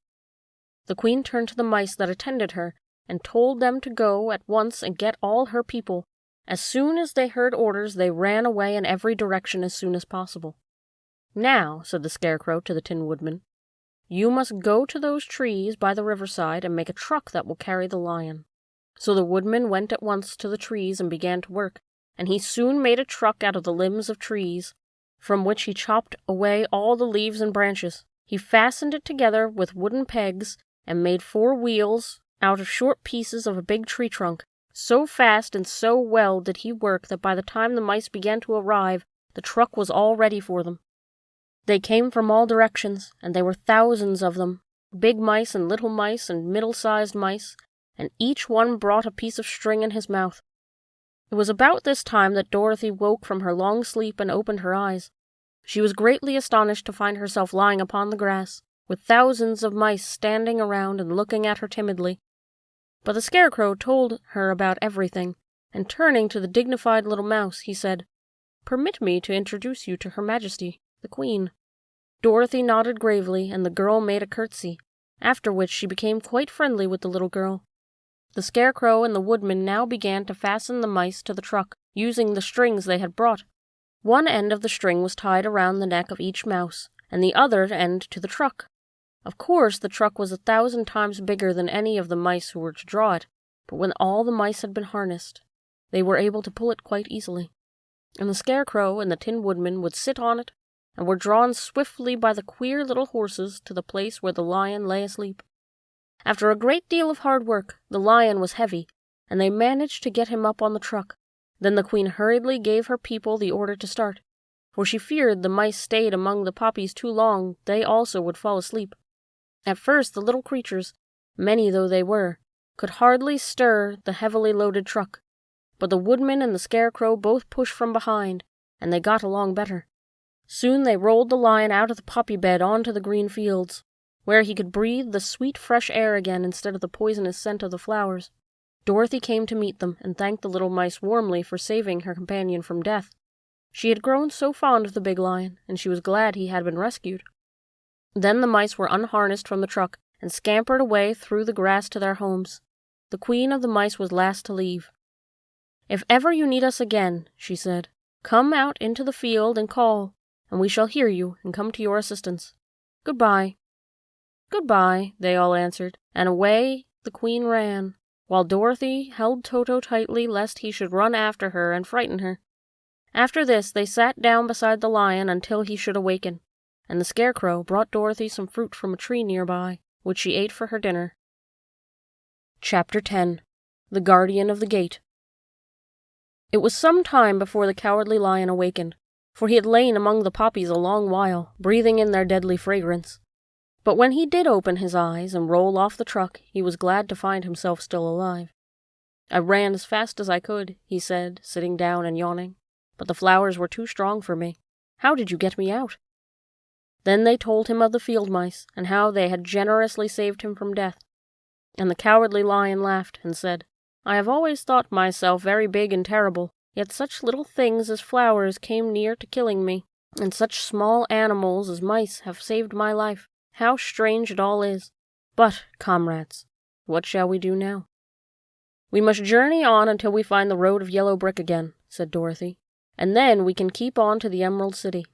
The Queen turned to the mice that attended her, and told them to go at once and get all her people. As soon as they heard orders, they ran away in every direction as soon as possible. "Now," said the Scarecrow to the Tin Woodman, "you must go to those trees by the riverside and make a truck that will carry the lion." So the Woodman went at once to the trees and began to work, and he soon made a truck out of the limbs of trees, from which he chopped away all the leaves and branches. He fastened it together with wooden pegs and made 4 wheels out of short pieces of a big tree trunk. So fast and so well did he work that by the time the mice began to arrive, the truck was all ready for them. They came from all directions, and there were thousands of them, big mice and little mice and middle-sized mice, and each one brought a piece of string in his mouth. It was about this time that Dorothy woke from her long sleep and opened her eyes. She was greatly astonished to find herself lying upon the grass, with thousands of mice standing around and looking at her timidly. But the Scarecrow told her about everything, and turning to the dignified little mouse, he said, "Permit me to introduce you to Her Majesty, the Queen." Dorothy nodded gravely, and the girl made a curtsy, after which she became quite friendly with the little girl. The Scarecrow and the Woodman now began to fasten the mice to the truck, using the strings they had brought. One end of the string was tied around the neck of each mouse, and the other end to the truck. Of course, the truck was 1,000 times bigger than any of the mice who were to draw it, but when all the mice had been harnessed, they were able to pull it quite easily. And the Scarecrow and the Tin Woodman would sit on it, and were drawn swiftly by the queer little horses to the place where the lion lay asleep. After a great deal of hard work, the lion was heavy, and they managed to get him up on the truck. Then the Queen hurriedly gave her people the order to start, for she feared the mice stayed among the poppies too long, they also would fall asleep. At first the little creatures, many though they were, could hardly stir the heavily loaded truck, but the Woodman and the Scarecrow both pushed from behind, and they got along better. Soon they rolled the lion out of the poppy bed onto the green fields, where he could breathe the sweet fresh air again instead of the poisonous scent of the flowers. Dorothy came to meet them and thanked the little mice warmly for saving her companion from death. She had grown so fond of the big lion, and she was glad he had been rescued. Then the mice were unharnessed from the truck and scampered away through the grass to their homes. The Queen of the Mice was last to leave. "If ever you need us again," she said, "come out into the field and call, and we shall hear you and come to your assistance. Goodbye." "Goodbye," they all answered, and away the Queen ran, while Dorothy held Toto tightly lest he should run after her and frighten her. After this they sat down beside the lion until he should awaken, and the Scarecrow brought Dorothy some fruit from a tree nearby, which she ate for her dinner. Chapter 10. The Guardian of the Gate. It was some time before the Cowardly Lion awakened, for he had lain among the poppies a long while, breathing in their deadly fragrance. But when he did open his eyes and roll off the truck, he was glad to find himself still alive. "I ran as fast as I could," he said, sitting down and yawning, "but the flowers were too strong for me. How did you get me out?" Then they told him of the field mice, and how they had generously saved him from death. And the Cowardly Lion laughed and said, "I have always thought myself very big and terrible, yet such little things as flowers came near to killing me, and such small animals as mice have saved my life. How strange it all is! But, comrades, what shall we do now?" "We must journey on until we find the road of yellow brick again," said Dorothy, "and then we can keep on to the Emerald City."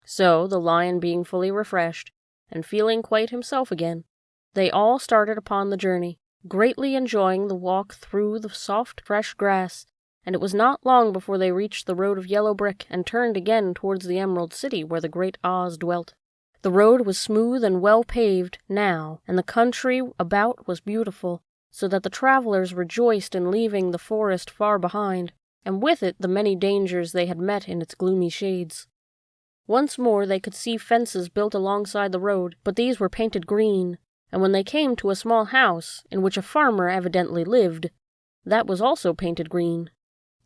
So, the lion being fully refreshed, and feeling quite himself again, they all started upon the journey, greatly enjoying the walk through the soft, fresh grass, and it was not long before they reached the road of yellow brick and turned again towards the Emerald City where the great Oz dwelt. The road was smooth and well paved now, and the country about was beautiful, so that the travelers rejoiced in leaving the forest far behind, and with it the many dangers they had met in its gloomy shades. Once more they could see fences built alongside the road, but these were painted green, and when they came to a small house, in which a farmer evidently lived, that was also painted green.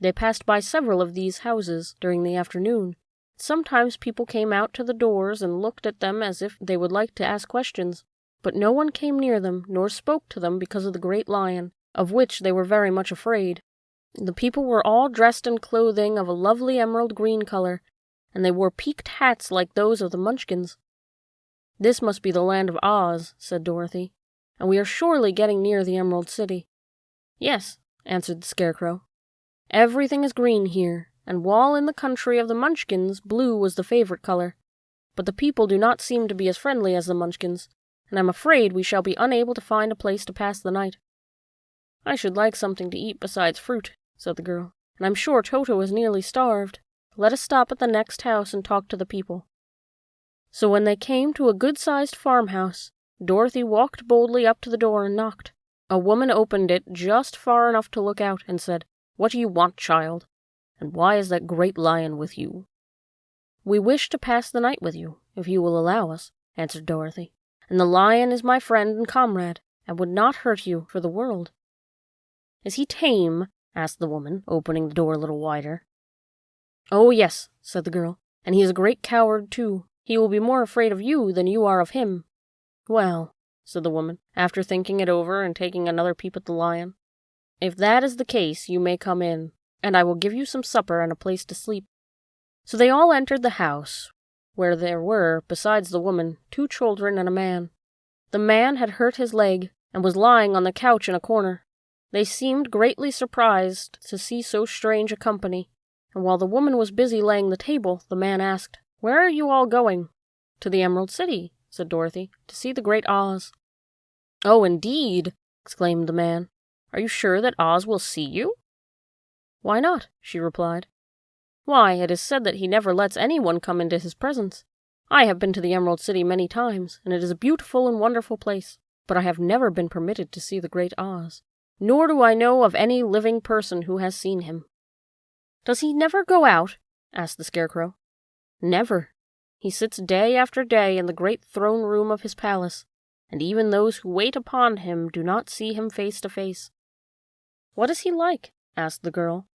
They passed by several of these houses during the afternoon. Sometimes people came out to the doors and looked at them as if they would like to ask questions, but no one came near them nor spoke to them because of the great lion, of which they were very much afraid. The people were all dressed in clothing of a lovely emerald green color, and they wore peaked hats like those of the Munchkins. "This must be the land of Oz," said Dorothy, "and we are surely getting near the Emerald City." "Yes," answered the Scarecrow. "Everything is green here, and while in the country of the Munchkins, blue was the favorite color. But the people do not seem to be as friendly as the Munchkins, and I'm afraid we shall be unable to find a place to pass the night." "I should like something to eat besides fruit," said the girl, "and I'm sure Toto is nearly starved. Let us stop at the next house and talk to the people." So when they came to a good-sized farmhouse, Dorothy walked boldly up to the door and knocked. A woman opened it just far enough to look out and said, "What do you want, child? And why is that great lion with you?" "We wish to pass the night with you, if you will allow us," answered Dorothy. "And the lion is my friend and comrade, and would not hurt you for the world." "Is he tame?" asked the woman, opening the door a little wider. "Oh, yes," said the girl, "and he is a great coward, too. He will be more afraid of you than you are of him." "Well," said the woman, after thinking it over and taking another peep at the lion, "if that is the case, you may come in, and I will give you some supper and a place to sleep." So they all entered the house, where there were, besides the woman, 2 children and a man. The man had hurt his leg, and was lying on the couch in a corner. They seemed greatly surprised to see so strange a company, and while the woman was busy laying the table, the man asked, "Where are you all going?" "To the Emerald City," said Dorothy, "to see the Great Oz." "Oh, indeed!" exclaimed the man. "Are you sure that Oz will see you?" "Why not?" she replied. "Why, it is said that he never lets anyone come into his presence. I have been to the Emerald City many times, and it is a beautiful and wonderful place, but I have never been permitted to see the Great Oz, nor do I know of any living person who has seen him." "Does he never go out?" asked the Scarecrow. "Never. He sits day after day in the great throne room of his palace, and even those who wait upon him do not see him face to face." "What is he like?" asked the girl.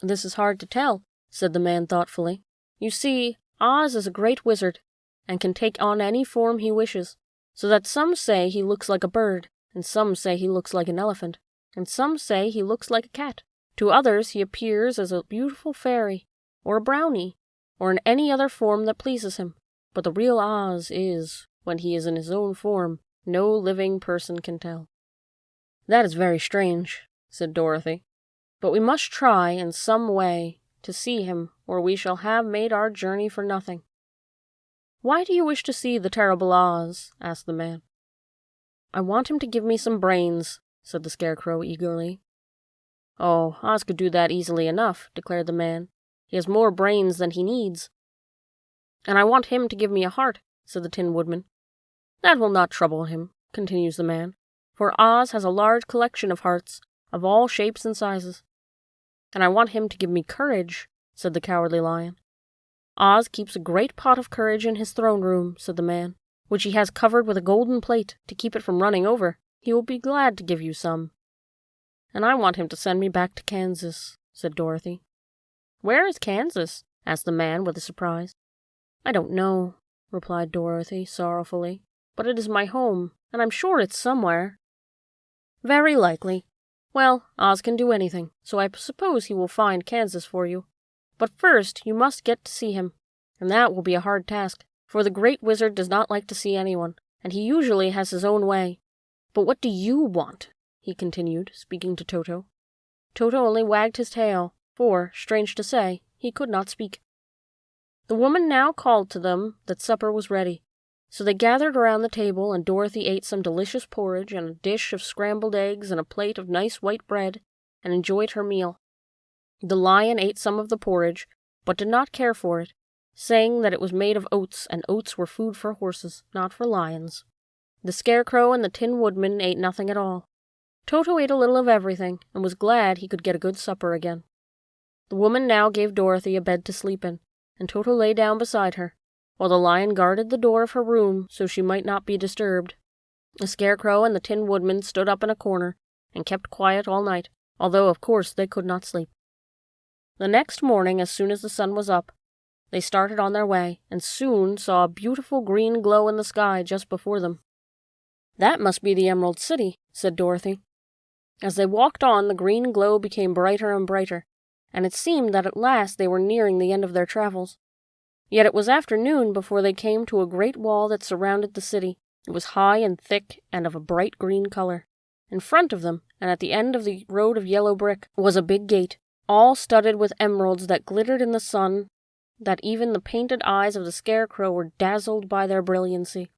"This is hard to tell," said the man thoughtfully. "You see, Oz is a great wizard, and can take on any form he wishes, so that some say he looks like a bird, and some say he looks like an elephant, and some say he looks like a cat. To others he appears as a beautiful fairy, or a brownie, or in any other form that pleases him. But the real Oz is, when he is in his own form, no living person can tell." "That is very strange," said Dorothy. "But we must try, in some way, to see him, or we shall have made our journey for nothing." "Why do you wish to see the terrible Oz?" asked the man. "I want him to give me some brains," said the Scarecrow eagerly. "Oh, Oz could do that easily enough," declared the man. "He has more brains than he needs." "And I want him to give me a heart," said the Tin Woodman. "That will not trouble him," continues the man, "for Oz has a large collection of hearts, of all shapes and sizes." "And I want him to give me courage," said the Cowardly Lion. "Oz keeps a great pot of courage in his throne room," said the man, "which he has covered with a golden plate to keep it from running over. He will be glad to give you some." "And I want him to send me back to Kansas," said Dorothy. "Where is Kansas?" asked the man with a surprise. "I don't know," replied Dorothy sorrowfully, "but it is my home, and I'm sure it's somewhere." "Very likely. Well, Oz can do anything, so I suppose he will find Kansas for you. But first you must get to see him, and that will be a hard task, for the Great Wizard does not like to see anyone, and he usually has his own way. But what do you want?" he continued, speaking to Toto. Toto only wagged his tail, for, strange to say, he could not speak. The woman now called to them that supper was ready, so they gathered around the table, and Dorothy ate some delicious porridge and a dish of scrambled eggs and a plate of nice white bread, and enjoyed her meal. The lion ate some of the porridge, but did not care for it, saying that it was made of oats, and oats were food for horses, not for lions. The Scarecrow and the Tin Woodman ate nothing at all. Toto ate a little of everything, and was glad he could get a good supper again. The woman now gave Dorothy a bed to sleep in, and Toto lay down beside her, while the lion guarded the door of her room so she might not be disturbed. The Scarecrow and the Tin Woodman stood up in a corner, and kept quiet all night, although of course they could not sleep. The next morning, as soon as the sun was up, they started on their way, and soon saw a beautiful green glow in the sky just before them. "That must be the Emerald City," said Dorothy. As they walked on, the green glow became brighter and brighter, and it seemed that at last they were nearing the end of their travels. Yet it was afternoon before they came to a great wall that surrounded the city. It was high and thick and of a bright green color. In front of them, and at the end of the road of yellow brick, was a big gate, all studded with emeralds that glittered in the sun, that even the painted eyes of the Scarecrow were dazzled by their brilliancy.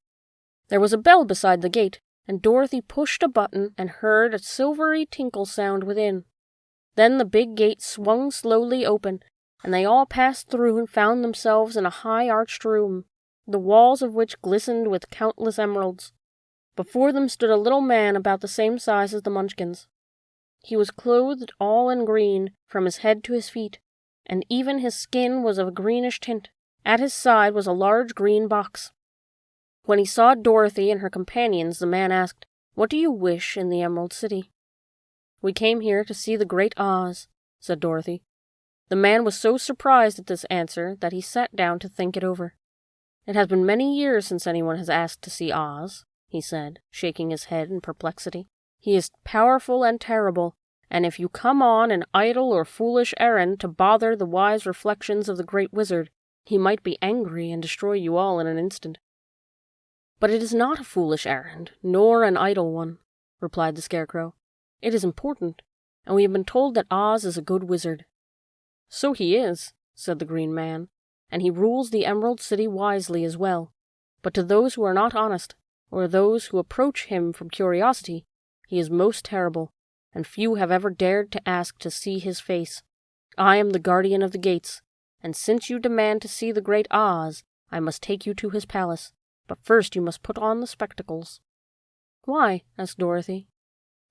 There was a bell beside the gate, and Dorothy pushed a button and heard a silvery tinkle sound within. Then the big gate swung slowly open, and they all passed through and found themselves in a high arched room. the walls of which glistened with countless emeralds. Before them stood a little man about the same size as the Munchkins. He was clothed all in green, from his head to his feet, and even his skin was of a greenish tint. At his side was a large green box. When he saw Dorothy and her companions, the man asked, "What do you wish in the Emerald City?" "We came here to see the Great Oz," said Dorothy. The man was so surprised at this answer that he sat down to think it over. "It has been many years since anyone has asked to see Oz," he said, shaking his head in perplexity. "He is powerful and terrible, and if you come on an idle or foolish errand to bother the wise reflections of the Great Wizard, he might be angry and destroy you all in an instant." "But it is not a foolish errand, nor an idle one," replied the Scarecrow. "It is important, and we have been told that Oz is a good wizard." "So he is," said the Green Man, "and he rules the Emerald City wisely as well. But to those who are not honest, or those who approach him from curiosity, he is most terrible, and few have ever dared to ask to see his face. I am the Guardian of the Gates, and since you demand to see the Great Oz, I must take you to his palace. But first you must put on the spectacles." "Why?" asked Dorothy.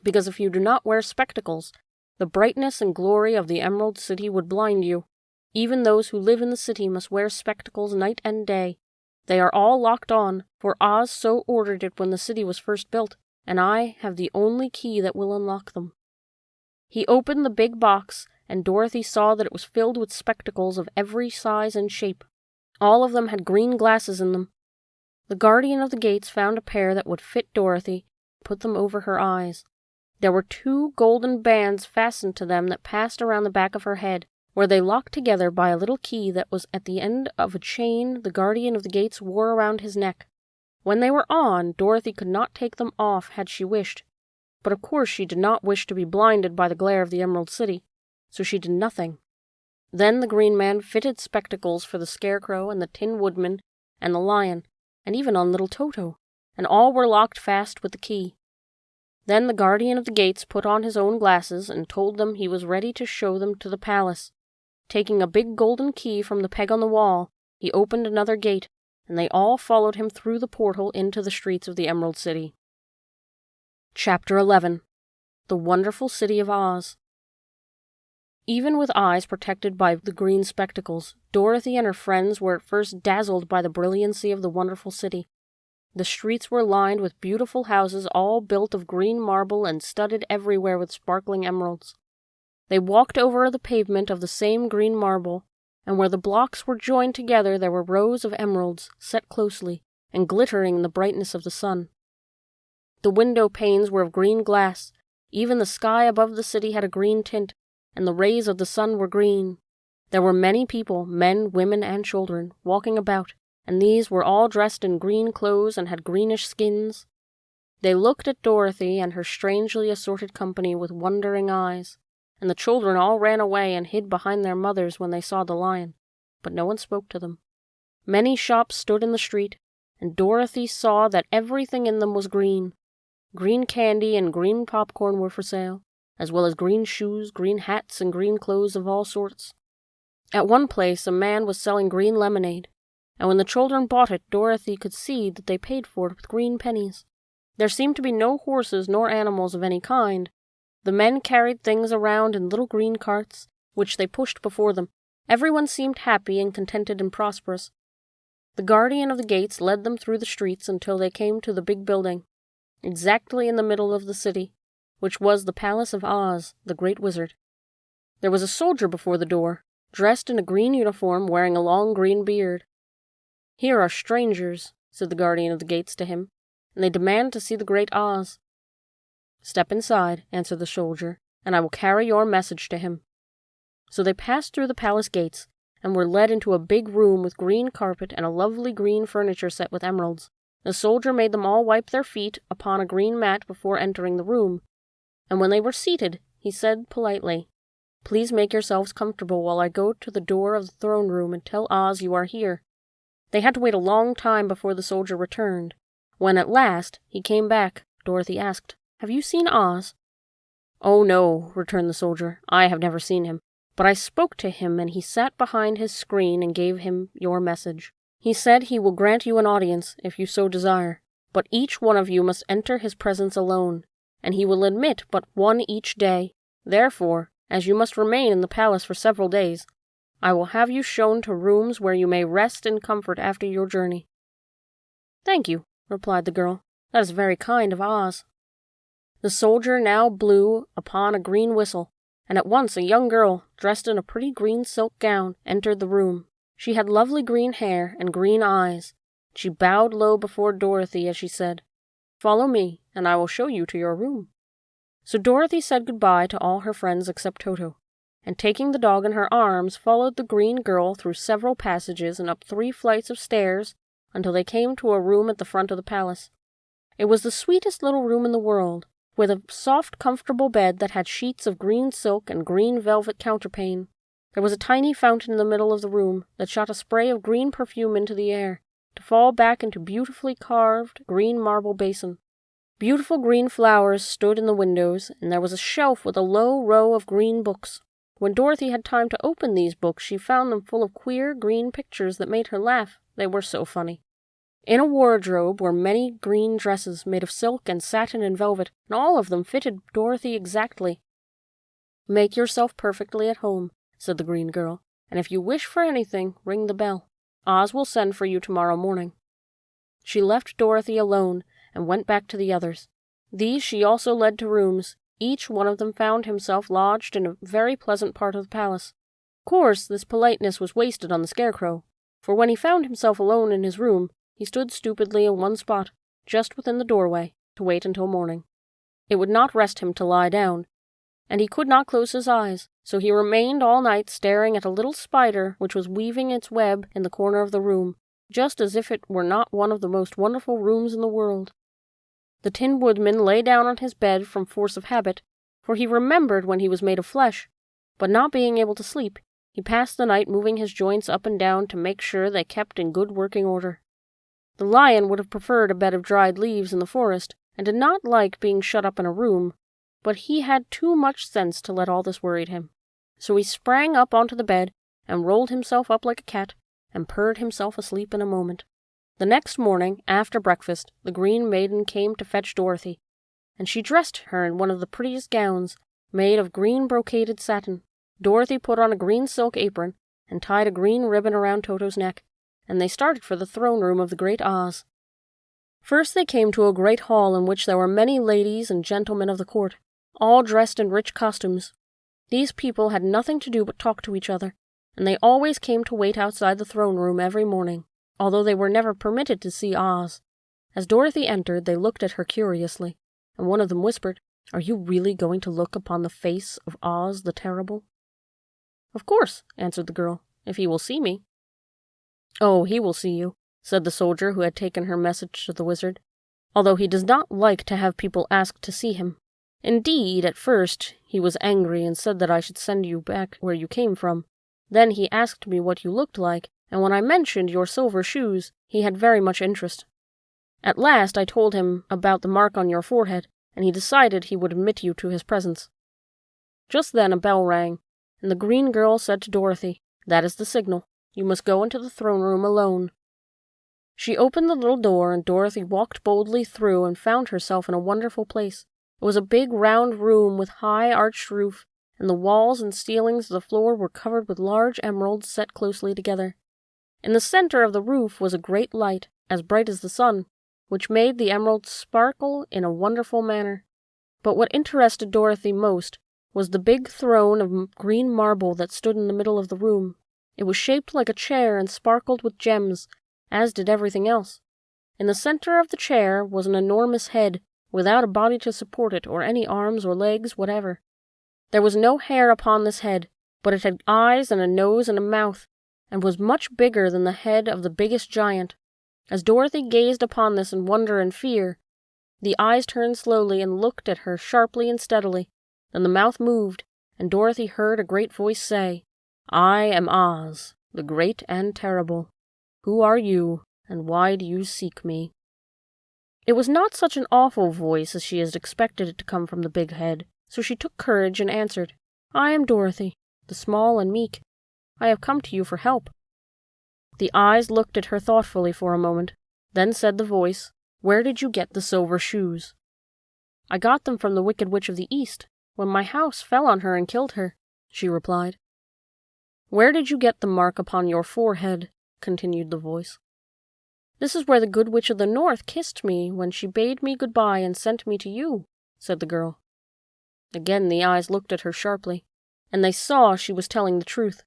"Because if you do not wear spectacles, the brightness and glory of the Emerald City would blind you. Even those who live in the city must wear spectacles night and day. They are all locked on, for Oz so ordered it when the city was first built, and I have the only key that will unlock them." He opened the big box, and Dorothy saw that it was filled with spectacles of every size and shape. All of them had green glasses in them. The Guardian of the Gates found a pair that would fit Dorothy, and put them over her eyes. There were 2 golden bands fastened to them that passed around the back of her head, where they locked together by a little key that was at the end of a chain the Guardian of the Gates wore around his neck. When they were on, Dorothy could not take them off had she wished, but of course she did not wish to be blinded by the glare of the Emerald City, so she did nothing. Then the Green Man fitted spectacles for the Scarecrow and the Tin Woodman and the Lion, and even on little Toto, and all were locked fast with the key. Then the Guardian of the Gates put on his own glasses and told them he was ready to show them to the palace. Taking a big golden key from the peg on the wall, he opened another gate, and they all followed him through the portal into the streets of the Emerald City. Chapter 11. The Wonderful City of Oz. Even with eyes protected by the green spectacles, Dorothy and her friends were at first dazzled by the brilliancy of the wonderful city. The streets were lined with beautiful houses all built of green marble and studded everywhere with sparkling emeralds. They walked over the pavement of the same green marble, and where the blocks were joined together there were rows of emeralds set closely and glittering in the brightness of the sun. The window panes were of green glass. Even the sky above the city had a green tint, and the rays of the sun were green. There were many people, men, women, and children, walking about, and these were all dressed in green clothes and had greenish skins. They looked at Dorothy and her strangely assorted company with wondering eyes, and the children all ran away and hid behind their mothers when they saw the lion, but no one spoke to them. Many shops stood in the street, and Dorothy saw that everything in them was green. Green candy and green popcorn were for sale, as well as green shoes, green hats, and green clothes of all sorts. At one place a man was selling green lemonade, and when the children bought it, Dorothy could see that they paid for it with green pennies. There seemed to be no horses nor animals of any kind. The men carried things around in little green carts, which they pushed before them. Everyone seemed happy and contented and prosperous. The Guardian of the Gates led them through the streets until they came to the big building, exactly in the middle of the city, which was the Palace of Oz, the Great Wizard. There was a soldier before the door, dressed in a green uniform, wearing a long green beard. "Here are strangers," said the Guardian of the Gates to him, "and they demand to see the Great Oz." "Step inside," answered the soldier, "and I will carry your message to him." So they passed through the palace gates, and were led into a big room with green carpet and a lovely green furniture set with emeralds. The soldier made them all wipe their feet upon a green mat before entering the room, and when they were seated, he said politely, "Please make yourselves comfortable while I go to the door of the throne room and tell Oz you are here." They had to wait a long time before the soldier returned. When at last he came back, Dorothy asked, "Have you seen Oz?" "Oh, no," returned the soldier, "I have never seen him, but I spoke to him and he sat behind his screen and gave him your message." He said he will grant you an audience, if you so desire, but each one of you must enter his presence alone, and he will admit but one each day. Therefore, as you must remain in the palace for several days, I will have you shown to rooms where you may rest in comfort after your journey." "Thank you," replied the girl. "That is very kind of Oz." The soldier now blew upon a green whistle, and at once a young girl, dressed in a pretty green silk gown, entered the room. She had lovely green hair and green eyes. She bowed low before Dorothy as she said, "Follow me, and I will show you to your room." So Dorothy said goodbye to all her friends except Toto, and taking the dog in her arms, followed the green girl through several passages and up 3 flights of stairs until they came to a room at the front of the palace. It was the sweetest little room in the world, with a soft, comfortable bed that had sheets of green silk and green velvet counterpane. There was a tiny fountain in the middle of the room that shot a spray of green perfume into the air, to fall back into beautifully carved green marble basin. Beautiful green flowers stood in the windows, and there was a shelf with a low row of green books. When Dorothy had time to open these books, she found them full of queer green pictures that made her laugh. They were so funny. In a wardrobe were many green dresses made of silk and satin and velvet, and all of them fitted Dorothy exactly. "Make yourself perfectly at home," said the green girl, "and if you wish for anything, ring the bell. Oz will send for you tomorrow morning." She left Dorothy alone and went back to the others. These she also led to rooms. Each one of them found himself lodged in a very pleasant part of the palace. Of course, this politeness was wasted on the Scarecrow, for when he found himself alone in his room, he stood stupidly in one spot, just within the doorway, to wait until morning. It would not rest him to lie down, and he could not close his eyes, so he remained all night staring at a little spider which was weaving its web in the corner of the room, just as if it were not one of the most wonderful rooms in the world. The Tin Woodman lay down on his bed from force of habit, for he remembered when he was made of flesh, but not being able to sleep, he passed the night moving his joints up and down to make sure they kept in good working order. The Lion would have preferred a bed of dried leaves in the forest, and did not like being shut up in a room, but he had too much sense to let all this worry him. So he sprang up onto the bed, and rolled himself up like a cat, and purred himself asleep in a moment. The next morning, after breakfast, the Green Maiden came to fetch Dorothy, and she dressed her in one of the prettiest gowns, made of green brocaded satin. Dorothy put on a green silk apron, and tied a green ribbon around Toto's neck, and they started for the throne room of the Great Oz. First they came to a great hall in which there were many ladies and gentlemen of the court, all dressed in rich costumes. These people had nothing to do but talk to each other, and they always came to wait outside the throne room every morning, although they were never permitted to see Oz. As Dorothy entered, they looked at her curiously, and one of them whispered, "Are you really going to look upon the face of Oz the Terrible?" "Of course," answered the girl, "if he will see me." "Oh, he will see you," said the soldier who had taken her message to the wizard, "although he does not like to have people ask to see him. Indeed, at first he was angry and said that I should send you back where you came from. Then he asked me what you looked like, and when I mentioned your silver shoes, he had very much interest. At last I told him about the mark on your forehead, and he decided he would admit you to his presence." Just then a bell rang, and the green girl said to Dorothy, "That is the signal. You must go into the throne room alone." She opened the little door, and Dorothy walked boldly through and found herself in a wonderful place. It was a big round room with high arched roof, and the walls and ceilings of the floor were covered with large emeralds set closely together. In the center of the roof was a great light, as bright as the sun, which made the emeralds sparkle in a wonderful manner. But what interested Dorothy most was the big throne of green marble that stood in the middle of the room. It was shaped like a chair and sparkled with gems, as did everything else. In the center of the chair was an enormous head, without a body to support it or any arms or legs whatever. There was no hair upon this head, but it had eyes and a nose and a mouth, and was much bigger than the head of the biggest giant. As Dorothy gazed upon this in wonder and fear, the eyes turned slowly and looked at her sharply and steadily. Then the mouth moved, and Dorothy heard a great voice say, "I am Oz, the Great and Terrible. Who are you, and why do you seek me?" It was not such an awful voice as she had expected it to come from the big head, so she took courage and answered, "I am Dorothy, the small and meek. I have come to you for help." The eyes looked at her thoughtfully for a moment. Then said the voice, "Where did you get the silver shoes?" "I got them from the Wicked Witch of the East, when my house fell on her and killed her," she replied. "Where did you get the mark upon your forehead?" continued the voice. "This is where the Good Witch of the North kissed me when she bade me goodbye and sent me to you," said the girl. Again the eyes looked at her sharply, and they saw she was telling the truth.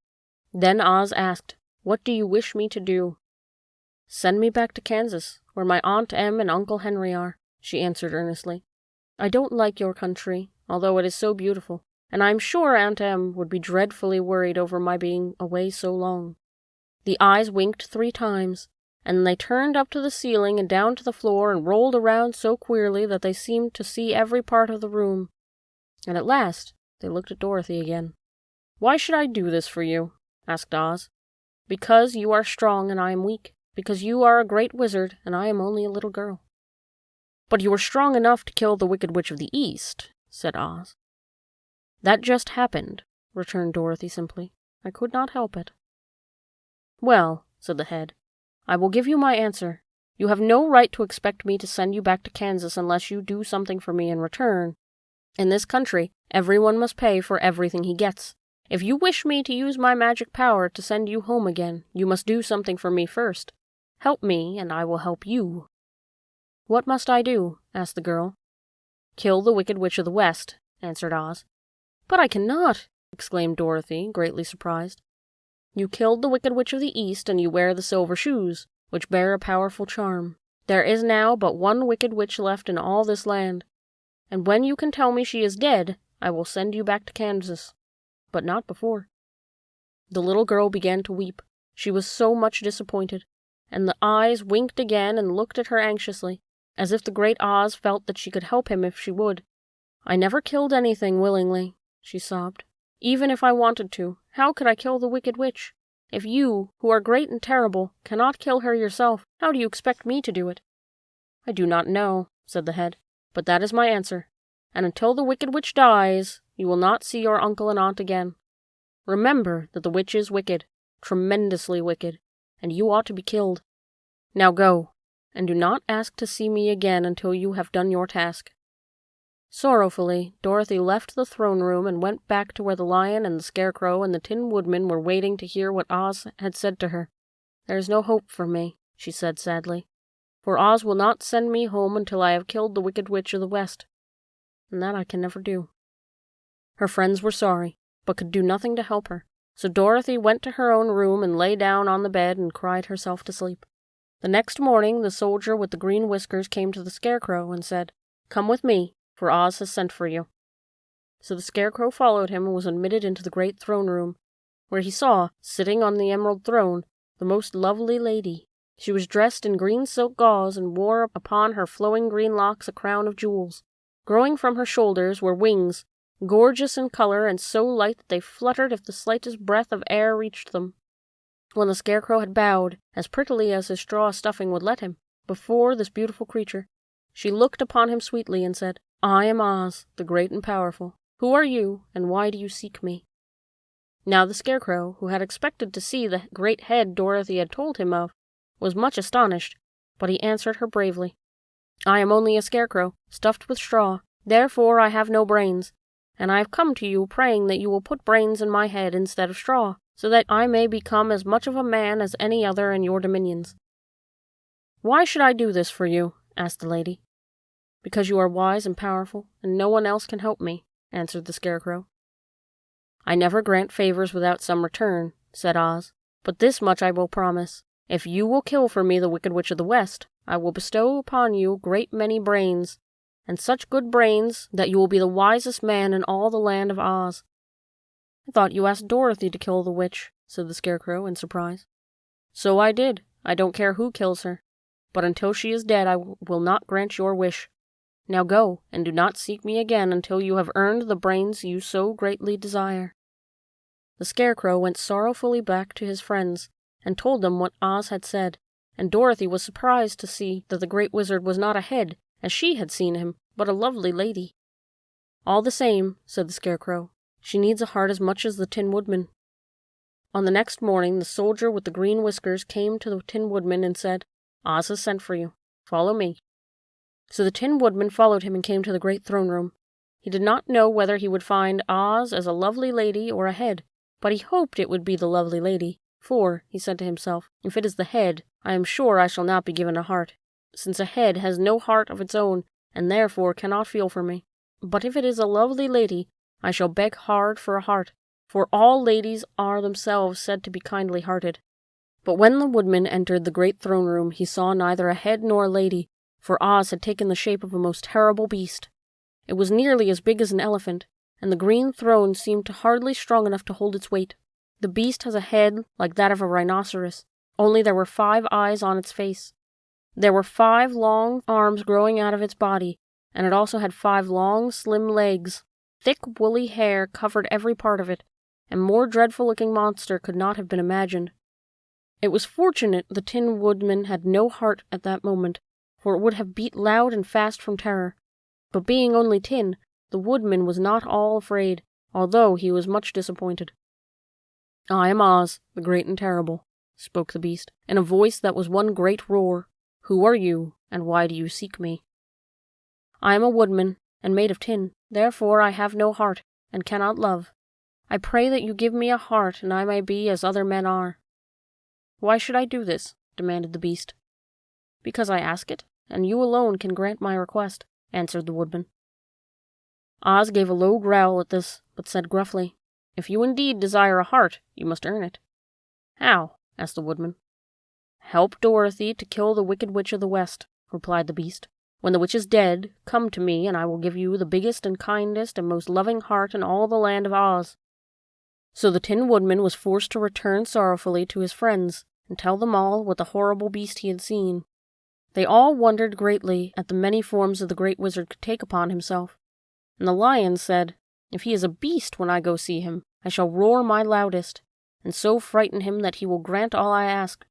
Then Oz asked, "What do you wish me to do?" "Send me back to Kansas, where my Aunt Em and Uncle Henry are," she answered earnestly. "I don't like your country, although it is so beautiful, and I am sure Aunt Em would be dreadfully worried over my being away so long." The eyes winked 3 times, and they turned up to the ceiling and down to the floor and rolled around so queerly that they seemed to see every part of the room. And at last they looked at Dorothy again. "Why should I do this for you?" asked Oz. "Because you are strong and I am weak. Because you are a great wizard and I am only a little girl." "But you were strong enough to kill the Wicked Witch of the East," said Oz. "That just happened," returned Dorothy simply. "I could not help it." "Well," said the head, "I will give you my answer. You have no right to expect me to send you back to Kansas unless you do something for me in return. In this country, everyone must pay for everything he gets. If you wish me to use my magic power to send you home again, you must do something for me first. Help me, and I will help you." "What must I do?" asked the girl. "Kill the Wicked Witch of the West," answered Oz. "But I cannot!" exclaimed Dorothy, greatly surprised. "You killed the Wicked Witch of the East, and you wear the silver shoes, which bear a powerful charm. There is now but one Wicked Witch left in all this land, and when you can tell me she is dead, I will send you back to Kansas. But not before." The little girl began to weep. She was so much disappointed, and the eyes winked again and looked at her anxiously, as if the great Oz felt that she could help him if she would. "I never killed anything willingly," she sobbed. "Even if I wanted to, how could I kill the Wicked Witch? If you, who are great and terrible, cannot kill her yourself, how do you expect me to do it?" "I do not know," said the head, "but that is my answer. And until the Wicked Witch dies, you will not see your uncle and aunt again. Remember that the witch is wicked, tremendously wicked, and you ought to be killed. Now go, and do not ask to see me again until you have done your task." Sorrowfully, Dorothy left the throne room and went back to where the Lion and the Scarecrow and the Tin Woodman were waiting to hear what Oz had said to her. "There is no hope for me," she said sadly, "for Oz will not send me home until I have killed the Wicked Witch of the West, and that I can never do." Her friends were sorry, but could do nothing to help her, so Dorothy went to her own room and lay down on the bed and cried herself to sleep. The next morning the soldier with the green whiskers came to the Scarecrow and said, "Come with me, for Oz has sent for you." So the Scarecrow followed him and was admitted into the great throne room, where he saw, sitting on the emerald throne, the most lovely lady. She was dressed in green silk gauze and wore upon her flowing green locks a crown of jewels. Growing from her shoulders were wings, gorgeous in color and so light that they fluttered if the slightest breath of air reached them. When the Scarecrow had bowed, as prettily as his straw stuffing would let him, before this beautiful creature, she looked upon him sweetly and said, "I am Oz, the great and powerful. Who are you, and why do you seek me?" Now the Scarecrow, who had expected to see the great head Dorothy had told him of, was much astonished, but he answered her bravely. "I am only a Scarecrow, stuffed with straw, therefore I have no brains, and I have come to you praying that you will put brains in my head instead of straw, so that I may become as much of a man as any other in your dominions." "Why should I do this for you?" asked the lady. "Because you are wise and powerful, and no one else can help me," answered the Scarecrow. "I never grant favors without some return," said Oz, "but this much I will promise. If you will kill for me the Wicked Witch of the West, I will bestow upon you a great many brains, and such good brains that you will be the wisest man in all the land of Oz." "I thought you asked Dorothy to kill the witch," said the Scarecrow in surprise. "So I did. I don't care who kills her. But until she is dead, I will not grant your wish. Now go, and do not seek me again until you have earned the brains you so greatly desire." The Scarecrow went sorrowfully back to his friends, and told them what Oz had said, and Dorothy was surprised to see that the Great Wizard was not a head, as she had seen him, but a lovely lady. "All the same," said the Scarecrow, "she needs a heart as much as the Tin Woodman." On the next morning, the soldier with the green whiskers came to the Tin Woodman and said, "Oz has sent for you. Follow me." So the Tin Woodman followed him and came to the great throne room. He did not know whether he would find Oz as a lovely lady or a head, but he hoped it would be the lovely lady, for, he said to himself, if it is the head, I am sure I shall not be given a heart, since a head has no heart of its own, and therefore cannot feel for me. But if it is a lovely lady, I shall beg hard for a heart, for all ladies are themselves said to be kindly-hearted. But when the Woodman entered the great throne room, he saw neither a head nor a lady, for Oz had taken the shape of a most terrible beast. It was nearly as big as an elephant, and the green throne seemed to hardly strong enough to hold its weight. The beast has a head like that of a rhinoceros, only there were 5 eyes on its face. There were 5 long arms growing out of its body, and it also had 5 long, slim legs. Thick, woolly hair covered every part of it, and more dreadful-looking monster could not have been imagined. It was fortunate the Tin Woodman had no heart at that moment, for it would have beat loud and fast from terror. But being only tin, the Woodman was not all afraid, although he was much disappointed. "I am Oz, the great and terrible," spoke the beast, in a voice that was one great roar. "Who are you, and why do you seek me?" "I am a woodman, and made of tin, therefore I have no heart, and cannot love. I pray that you give me a heart, and I may be as other men are." "Why should I do this?" demanded the beast. "Because I ask it, and you alone can grant my request," answered the Woodman. Oz gave a low growl at this, but said gruffly, "If you indeed desire a heart, you must earn it." "How?" asked the Woodman. "Help Dorothy to kill the Wicked Witch of the West," replied the beast. "When the witch is dead, come to me, and I will give you the biggest and kindest and most loving heart in all the land of Oz." So the Tin Woodman was forced to return sorrowfully to his friends, and tell them all what the horrible beast he had seen. They all wondered greatly at the many forms that the great wizard could take upon himself. And the Lion said, "If he is a beast when I go see him, I shall roar my loudest, and so frighten him that he will grant all I ask.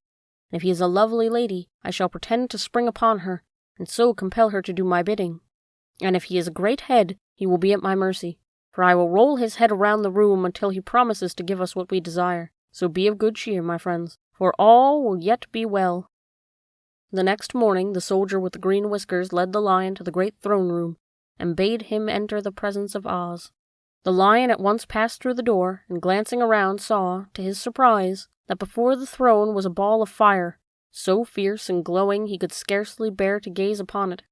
And if he is a lovely lady, I shall pretend to spring upon her, and so compel her to do my bidding. And if he is a great head, he will be at my mercy, for I will roll his head around the room until he promises to give us what we desire. So be of good cheer, my friends, for all will yet be well." The next morning, the soldier with the green whiskers led the Lion to the great throne room, and bade him enter the presence of Oz. The Lion at once passed through the door, and glancing around saw, to his surprise, that before the throne was a ball of fire, so fierce and glowing he could scarcely bear to gaze upon it.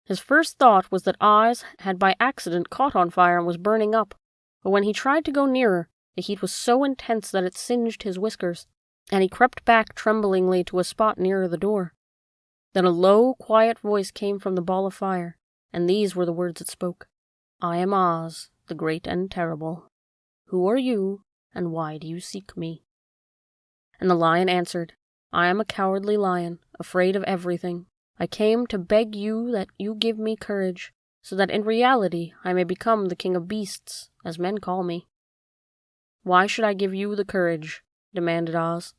His first thought was that Oz had by accident caught on fire and was burning up, but when he tried to go nearer, the heat was so intense that it singed his whiskers, and he crept back tremblingly to a spot nearer the door. Then a low, quiet voice came from the ball of fire, and these were the words it spoke. "I am Oz, the great and terrible. Who are you, and why do you seek me?" And the Lion answered, "I am a cowardly lion, afraid of everything. I came to beg you that you give me courage, so that in reality I may become the king of beasts, as men call me." "Why should I give you the courage?" demanded Oz.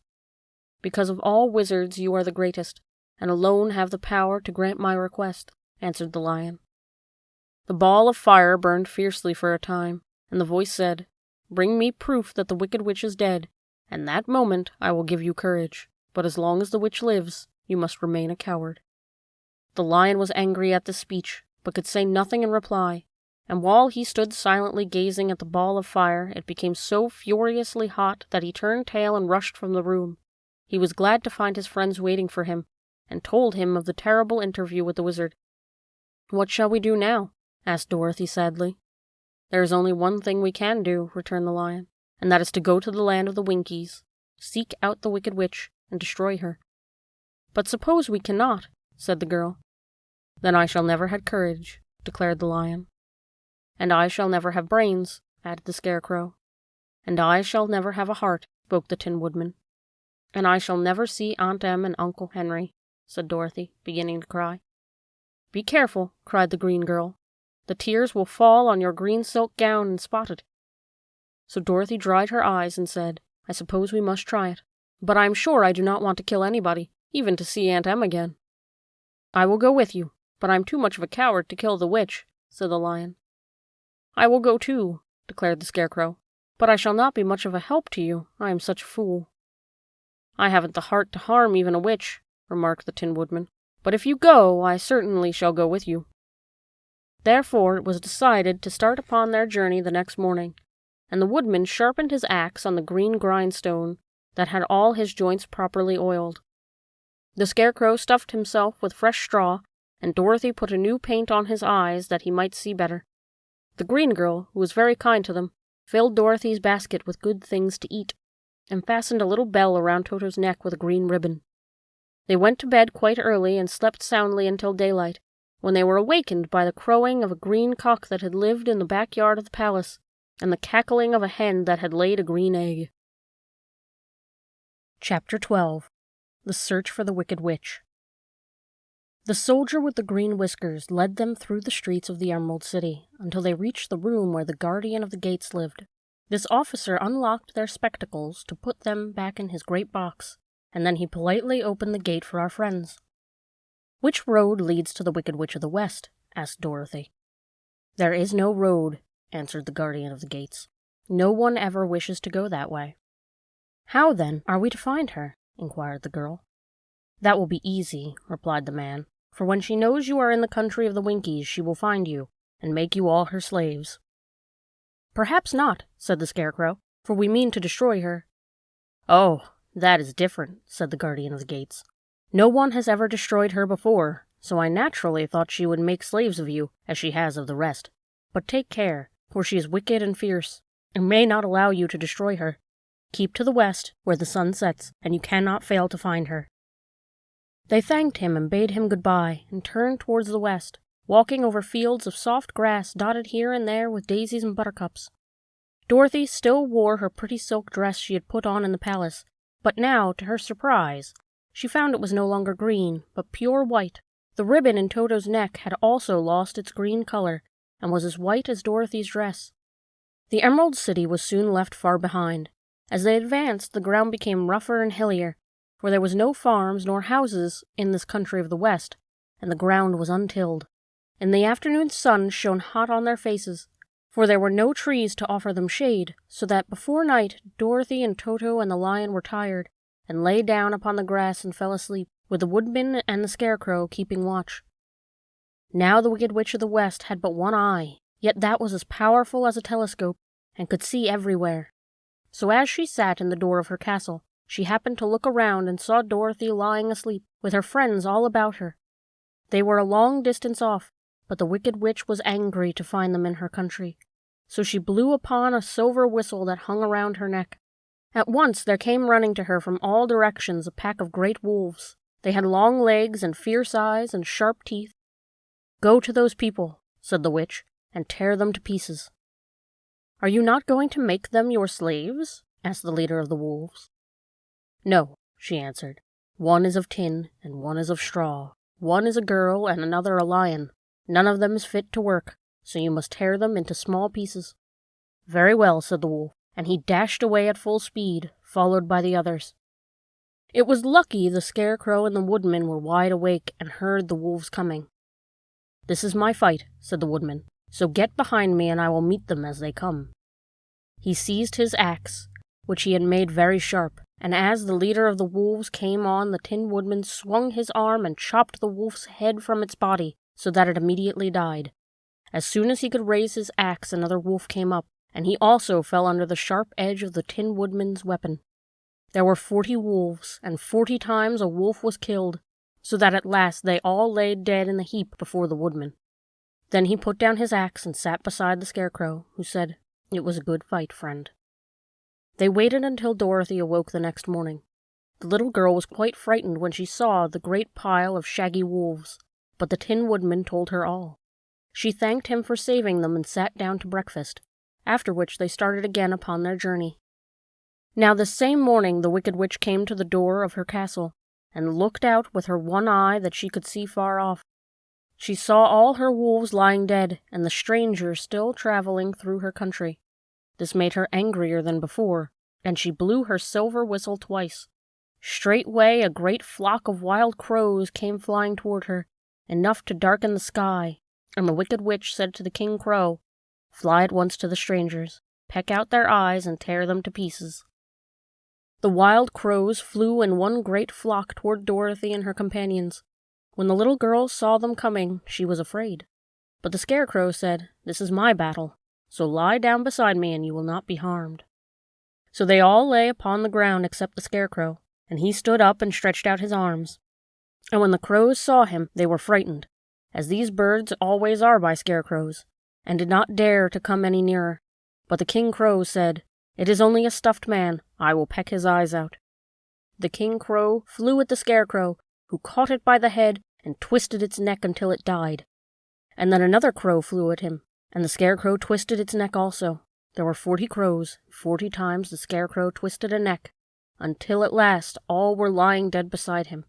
"Because of all wizards you are the greatest, and alone have the power to grant my request," answered the Lion. The ball of fire burned fiercely for a time, and the voice said, "Bring me proof that the Wicked Witch is dead, and that moment I will give you courage, but as long as the witch lives, you must remain a coward." The Lion was angry at this speech, but could say nothing in reply, and while he stood silently gazing at the ball of fire, it became so furiously hot that he turned tail and rushed from the room. He was glad to find his friends waiting for him, and told him of the terrible interview with the wizard. "What shall we do now?" asked Dorothy sadly. "There is only one thing we can do," returned the Lion, "and that is to go to the land of the Winkies, seek out the Wicked Witch, and destroy her." "But suppose we cannot," said the girl. "Then I shall never have courage," declared the Lion. "And I shall never have brains," added the Scarecrow. "And I shall never have a heart," spoke the Tin Woodman. "And I shall never see Aunt Em and Uncle Henry," said Dorothy, beginning to cry. "Be careful," cried the green girl. "The tears will fall on your green silk gown and spot it." So Dorothy dried her eyes and said, "I suppose we must try it. But I am sure I do not want to kill anybody, even to see Aunt Em again." "I will go with you, but I am too much of a coward to kill the witch," said the Lion. "I will go too," declared the Scarecrow, but I shall not be much of a help to you. I am such a fool." "I haven't the heart to harm even a witch," remarked the Tin Woodman, "but if you go, I certainly shall go with you." Therefore it was decided to start upon their journey the next morning, and the woodman sharpened his axe on the green grindstone that had all his joints properly oiled. The Scarecrow stuffed himself with fresh straw, and Dorothy put a new paint on his eyes that he might see better. The Green Girl, who was very kind to them, filled Dorothy's basket with good things to eat, and fastened a little bell around Toto's neck with a green ribbon. They went to bed quite early and slept soundly until daylight, when they were awakened by the crowing of a green cock that had lived in the backyard of the palace, and the cackling of a hen that had laid a green egg. Chapter 12. The Search for the Wicked Witch. The soldier with the green whiskers led them through the streets of the Emerald City until they reached the room where the guardian of the gates lived. This officer unlocked their spectacles to put them back in his great box, and then he politely opened the gate for our friends. "Which road leads to the Wicked Witch of the West?" asked Dorothy. "There is no road," answered the guardian of the gates. "No one ever wishes to go that way." "How, then, are we to find her?" inquired the girl. "That will be easy," replied the man, "for when she knows you are in the country of the Winkies, she will find you, and make you all her slaves." "Perhaps not," said the Scarecrow, "for we mean to destroy her." "Oh, that is different," said the guardian of the gates. "No one has ever destroyed her before, so I naturally thought she would make slaves of you, as she has of the rest. But take care, for she is wicked and fierce, and may not allow you to destroy her. Keep to the west, where the sun sets, and you cannot fail to find her." They thanked him and bade him goodbye, and turned towards the west, walking over fields of soft grass dotted here and there with daisies and buttercups. Dorothy still wore her pretty silk dress she had put on in the palace, but now, to her surprise, she found it was no longer green, but pure white. The ribbon in Toto's neck had also lost its green color, and was as white as Dorothy's dress. The Emerald City was soon left far behind. As they advanced, the ground became rougher and hillier, for there was no farms nor houses in this country of the West, and the ground was untilled. And the afternoon sun shone hot on their faces, for there were no trees to offer them shade, so that before night Dorothy and Toto and the lion were tired, and lay down upon the grass and fell asleep, with the woodman and the Scarecrow keeping watch. Now the Wicked Witch of the West had but one eye, yet that was as powerful as a telescope, and could see everywhere. So as she sat in the door of her castle, she happened to look around and saw Dorothy lying asleep, with her friends all about her. They were a long distance off, but the Wicked Witch was angry to find them in her country, so she blew upon a silver whistle that hung around her neck. At once there came running to her from all directions a pack of great wolves. They had long legs and fierce eyes and sharp teeth. "Go to those people," said the witch, "and tear them to pieces." "Are you not going to make them your slaves?" asked the leader of the wolves. "No," she answered. "One is of tin, and one is of straw. One is a girl, and another a lion. None of them is fit to work, so you must tear them into small pieces." "Very well," said the wolf, and he dashed away at full speed, followed by the others. It was lucky the Scarecrow and the Woodman were wide awake and heard the wolves coming. "This is my fight," said the Woodman, "so get behind me and I will meet them as they come." He seized his axe, which he had made very sharp, and as the leader of the wolves came on, the Tin Woodman swung his arm and chopped the wolf's head from its body, so that it immediately died. As soon as he could raise his axe, another wolf came up, and he also fell under the sharp edge of the Tin Woodman's weapon. There were 40 wolves, and 40 times a wolf was killed, so that at last they all lay dead in a heap before the Woodman. Then he put down his axe and sat beside the Scarecrow, who said, "It was a good fight, friend." They waited until Dorothy awoke the next morning. The little girl was quite frightened when she saw the great pile of shaggy wolves, but the Tin Woodman told her all. She thanked him for saving them and sat down to breakfast, after which they started again upon their journey. Now this same morning the Wicked Witch came to the door of her castle, and looked out with her one eye that she could see far off. She saw all her wolves lying dead, and the stranger still traveling through her country. This made her angrier than before, and she blew her silver whistle twice. Straightway a great flock of wild crows came flying toward her, enough to darken the sky, and the Wicked Witch said to the King Crow, "Fly at once to the strangers. peck out their eyes, and tear them to pieces. The wild crows flew in one great flock toward Dorothy and her companions. When the little girl saw them coming, she was afraid. But the Scarecrow said, "This is my battle, so lie down beside me and you will not be harmed." So they all lay upon the ground except the Scarecrow, and he stood up and stretched out his arms. And when the crows saw him, they were frightened, as these birds always are by scarecrows, and did not dare to come any nearer. But the King Crow said, "It is only a stuffed man. I will peck his eyes out." The King Crow flew at the Scarecrow, who caught it by the head and twisted its neck until it died. And then another crow flew at him, and the Scarecrow twisted its neck also. There were 40 crows, 40 times the Scarecrow twisted a neck, until at last all were lying dead beside him.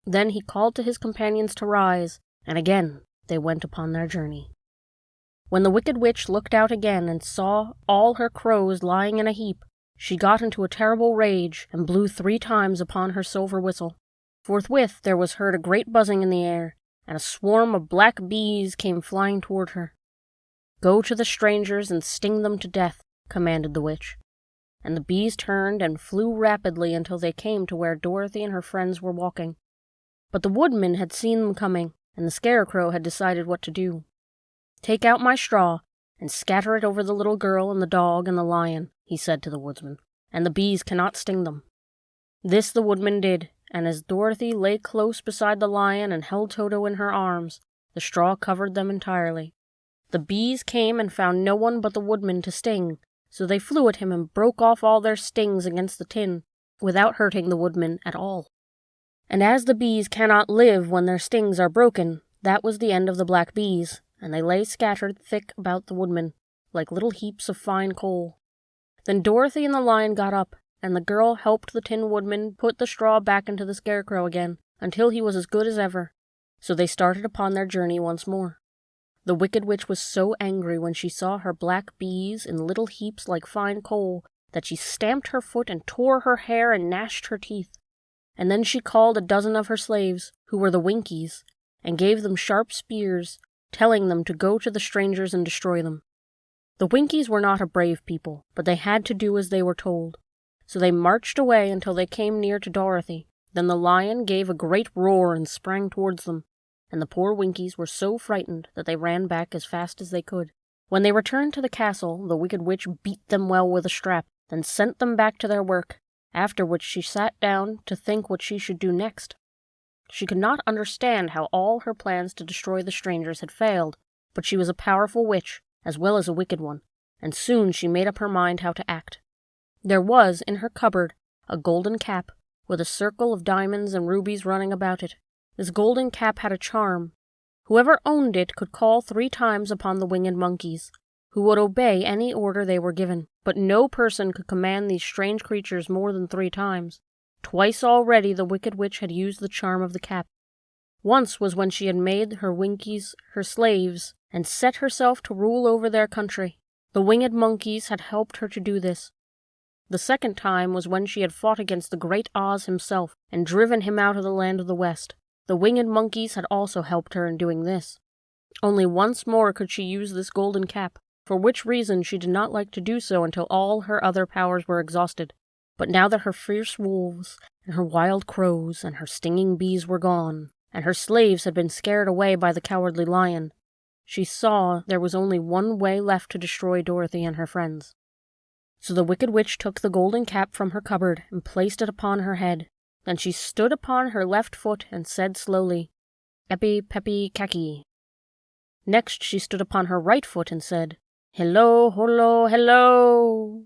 Then he called to his companions to rise, and again they went upon their journey. When the Wicked Witch looked out again and saw all her crows lying in a heap, she got into a terrible rage and blew 3 times upon her silver whistle. Forthwith there was heard a great buzzing in the air, and a swarm of black bees came flying toward her. "Go to the strangers and sting them to death," commanded the witch. And the bees turned and flew rapidly until they came to where Dorothy and her friends were walking. But the woodman had seen them coming, and the Scarecrow had decided what to do. "Take out my straw, and scatter it over the little girl and the dog and the lion," he said to the woodsman, "and the bees cannot sting them." This the woodman did, and as Dorothy lay close beside the lion and held Toto in her arms, the straw covered them entirely. The bees came and found no one but the woodman to sting, so they flew at him and broke off all their stings against the tin, without hurting the woodman at all. And as the bees cannot live when their stings are broken, that was the end of the black bees, and they lay scattered thick about the woodman, like little heaps of fine coal. Then Dorothy and the lion got up, and the girl helped the Tin Woodman put the straw back into the Scarecrow again, until he was as good as ever. So they started upon their journey once more. The Wicked Witch was so angry when she saw her black bees in little heaps like fine coal, that she stamped her foot and tore her hair and gnashed her teeth. And then she called a dozen of her slaves, who were the Winkies, and gave them sharp spears, telling them to go to the strangers and destroy them. The Winkies were not a brave people, but they had to do as they were told. So they marched away until they came near to Dorothy. Then the lion gave a great roar and sprang towards them, and the poor Winkies were so frightened that they ran back as fast as they could. When they returned to the castle, the Wicked Witch beat them well with a strap, then sent them back to their work, after which she sat down to think what she should do next. She could not understand how all her plans to destroy the strangers had failed, but she was a powerful witch, as well as a wicked one, and soon she made up her mind how to act. There was, in her cupboard, a golden cap, with a circle of diamonds and rubies running about it. This golden cap had a charm. Whoever owned it could call 3 times upon the winged monkeys, who would obey any order they were given, but no person could command these strange creatures more than 3 times. Twice already the Wicked Witch had used the charm of the cap. Once was when she had made her Winkies her slaves, and set herself to rule over their country. The winged monkeys had helped her to do this. The second time was when she had fought against the great Oz himself, and driven him out of the land of the West. The winged monkeys had also helped her in doing this. Only once more could she use this golden cap, for which reason she did not like to do so until all her other powers were exhausted. But now that her fierce wolves, and her wild crows, and her stinging bees were gone, and her slaves had been scared away by the cowardly lion, she saw there was only one way left to destroy Dorothy and her friends. So the Wicked Witch took the golden cap from her cupboard and placed it upon her head. Then she stood upon her left foot and said slowly, "Epi pepi kaki." Next she stood upon her right foot and said, "Hello, holo, hello."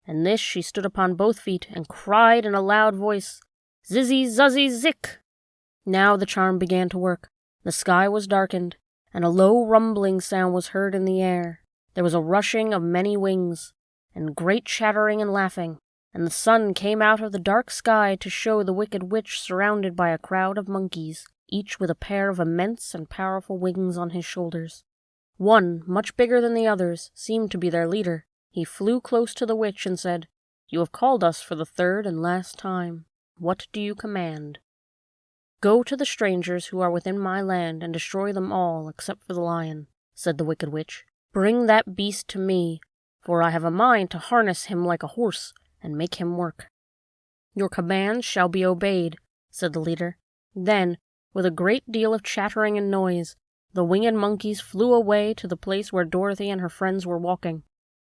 And this she stood upon both feet and cried in a loud voice, "Zizzy, zuzzy, zick." Now the charm began to work. The sky was darkened, and a low rumbling sound was heard in the air. There was a rushing of many wings, and great chattering and laughing, and the sun came out of the dark sky to show the Wicked Witch surrounded by a crowd of monkeys, each with a pair of immense and powerful wings on his shoulders. One, much bigger than the others, seemed to be their leader. He flew close to the witch and said, "You have called us for the 3rd and last time. What do you command?" "Go to the strangers who are within my land and destroy them all except for the lion," said the Wicked Witch. "Bring that beast to me, for I have a mind to harness him like a horse and make him work." "Your commands shall be obeyed," said the leader. Then, with a great deal of chattering and noise, the winged monkeys flew away to the place where Dorothy and her friends were walking.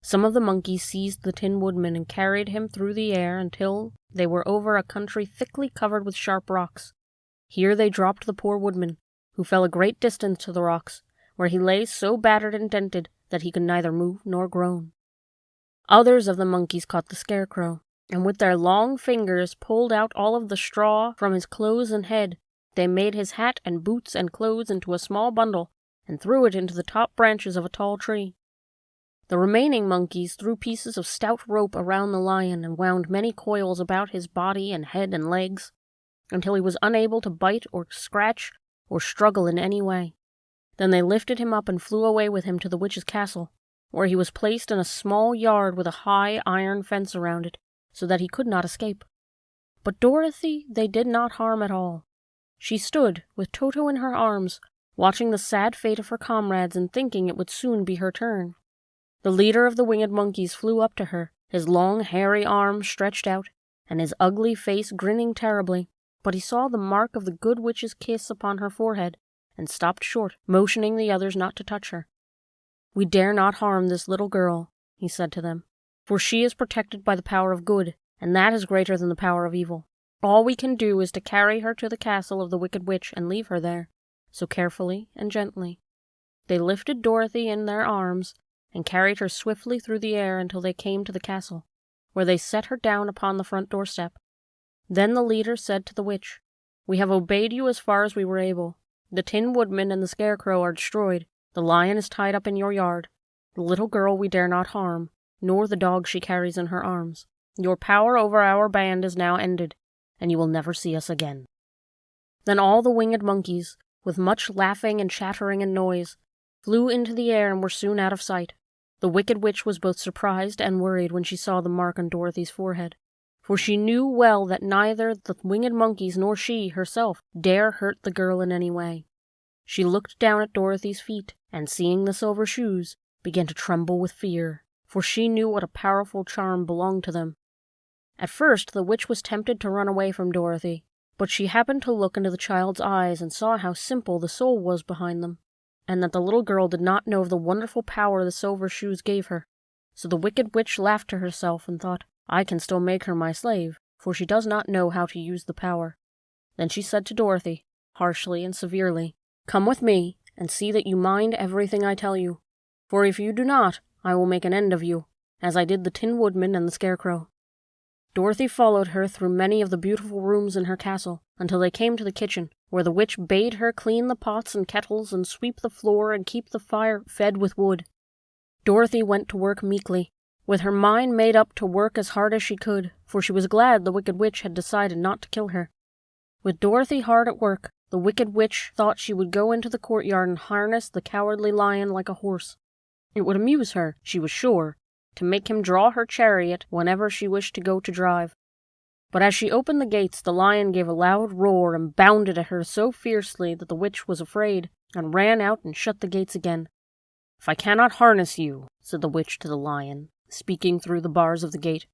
Some of the monkeys seized the Tin Woodman and carried him through the air until they were over a country thickly covered with sharp rocks. Here they dropped the poor woodman, who fell a great distance to the rocks, where he lay so battered and dented that he could neither move nor groan. Others of the monkeys caught the Scarecrow, and with their long fingers pulled out all of the straw from his clothes and head. They made his hat and boots and clothes into a small bundle and threw it into the top branches of a tall tree. The remaining monkeys threw pieces of stout rope around the lion and wound many coils about his body and head and legs, until he was unable to bite or scratch or struggle in any way. Then they lifted him up and flew away with him to the witch's castle, where he was placed in a small yard with a high iron fence around it, so that he could not escape. But Dorothy they did not harm at all. She stood, with Toto in her arms, watching the sad fate of her comrades and thinking it would soon be her turn. The leader of the winged monkeys flew up to her, his long hairy arms stretched out, and his ugly face grinning terribly, but he saw the mark of the good witch's kiss upon her forehead, and stopped short, motioning the others not to touch her. "We dare not harm this little girl," he said to them, "for she is protected by the power of good, and that is greater than the power of evil. All we can do is to carry her to the castle of the wicked witch and leave her there, so carefully and gently." They lifted Dorothy in their arms and carried her swiftly through the air until they came to the castle, where they set her down upon the front doorstep. Then the leader said to the witch, "We have obeyed you as far as we were able. The Tin Woodman and the Scarecrow are destroyed. The lion is tied up in your yard. The little girl we dare not harm, nor the dog she carries in her arms. Your power over our band is now ended, and you will never see us again." Then all the winged monkeys, with much laughing and chattering and noise, flew into the air and were soon out of sight. The wicked witch was both surprised and worried when she saw the mark on Dorothy's forehead, for she knew well that neither the winged monkeys nor she herself dare hurt the girl in any way. She looked down at Dorothy's feet, and seeing the silver shoes, began to tremble with fear, for she knew what a powerful charm belonged to them. At first the witch was tempted to run away from Dorothy, but she happened to look into the child's eyes and saw how simple the soul was behind them, and that the little girl did not know of the wonderful power the silver shoes gave her. So the wicked witch laughed to herself and thought, "I can still make her my slave, for she does not know how to use the power." Then she said to Dorothy, harshly and severely, "Come with me, and see that you mind everything I tell you, for if you do not, I will make an end of you, as I did the Tin Woodman and the Scarecrow." Dorothy followed her through many of the beautiful rooms in her castle, until they came to the kitchen, where the witch bade her clean the pots and kettles and sweep the floor and keep the fire fed with wood. Dorothy went to work meekly, with her mind made up to work as hard as she could, for she was glad the wicked witch had decided not to kill her. With Dorothy hard at work, the wicked witch thought she would go into the courtyard and harness the cowardly lion like a horse. It would amuse her, she was sure, to make him draw her chariot whenever she wished to go to drive. But as she opened the gates, the lion gave a loud roar and bounded at her so fiercely that the witch was afraid, and ran out and shut the gates again. "If I cannot harness you," said the witch to the lion, speaking through the bars of the gate,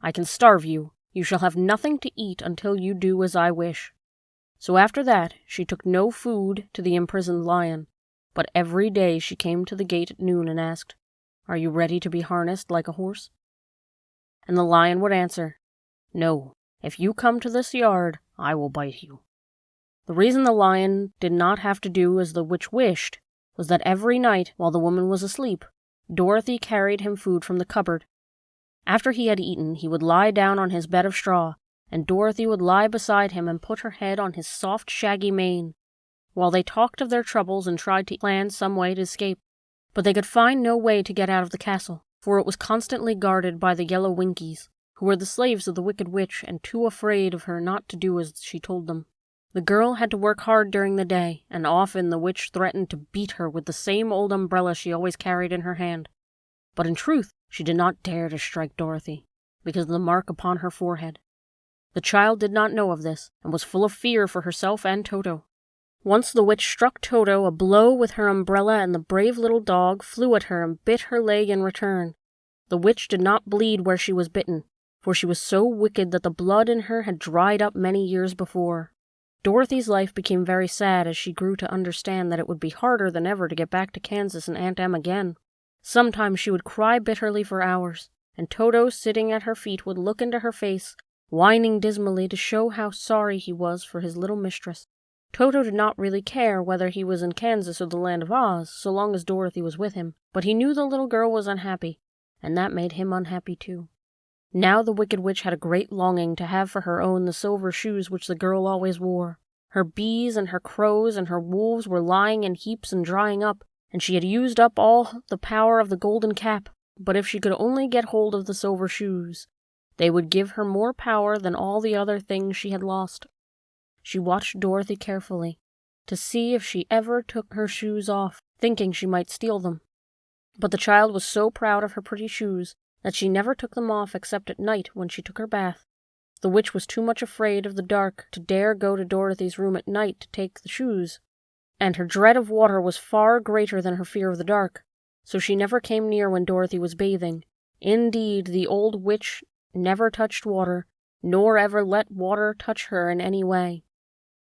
"I can starve you. You shall have nothing to eat until you do as I wish." So after that she took no food to the imprisoned lion, but every day she came to the gate at noon and asked, "Are you ready to be harnessed like a horse?" And the lion would answer, "No, if you come to this yard, I will bite you." The reason the lion did not have to do as the witch wished was that every night, while the woman was asleep, Dorothy carried him food from the cupboard. After he had eaten, he would lie down on his bed of straw, and Dorothy would lie beside him and put her head on his soft, shaggy mane, while they talked of their troubles and tried to plan some way to escape. But they could find no way to get out of the castle, for it was constantly guarded by the yellow Winkies, who were the slaves of the wicked witch and too afraid of her not to do as she told them. The girl had to work hard during the day, and often the witch threatened to beat her with the same old umbrella she always carried in her hand. But in truth, she did not dare to strike Dorothy, because of the mark upon her forehead. The child did not know of this, and was full of fear for herself and Toto. Once the witch struck Toto a blow with her umbrella, and the brave little dog flew at her and bit her leg in return. The witch did not bleed where she was bitten, for she was so wicked that the blood in her had dried up many years before. Dorothy's life became very sad as she grew to understand that it would be harder than ever to get back to Kansas and Aunt Em again. Sometimes she would cry bitterly for hours, and Toto, sitting at her feet, would look into her face, whining dismally to show how sorry he was for his little mistress. Toto did not really care whether he was in Kansas or the Land of Oz, so long as Dorothy was with him, but he knew the little girl was unhappy, and that made him unhappy too. Now the Wicked Witch had a great longing to have for her own the silver shoes which the girl always wore. Her bees and her crows and her wolves were lying in heaps and drying up, and she had used up all the power of the golden cap, but if she could only get hold of the silver shoes, they would give her more power than all the other things she had lost. She watched Dorothy carefully, to see if she ever took her shoes off, thinking she might steal them. But the child was so proud of her pretty shoes that she never took them off except at night when she took her bath. The witch was too much afraid of the dark to dare go to Dorothy's room at night to take the shoes, and her dread of water was far greater than her fear of the dark, so she never came near when Dorothy was bathing. Indeed, the old witch never touched water, nor ever let water touch her in any way.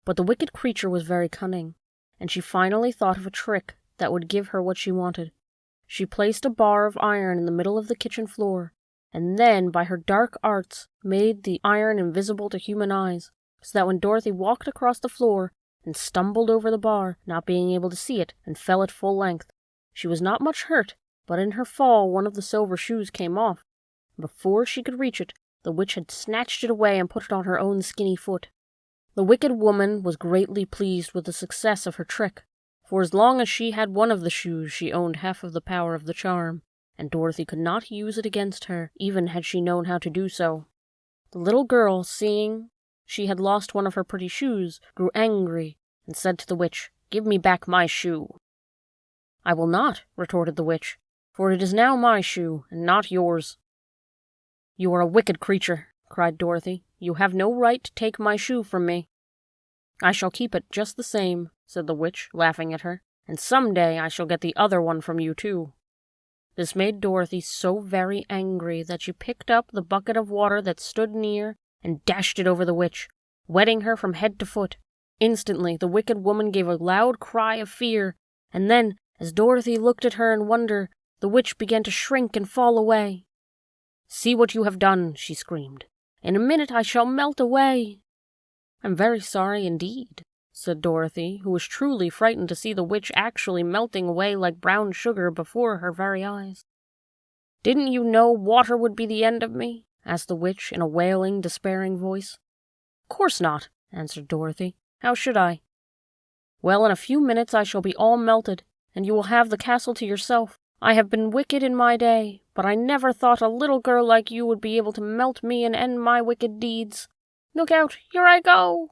But the wicked creature was very cunning, and she finally thought of a trick that would give her what she wanted. She placed a bar of iron in the middle of the kitchen floor, and then, by her dark arts, made the iron invisible to human eyes, so that when Dorothy walked across the floor and stumbled over the bar, not being able to see it, and fell at full length, she was not much hurt, but in her fall one of the silver shoes came off. Before she could reach it, the witch had snatched it away and put it on her own skinny foot. The wicked woman was greatly pleased with the success of her trick, for as long as she had one of the shoes, she owned half of the power of the charm, and Dorothy could not use it against her, even had she known how to do so. The little girl, seeing she had lost one of her pretty shoes, grew angry, and said to the witch, "Give me back my shoe." "I will not," retorted the witch, "for it is now my shoe, and not yours." "You are a wicked creature," cried Dorothy. "You have no right to take my shoe from me." "I shall keep it just the same," said the witch, laughing at her, "and some day I shall get the other one from you too." This made Dorothy so very angry that she picked up the bucket of water that stood near and dashed it over the witch, wetting her from head to foot. Instantly the wicked woman gave a loud cry of fear, and then, as Dorothy looked at her in wonder, the witch began to shrink and fall away. "See what you have done," she screamed. "In a minute I shall melt away." "I'm very sorry indeed," said Dorothy, who was truly frightened to see the witch actually melting away like brown sugar before her very eyes. "Didn't you know water would be the end of me?" asked the witch in a wailing, despairing voice. "Of course not," answered Dorothy. "How should I?" "Well, in a few minutes I shall be all melted, and you will have the castle to yourself. I have been wicked in my day, but I never thought a little girl like you would be able to melt me and end my wicked deeds. Look out, here I go!"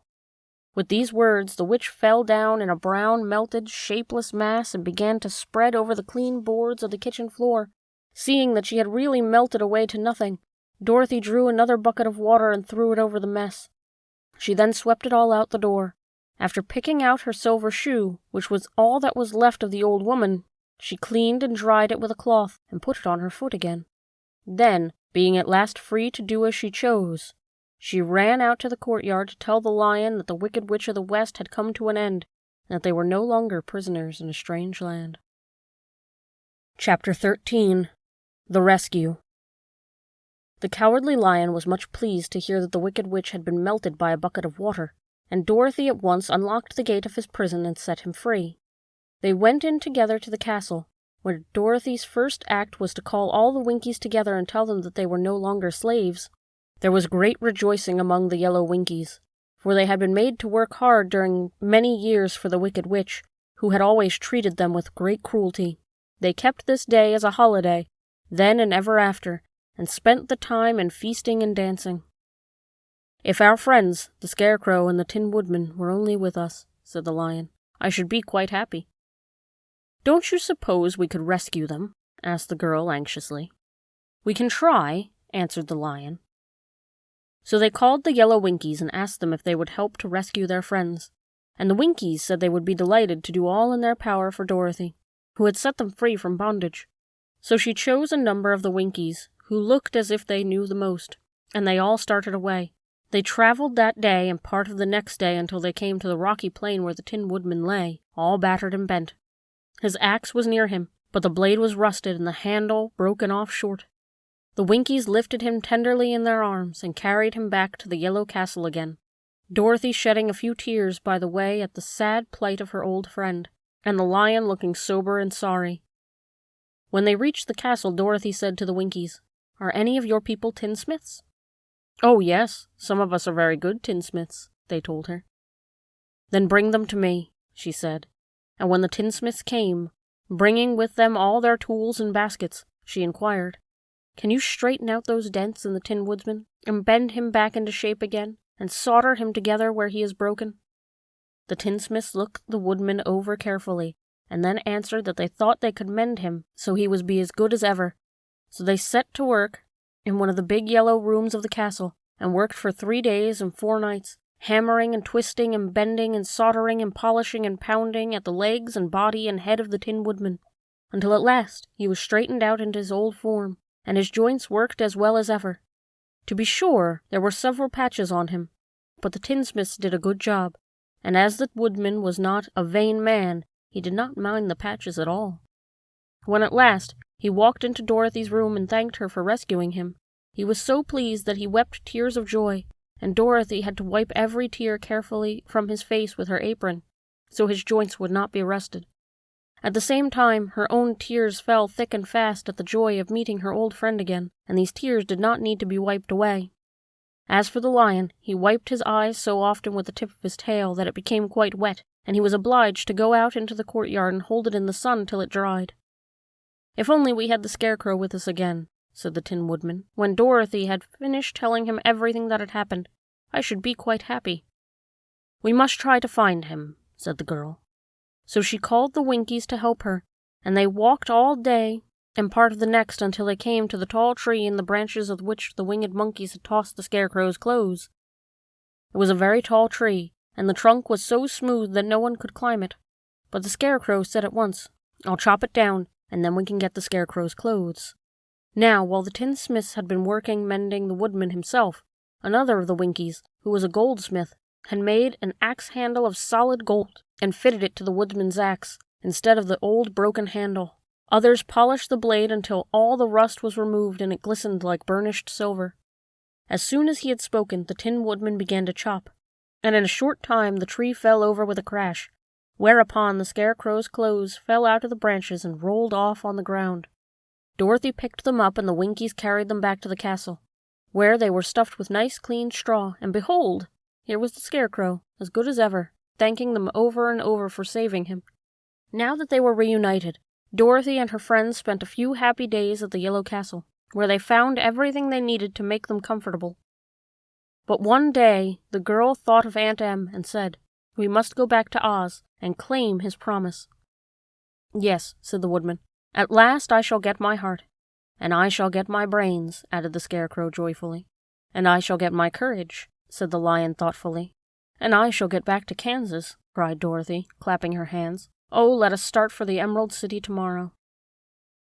With these words, the witch fell down in a brown, melted, shapeless mass and began to spread over the clean boards of the kitchen floor. Seeing that she had really melted away to nothing, Dorothy drew another bucket of water and threw it over the mess. She then swept it all out the door. After picking out her silver shoe, which was all that was left of the old woman, she cleaned and dried it with a cloth and put it on her foot again. Then, being at last free to do as she chose, she ran out to the courtyard to tell the lion that the Wicked Witch of the West had come to an end, and that they were no longer prisoners in a strange land. Chapter 13. The Rescue. The Cowardly Lion was much pleased to hear that the Wicked Witch had been melted by a bucket of water, and Dorothy at once unlocked the gate of his prison and set him free. They went in together to the castle, where Dorothy's first act was to call all the Winkies together and tell them that they were no longer slaves. There was great rejoicing among the yellow Winkies, for they had been made to work hard during many years for the Wicked Witch, who had always treated them with great cruelty. They kept this day as a holiday, then and ever after, and spent the time in feasting and dancing. "If our friends, the Scarecrow and the Tin Woodman, were only with us," said the Lion, "I should be quite happy." "Don't you suppose we could rescue them?" asked the girl anxiously. "We can try," answered the Lion. So they called the yellow Winkies and asked them if they would help to rescue their friends, and the Winkies said they would be delighted to do all in their power for Dorothy, who had set them free from bondage. So she chose a number of the Winkies, who looked as if they knew the most, and they all started away. They traveled that day and part of the next day until they came to the rocky plain where the Tin Woodman lay, all battered and bent. His axe was near him, but the blade was rusted and the handle broken off short. The Winkies lifted him tenderly in their arms and carried him back to the yellow castle again, Dorothy shedding a few tears by the way at the sad plight of her old friend, and the lion looking sober and sorry. When they reached the castle, Dorothy said to the Winkies, "Are any of your people tinsmiths?" "Oh, yes, some of us are very good tinsmiths," they told her. "Then bring them to me," she said, and when the tinsmiths came, bringing with them all their tools and baskets, she inquired, "Can you straighten out those dents in the Tin Woodman, and bend him back into shape again, and solder him together where he is broken?" The tinsmiths looked the woodman over carefully, and then answered that they thought they could mend him so he would be as good as ever. So they set to work in one of the big yellow rooms of the castle, and worked for 3 days and 4 nights, hammering and twisting and bending and soldering and polishing and pounding at the legs and body and head of the Tin Woodman, until at last he was straightened out into his old form, and his joints worked as well as ever. To be sure, there were several patches on him, but the tinsmiths did a good job, and as the woodman was not a vain man, he did not mind the patches at all. When at last he walked into Dorothy's room and thanked her for rescuing him, he was so pleased that he wept tears of joy, and Dorothy had to wipe every tear carefully from his face with her apron, so his joints would not be rusted. At the same time, her own tears fell thick and fast at the joy of meeting her old friend again, and these tears did not need to be wiped away. As for the lion, he wiped his eyes so often with the tip of his tail that it became quite wet, and he was obliged to go out into the courtyard and hold it in the sun till it dried. "If only we had the Scarecrow with us again," said the Tin Woodman, when Dorothy had finished telling him everything that had happened, "I should be quite happy." "We must try to find him," said the girl. So she called the Winkies to help her, and they walked all day and part of the next until they came to the tall tree in the branches of which the winged monkeys had tossed the Scarecrow's clothes. It was a very tall tree, and the trunk was so smooth that no one could climb it. But the Scarecrow said at once, "I'll chop it down, and then we can get the Scarecrow's clothes." Now, while the tinsmiths had been working mending the woodman himself, another of the Winkies, who was a goldsmith, had made an axe handle of solid gold and fitted it to the woodman's axe, instead of the old broken handle. Others polished the blade until all the rust was removed and it glistened like burnished silver. As soon as he had spoken, the Tin Woodman began to chop, and in a short time the tree fell over with a crash, whereupon the Scarecrow's clothes fell out of the branches and rolled off on the ground. Dorothy picked them up and the Winkies carried them back to the castle, where they were stuffed with nice clean straw, and behold, here was the Scarecrow, as good as ever, thanking them over and over for saving him. Now that they were reunited, Dorothy and her friends spent a few happy days at the Yellow Castle, where they found everything they needed to make them comfortable. But one day the girl thought of Aunt Em and said, "We must go back to Oz and claim his promise." "Yes," said the Woodman, "at last I shall get my heart." "And I shall get my brains," added the Scarecrow joyfully. "And I shall get my courage," said the Lion thoughtfully. "And I shall get back to Kansas," cried Dorothy, clapping her hands. "Oh, let us start for the Emerald City tomorrow."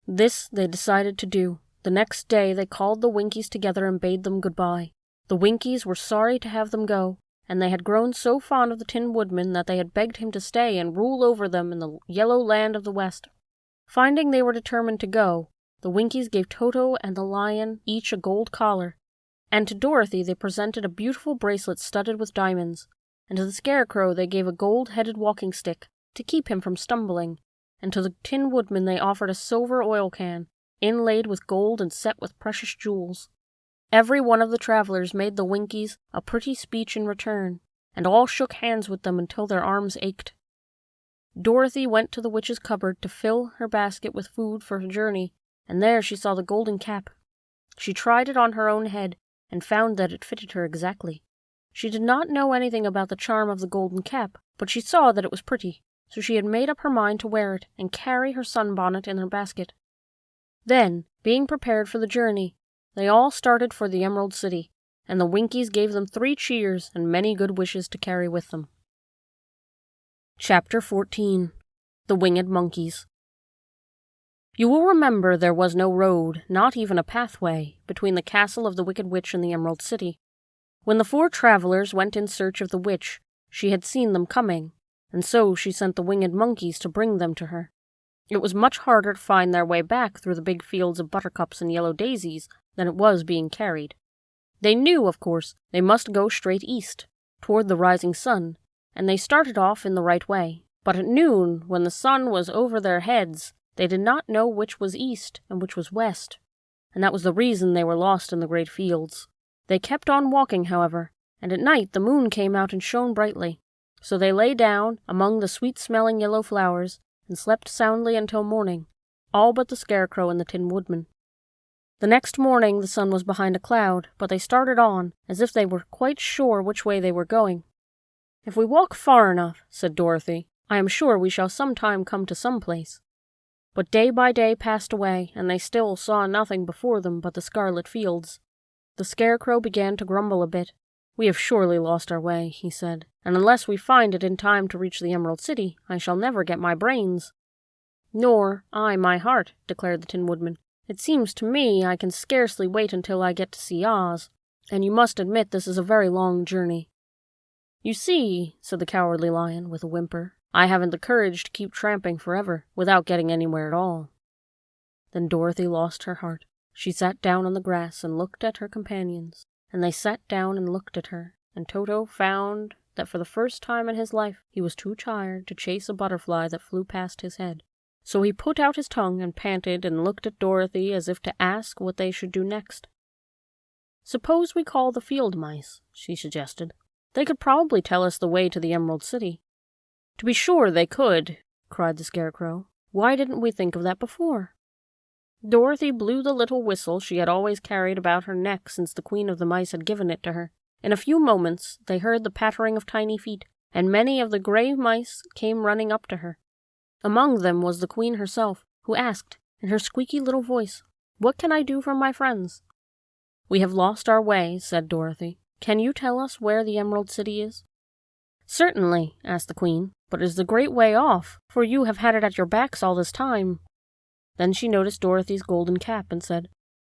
This they decided to do. The next day they called the Winkies together and bade them goodbye. The Winkies were sorry to have them go, and they had grown so fond of the Tin Woodman that they had begged him to stay and rule over them in the yellow land of the West. Finding they were determined to go, the Winkies gave Toto and the Lion each a gold collar, and to Dorothy they presented a beautiful bracelet studded with diamonds, and to the Scarecrow they gave a gold-headed walking stick to keep him from stumbling, and to the Tin Woodman they offered a silver oil can, inlaid with gold and set with precious jewels. Every one of the travelers made the Winkies a pretty speech in return, and all shook hands with them until their arms ached. Dorothy went to the witch's cupboard to fill her basket with food for her journey, and there she saw the golden cap. She tried it on her own head, and found that it fitted her exactly. She did not know anything about the charm of the golden cap, but she saw that it was pretty, so she had made up her mind to wear it and carry her sunbonnet in her basket. Then, being prepared for the journey, they all started for the Emerald City, and the Winkies gave them 3 cheers and many good wishes to carry with them. Chapter 14. The Winged Monkeys. You will remember there was no road, not even a pathway, between the castle of the Wicked Witch and the Emerald City. When the 4 travelers went in search of the witch, she had seen them coming, and so she sent the winged monkeys to bring them to her. It was much harder to find their way back through the big fields of buttercups and yellow daisies than it was being carried. They knew, of course, they must go straight east, toward the rising sun, and they started off in the right way. But at noon, when the sun was over their heads, they did not know which was east and which was west, and that was the reason they were lost in the great fields. They kept on walking, however, and at night the moon came out and shone brightly, so they lay down among the sweet-smelling yellow flowers and slept soundly until morning, all but the Scarecrow and the Tin Woodman. The next morning the sun was behind a cloud, but they started on, as if they were quite sure which way they were going. "If we walk far enough," said Dorothy, "I am sure we shall sometime come to some place." But day by day passed away, and they still saw nothing before them but the scarlet fields. The Scarecrow began to grumble a bit. "We have surely lost our way," he said, "and unless we find it in time to reach the Emerald City, I shall never get my brains." "Nor I my heart," declared the Tin Woodman. "It seems to me I can scarcely wait until I get to see Oz, and you must admit this is a very long journey." "You see," said the Cowardly Lion with a whimper, "I haven't the courage to keep tramping forever, without getting anywhere at all." Then Dorothy lost her heart. She sat down on the grass and looked at her companions, and they sat down and looked at her, and Toto found that for the first time in his life he was too tired to chase a butterfly that flew past his head. So he put out his tongue and panted and looked at Dorothy as if to ask what they should do next. "Suppose we call the field mice," she suggested. "They could probably tell us the way to the Emerald City." "To be sure they could," cried the Scarecrow. "Why didn't we think of that before?" Dorothy blew the little whistle she had always carried about her neck since the Queen of the Mice had given it to her. In a few moments they heard the pattering of tiny feet, and many of the gray mice came running up to her. Among them was the Queen herself, who asked, in her squeaky little voice, "What can I do for my friends?" "We have lost our way," said Dorothy. "Can you tell us where the Emerald City is?" "Certainly," asked the Queen, "but it is a great way off, for you have had it at your backs all this time." Then she noticed Dorothy's golden cap and said,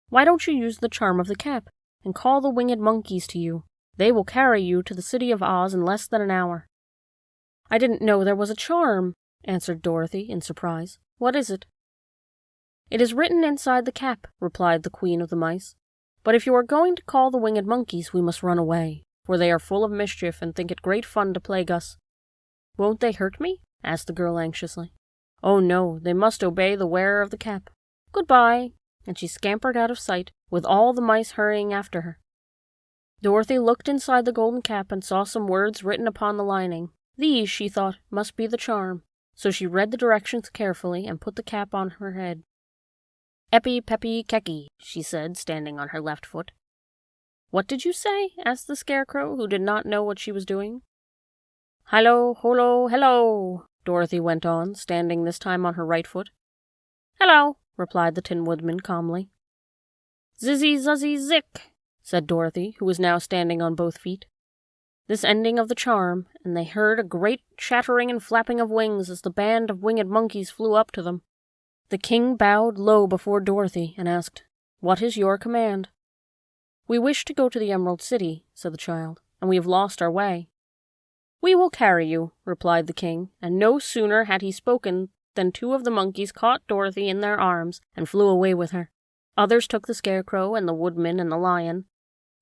"Why don't you use the charm of the cap, and call the winged monkeys to you? They will carry you to the City of Oz in less than an hour." "I didn't know there was a charm," answered Dorothy in surprise. "What is it?" "It is written inside the cap," replied the Queen of the Mice. "But if you are going to call the winged monkeys, we must run away, for they are full of mischief and think it great fun to plague us." "Won't they hurt me?" asked the girl anxiously. "Oh no, they must obey the wearer of the cap. Goodbye," and she scampered out of sight, with all the mice hurrying after her. Dorothy looked inside the golden cap and saw some words written upon the lining. These, she thought, must be the charm, so she read the directions carefully and put the cap on her head. "Epi pepi keki," she said, standing on her left foot. "What did you say?" asked the Scarecrow, who did not know what she was doing. "Hallo, holo, hello," Dorothy went on, standing this time on her right foot. "Hello," replied the Tin Woodman calmly. "Zizzy zuzzy zick," said Dorothy, who was now standing on both feet. This ending of the charm, and they heard a great chattering and flapping of wings as the band of winged monkeys flew up to them. The king bowed low before Dorothy and asked, "What is your command?" "We wish to go to the Emerald City," said the child, "and we have lost our way." "We will carry you," replied the king, and no sooner had he spoken than 2 of the monkeys caught Dorothy in their arms and flew away with her. Others took the Scarecrow and the Woodman and the Lion,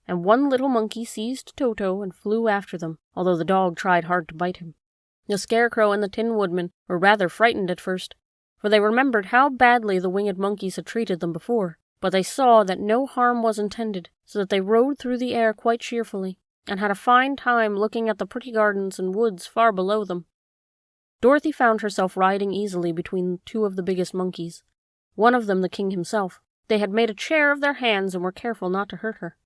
and one little monkey seized Toto and flew after them, although the dog tried hard to bite him. The Scarecrow and the Tin Woodman were rather frightened at first, for they remembered how badly the winged monkeys had treated them before, but they saw that no harm was intended, so that they rode through the air quite cheerfully, and had a fine time looking at the pretty gardens and woods far below them. Dorothy found herself riding easily between 2 of the biggest monkeys, one of them the king himself. They had made a chair of their hands and were careful not to hurt her.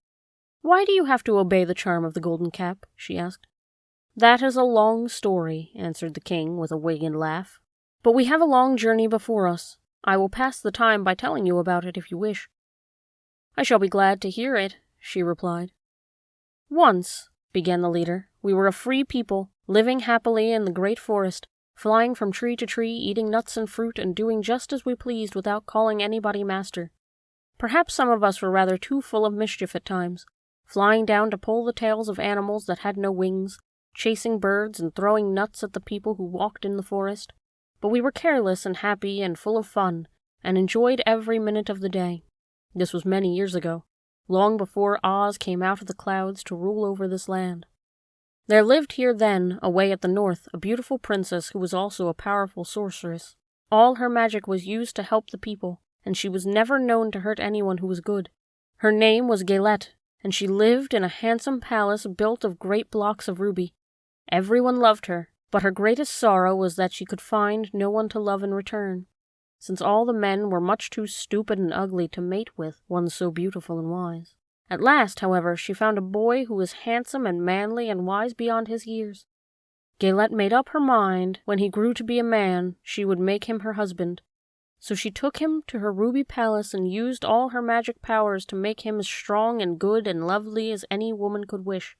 "Why do you have to obey the charm of the golden cap?" she asked. "That is a long story," answered the king with a wicked laugh. "But we have a long journey before us. I will pass the time by telling you about it if you wish." "I shall be glad to hear it," she replied. "Once," began the leader, "we were a free people, living happily in the great forest, flying from tree to tree, eating nuts and fruit, and doing just as we pleased without calling anybody master. Perhaps some of us were rather too full of mischief at times, flying down to pull the tails of animals that had no wings, chasing birds and throwing nuts at the people who walked in the forest. But we were careless and happy and full of fun, and enjoyed every minute of the day. This was many years ago, long before Oz came out of the clouds to rule over this land. There lived here then, away at the north, a beautiful princess who was also a powerful sorceress. All her magic was used to help the people, and she was never known to hurt anyone who was good. Her name was Gaylette, and she lived in a handsome palace built of great blocks of ruby. Everyone loved her, but her greatest sorrow was that she could find no one to love in return, since all the men were much too stupid and ugly to mate with one so beautiful and wise. At last, however, she found a boy who was handsome and manly and wise beyond his years. Gaylette made up her mind, when he grew to be a man, she would make him her husband. So she took him to her ruby palace and used all her magic powers to make him as strong and good and lovely as any woman could wish.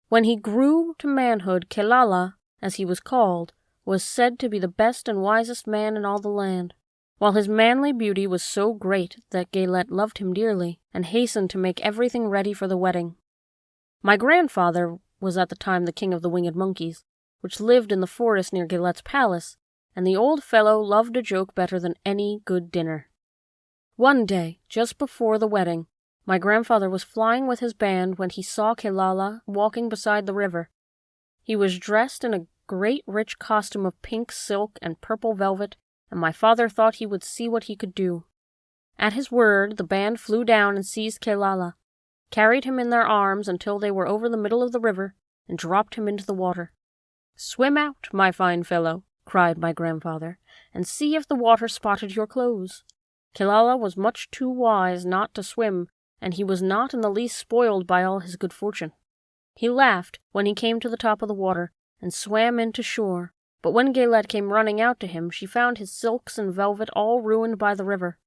When he grew to manhood, Kelala, as he was called, was said to be the best and wisest man in all the land, while his manly beauty was so great that Gaylette loved him dearly, and hastened to make everything ready for the wedding. My grandfather was at the time the king of the winged monkeys, which lived in the forest near Gaylette's palace, and the old fellow loved a joke better than any good dinner. One day, just before the wedding, my grandfather was flying with his band when he saw Kelala walking beside the river. He was dressed in a great rich costume of pink silk and purple velvet, and my father thought he would see what he could do. At his word, the band flew down and seized Kelala, carried him in their arms until they were over the middle of the river, and dropped him into the water. "Swim out, my fine fellow," cried my grandfather, "and see if the water spotted your clothes." Kelala was much too wise not to swim, and he was not in the least spoiled by all his good fortune. He laughed when he came to the top of the water, and swam in to shore, but when Gaylette came running out to him, she found his silks and velvet all ruined by the river.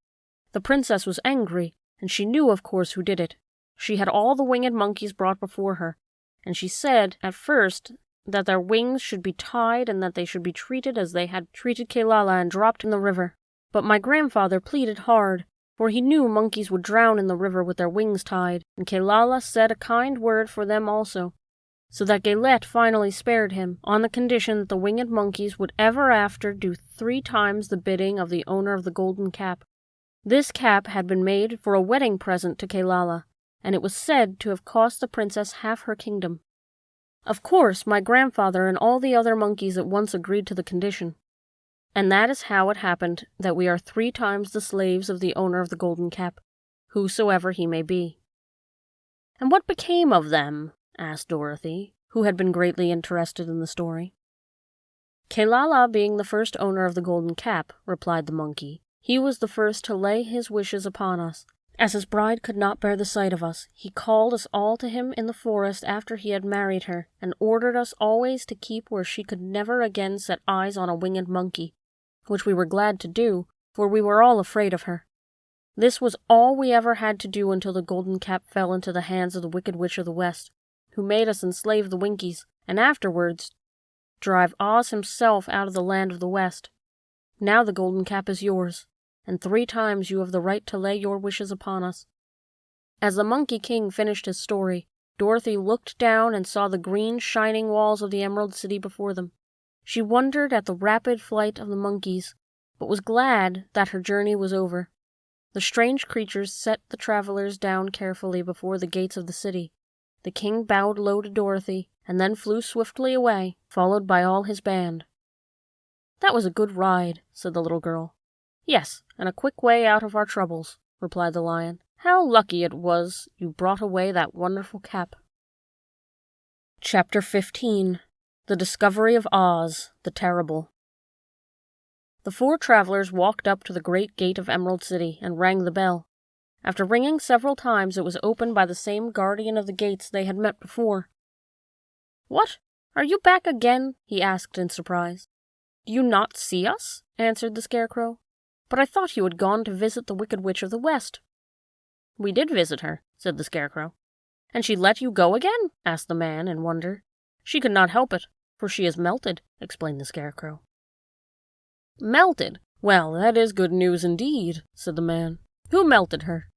The princess was angry, and she knew, of course, who did it. She had all the winged monkeys brought before her, and she said, at first, that their wings should be tied and that they should be treated as they had treated Kelala and dropped in the river. But my grandfather pleaded hard, for he knew monkeys would drown in the river with their wings tied, and Kelala said a kind word for them also, so that Gaylette finally spared him, on the condition that the winged monkeys would ever after do 3 times the bidding of the owner of the golden cap. This cap had been made for a wedding present to Kelala, and it was said to have cost the princess half her kingdom. Of course, my grandfather and all the other monkeys at once agreed to the condition, and that is how it happened that we are 3 times the slaves of the owner of the golden cap, whosoever he may be. "And what became of them?" asked Dorothy, who had been greatly interested in the story. "Kelala being the first owner of the golden cap," replied the monkey, "he was the first to lay his wishes upon us. As his bride could not bear the sight of us, he called us all to him in the forest after he had married her, and ordered us always to keep where she could never again set eyes on a winged monkey, which we were glad to do, for we were all afraid of her. This was all we ever had to do until the golden cap fell into the hands of the Wicked Witch of the West, who made us enslave the Winkies, and afterwards drive Oz himself out of the land of the West. Now the golden cap is yours, and 3 times you have the right to lay your wishes upon us." As the Monkey King finished his story, Dorothy looked down and saw the green shining walls of the Emerald City before them. She wondered at the rapid flight of the monkeys, but was glad that her journey was over. The strange creatures set the travelers down carefully before the gates of the city. The king bowed low to Dorothy, and then flew swiftly away, followed by all his band. "That was a good ride," said the little girl. "Yes, and a quick way out of our troubles," replied the lion. "How lucky it was you brought away that wonderful cap." Chapter 15. The Discovery of Oz, the Terrible. The 4 travelers walked up to the great gate of Emerald City and rang the bell. After ringing several times, it was opened by the same guardian of the gates they had met before. "What? Are you back again?" he asked in surprise. "Do you not see us?" answered the Scarecrow. "But I thought you had gone to visit the Wicked Witch of the West." "We did visit her," said the Scarecrow. "And she let you go again?" asked the man in wonder. "She could not help it, for she has melted," explained the Scarecrow. "Melted? Well, that is good news indeed," said the man. "Who melted her?"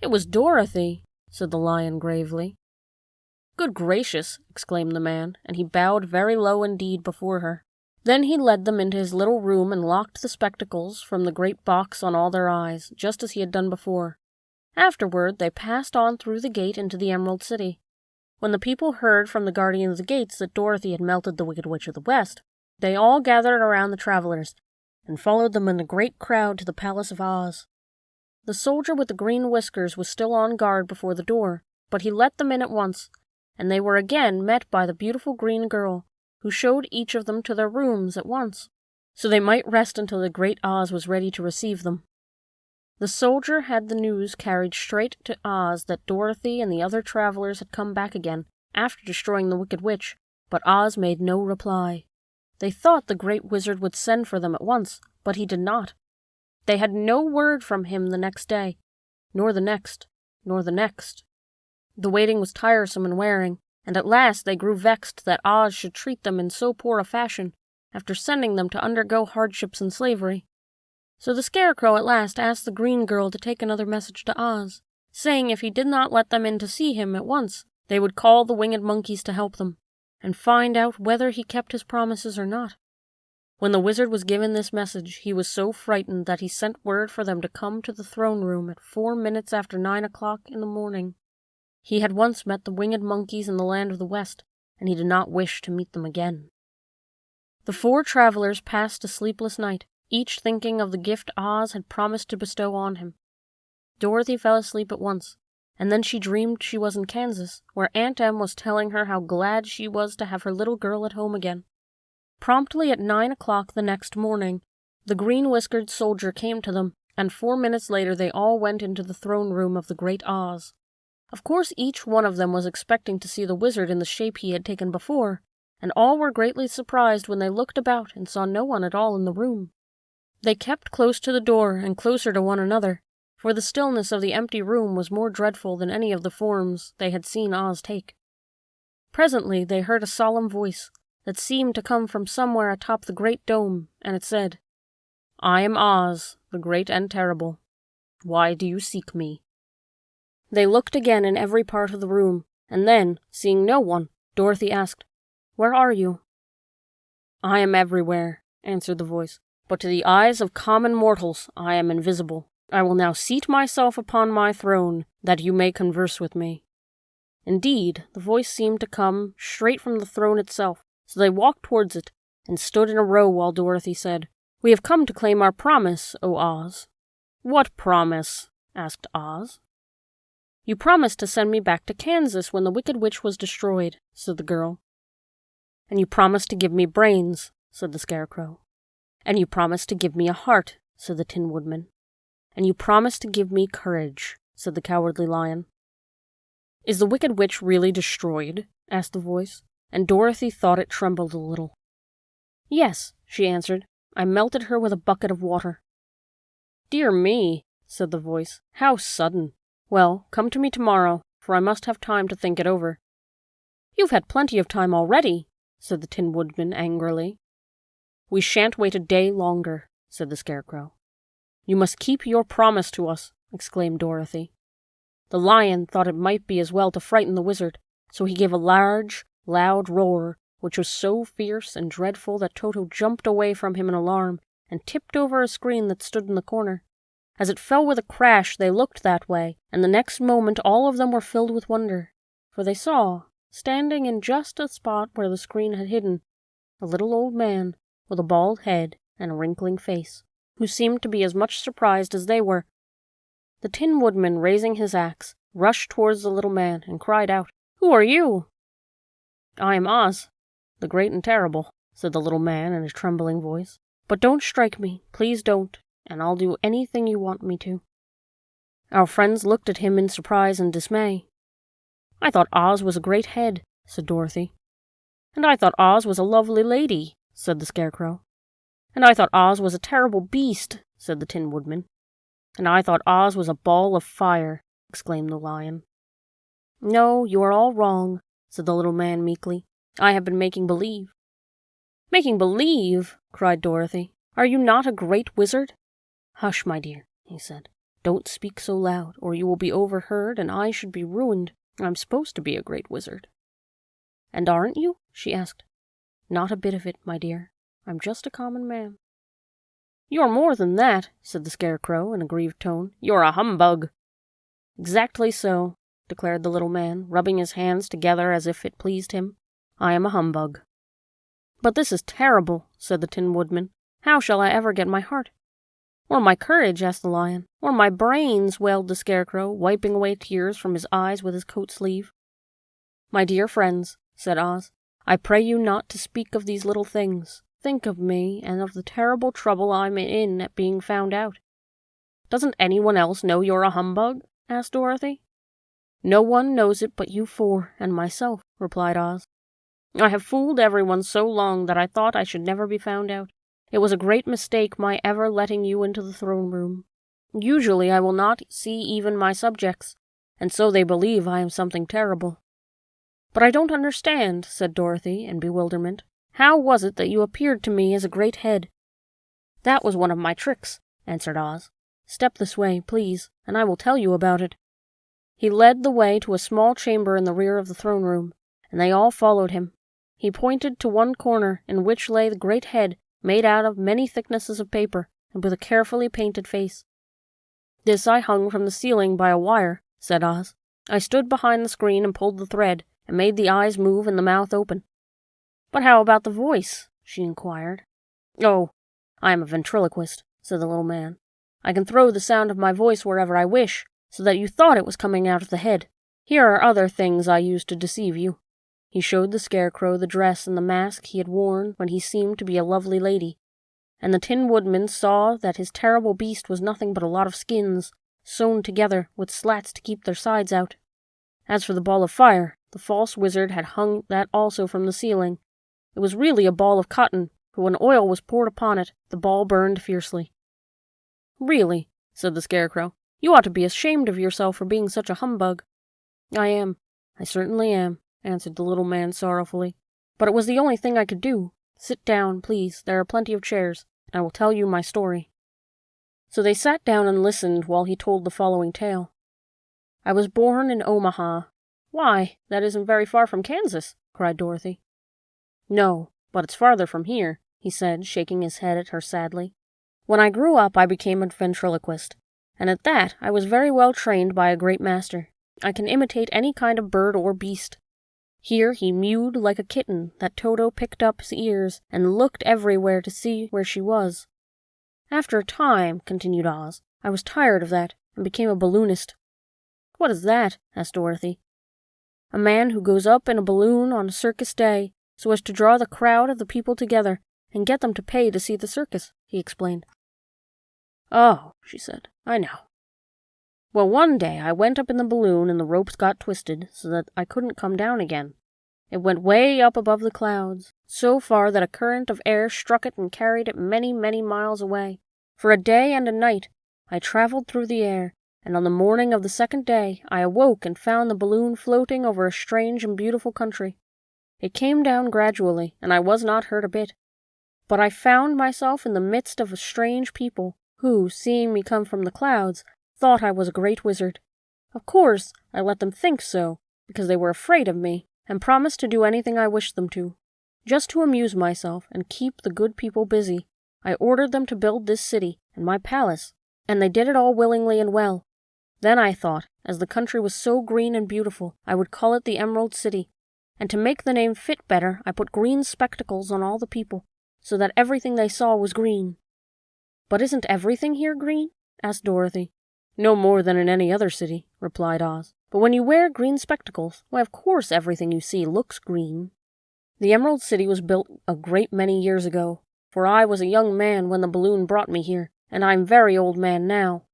"It was Dorothy," said the Lion gravely. "Good gracious," exclaimed the man, and he bowed very low indeed before her. Then he led them into his little room and locked the spectacles from the great box on all their eyes, just as he had done before. Afterward, they passed on through the gate into the Emerald City. When the people heard from the guardian of the gates that Dorothy had melted the Wicked Witch of the West, they all gathered around the travelers and followed them in a great crowd to the Palace of Oz. The soldier with the green whiskers was still on guard before the door, but he let them in at once, and they were again met by the beautiful green girl, who showed each of them to their rooms at once, so they might rest until the great Oz was ready to receive them. The soldier had the news carried straight to Oz that Dorothy and the other travelers had come back again after destroying the Wicked Witch, but Oz made no reply. They thought the great wizard would send for them at once, but he did not. They had no word from him the next day, nor the next, nor the next. The waiting was tiresome and wearing, and at last they grew vexed that Oz should treat them in so poor a fashion, after sending them to undergo hardships and slavery. So the Scarecrow at last asked the green girl to take another message to Oz, saying if he did not let them in to see him at once, they would call the winged monkeys to help them, and find out whether he kept his promises or not. When the wizard was given this message, he was so frightened that he sent word for them to come to the throne room at 4 minutes after 9 o'clock in the morning. He had once met the winged monkeys in the land of the West, and he did not wish to meet them again. The 4 travelers passed a sleepless night, each thinking of the gift Oz had promised to bestow on him. Dorothy fell asleep at once, and then she dreamed she was in Kansas, where Aunt Em was telling her how glad she was to have her little girl at home again. Promptly at 9 o'clock the next morning, the green-whiskered soldier came to them, and 4 minutes later they all went into the throne room of the great Oz. Of course each one of them was expecting to see the wizard in the shape he had taken before, and all were greatly surprised when they looked about and saw no one at all in the room. They kept close to the door and closer to one another, for the stillness of the empty room was more dreadful than any of the forms they had seen Oz take. Presently they heard a solemn voice that seemed to come from somewhere atop the great dome, and it said, "I am Oz, the great and terrible. Why do you seek me?" They looked again in every part of the room, and then, seeing no one, Dorothy asked, "Where are you?" "I am everywhere," answered the voice, "but to the eyes of common mortals I am invisible. I will now seat myself upon my throne, that you may converse with me." Indeed, the voice seemed to come straight from the throne itself, so they walked towards it, and stood in a row while Dorothy said, "We have come to claim our promise, O Oz." "What promise?" asked Oz. "You promised to send me back to Kansas when the Wicked Witch was destroyed," said the girl. "And you promised to give me brains," said the Scarecrow. "And you promised to give me a heart," said the Tin Woodman. "And you promised to give me courage," said the Cowardly Lion. "Is the Wicked Witch really destroyed?" asked the voice, and Dorothy thought it trembled a little. "Yes," she answered. "I melted her with a bucket of water." "Dear me," said the voice. "How sudden. Well, come to me tomorrow, for I must have time to think it over." "You've had plenty of time already," said the Tin Woodman angrily. "We shan't wait a day longer," said the Scarecrow. "You must keep your promise to us," exclaimed Dorothy. The lion thought it might be as well to frighten the wizard, so he gave a large, loud roar, which was so fierce and dreadful that Toto jumped away from him in alarm and tipped over a screen that stood in the corner. As it fell with a crash, they looked that way, and the next moment all of them were filled with wonder, for they saw, standing in just a spot where the screen had hidden, a little old man with a bald head and a wrinkling face, who seemed to be as much surprised as they were. The Tin Woodman, raising his axe, rushed towards the little man and cried out, "Who are you?" "I am Oz, the great and terrible," said the little man in a trembling voice. "But don't strike me, please don't, and I'll do anything you want me to." Our friends looked at him in surprise and dismay. "I thought Oz was a great head," said Dorothy. "And I thought Oz was a lovely lady," said the Scarecrow. "And I thought Oz was a terrible beast," said the Tin Woodman. "And I thought Oz was a ball of fire," exclaimed the Lion. "No, you are all wrong," said the little man meekly. I have been making believe." "Making believe?" cried Dorothy. "Are you not a great wizard?" "Hush, my dear," he said. "Don't speak so loud, or you will be overheard, and I should be ruined. I'm supposed to be a great wizard." "And aren't you?" she asked. "Not a bit of it, my dear. I'm just a common man." "You're more than that," said the Scarecrow in a grieved tone. "You're a humbug." "Exactly so," declared the little man, rubbing his hands together as if it pleased him. "I am a humbug." "But this is terrible," said the Tin Woodman. "How shall I ever get my heart?" "Or my courage?" asked the Lion. "Or my brains?" wailed the Scarecrow, wiping away tears from his eyes with his coat sleeve. "My dear friends," said Oz, "I pray you not to speak of these little things. Think of me, and of the terrible trouble I'm in at being found out." "Doesn't anyone else know you're a humbug?" asked Dorothy. "No one knows it but you four and myself," replied Oz. "I have fooled everyone so long that I thought I should never be found out. It was a great mistake my ever letting you into the throne room. Usually I will not see even my subjects, and so they believe I am something terrible." "But I don't understand," said Dorothy in bewilderment. "How was it that you appeared to me as a great head?" "That was one of my tricks," answered Oz. "Step this way, please, and I will tell you about it." He led the way to a small chamber in the rear of the throne room, and they all followed him. He pointed to one corner in which lay the great head made out of many thicknesses of paper, and with a carefully painted face. "This I hung from the ceiling by a wire," said Oz. "I stood behind the screen and pulled the thread, and made the eyes move and the mouth open." "But how about the voice?" she inquired. "Oh, I am a ventriloquist," said the little man. "I can throw the sound of my voice wherever I wish, so that you thought it was coming out of the head. Here are other things I used to deceive you." He showed the Scarecrow the dress and the mask he had worn when he seemed to be a lovely lady, and the Tin Woodman saw that his terrible beast was nothing but a lot of skins, sewn together with slats to keep their sides out. As for the ball of fire, the false wizard had hung that also from the ceiling. It was really a ball of cotton, but when oil was poured upon it, the ball burned fiercely. "Really," said the Scarecrow, "you ought to be ashamed of yourself for being such a humbug." "I am. I certainly am," answered the little man sorrowfully. "But it was the only thing I could do. Sit down, please. There are plenty of chairs, and I will tell you my story." So they sat down and listened while he told the following tale. "I was born in Omaha." "Why, that isn't very far from Kansas," cried Dorothy. "No, but it's farther from here," he said, shaking his head at her sadly. "When I grew up, I became a ventriloquist, and at that I was very well trained by a great master. I can imitate any kind of bird or beast." Here he mewed like a kitten that Toto picked up his ears and looked everywhere to see where she was. "After a time," continued Oz, "I was tired of that and became a balloonist." "What is that?" asked Dorothy. "A man who goes up in a balloon on a circus day so as to draw the crowd of the people together and get them to pay to see the circus," he explained. "Oh," she said, "I know. Well, one day I went up in the balloon and the ropes got twisted so that I couldn't come down again. It went way up above the clouds, so far that a current of air struck it and carried it many, many miles away. For a day and a night I traveled through the air, and on the morning of the second day I awoke and found the balloon floating over a strange and beautiful country. It came down gradually, and I was not hurt a bit. But I found myself in the midst of a strange people, who, seeing me come from the clouds, thought I was a great wizard. Of course, I let them think so, because they were afraid of me, and promised to do anything I wished them to. Just to amuse myself and keep the good people busy, I ordered them to build this city and my palace, and they did it all willingly and well. Then I thought, as the country was so green and beautiful, I would call it the Emerald City, and to make the name fit better, I put green spectacles on all the people, so that everything they saw was green." "But isn't everything here green?" asked Dorothy. "No more than in any other city," replied Oz. "But when you wear green spectacles, why, of course everything you see looks green." "The Emerald City was built a great many years ago, for I was a young man when the balloon brought me here, and I'm a very old man now.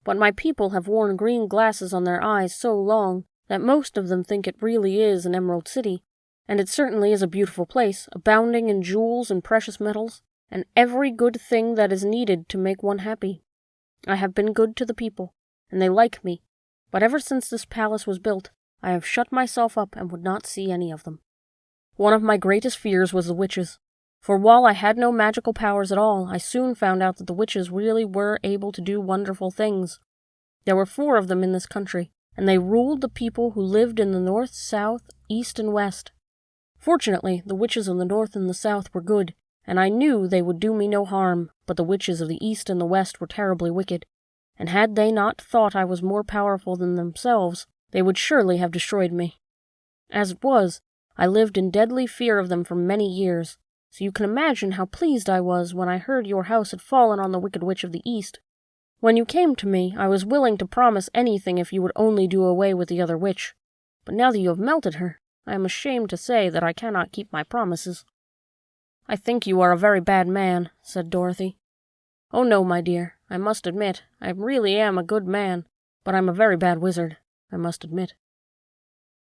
But my people have worn green glasses on their eyes so long that most of them think it really is an Emerald City, and it certainly is a beautiful place, abounding in jewels and precious metals, and every good thing that is needed to make one happy. I have been good to the people, and they like me, but ever since this palace was built, I have shut myself up and would not see any of them." One of my greatest fears was the witches, for while I had no magical powers at all, I soon found out that the witches really were able to do wonderful things. There were 4 of them in this country, and they ruled the people who lived in the north, south, east, and west. Fortunately, the witches of the north and the south were good, and I knew they would do me no harm, but the witches of the east and the west were terribly wicked, and had they not thought I was more powerful than themselves, they would surely have destroyed me. As it was, I lived in deadly fear of them for many years, so you can imagine how pleased I was when I heard your house had fallen on the wicked witch of the east. When you came to me, I was willing to promise anything if you would only do away with the other witch, but now that you have melted her, I am ashamed to say that I cannot keep my promises." "I think you are a very bad man," said Dorothy. "Oh no, my dear, I must admit, I really am a good man, but I'm a very bad wizard, I must admit."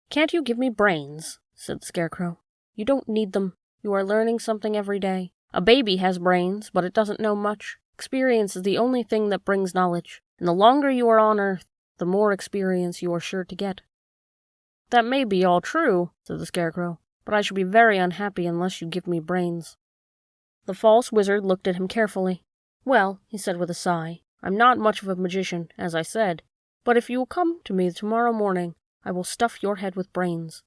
"Can't you give me brains?" said the Scarecrow. "You don't need them. You are learning something every day. A baby has brains, but it doesn't know much. Experience is the only thing that brings knowledge, and the longer you are on Earth, the more experience you are sure to get." "That may be all true," said the Scarecrow, "but I shall be very unhappy unless you give me brains." The false wizard looked at him carefully. "Well," he said with a sigh, "I'm not much of a magician, as I said, but if you will come to me tomorrow morning, I will stuff your head with brains.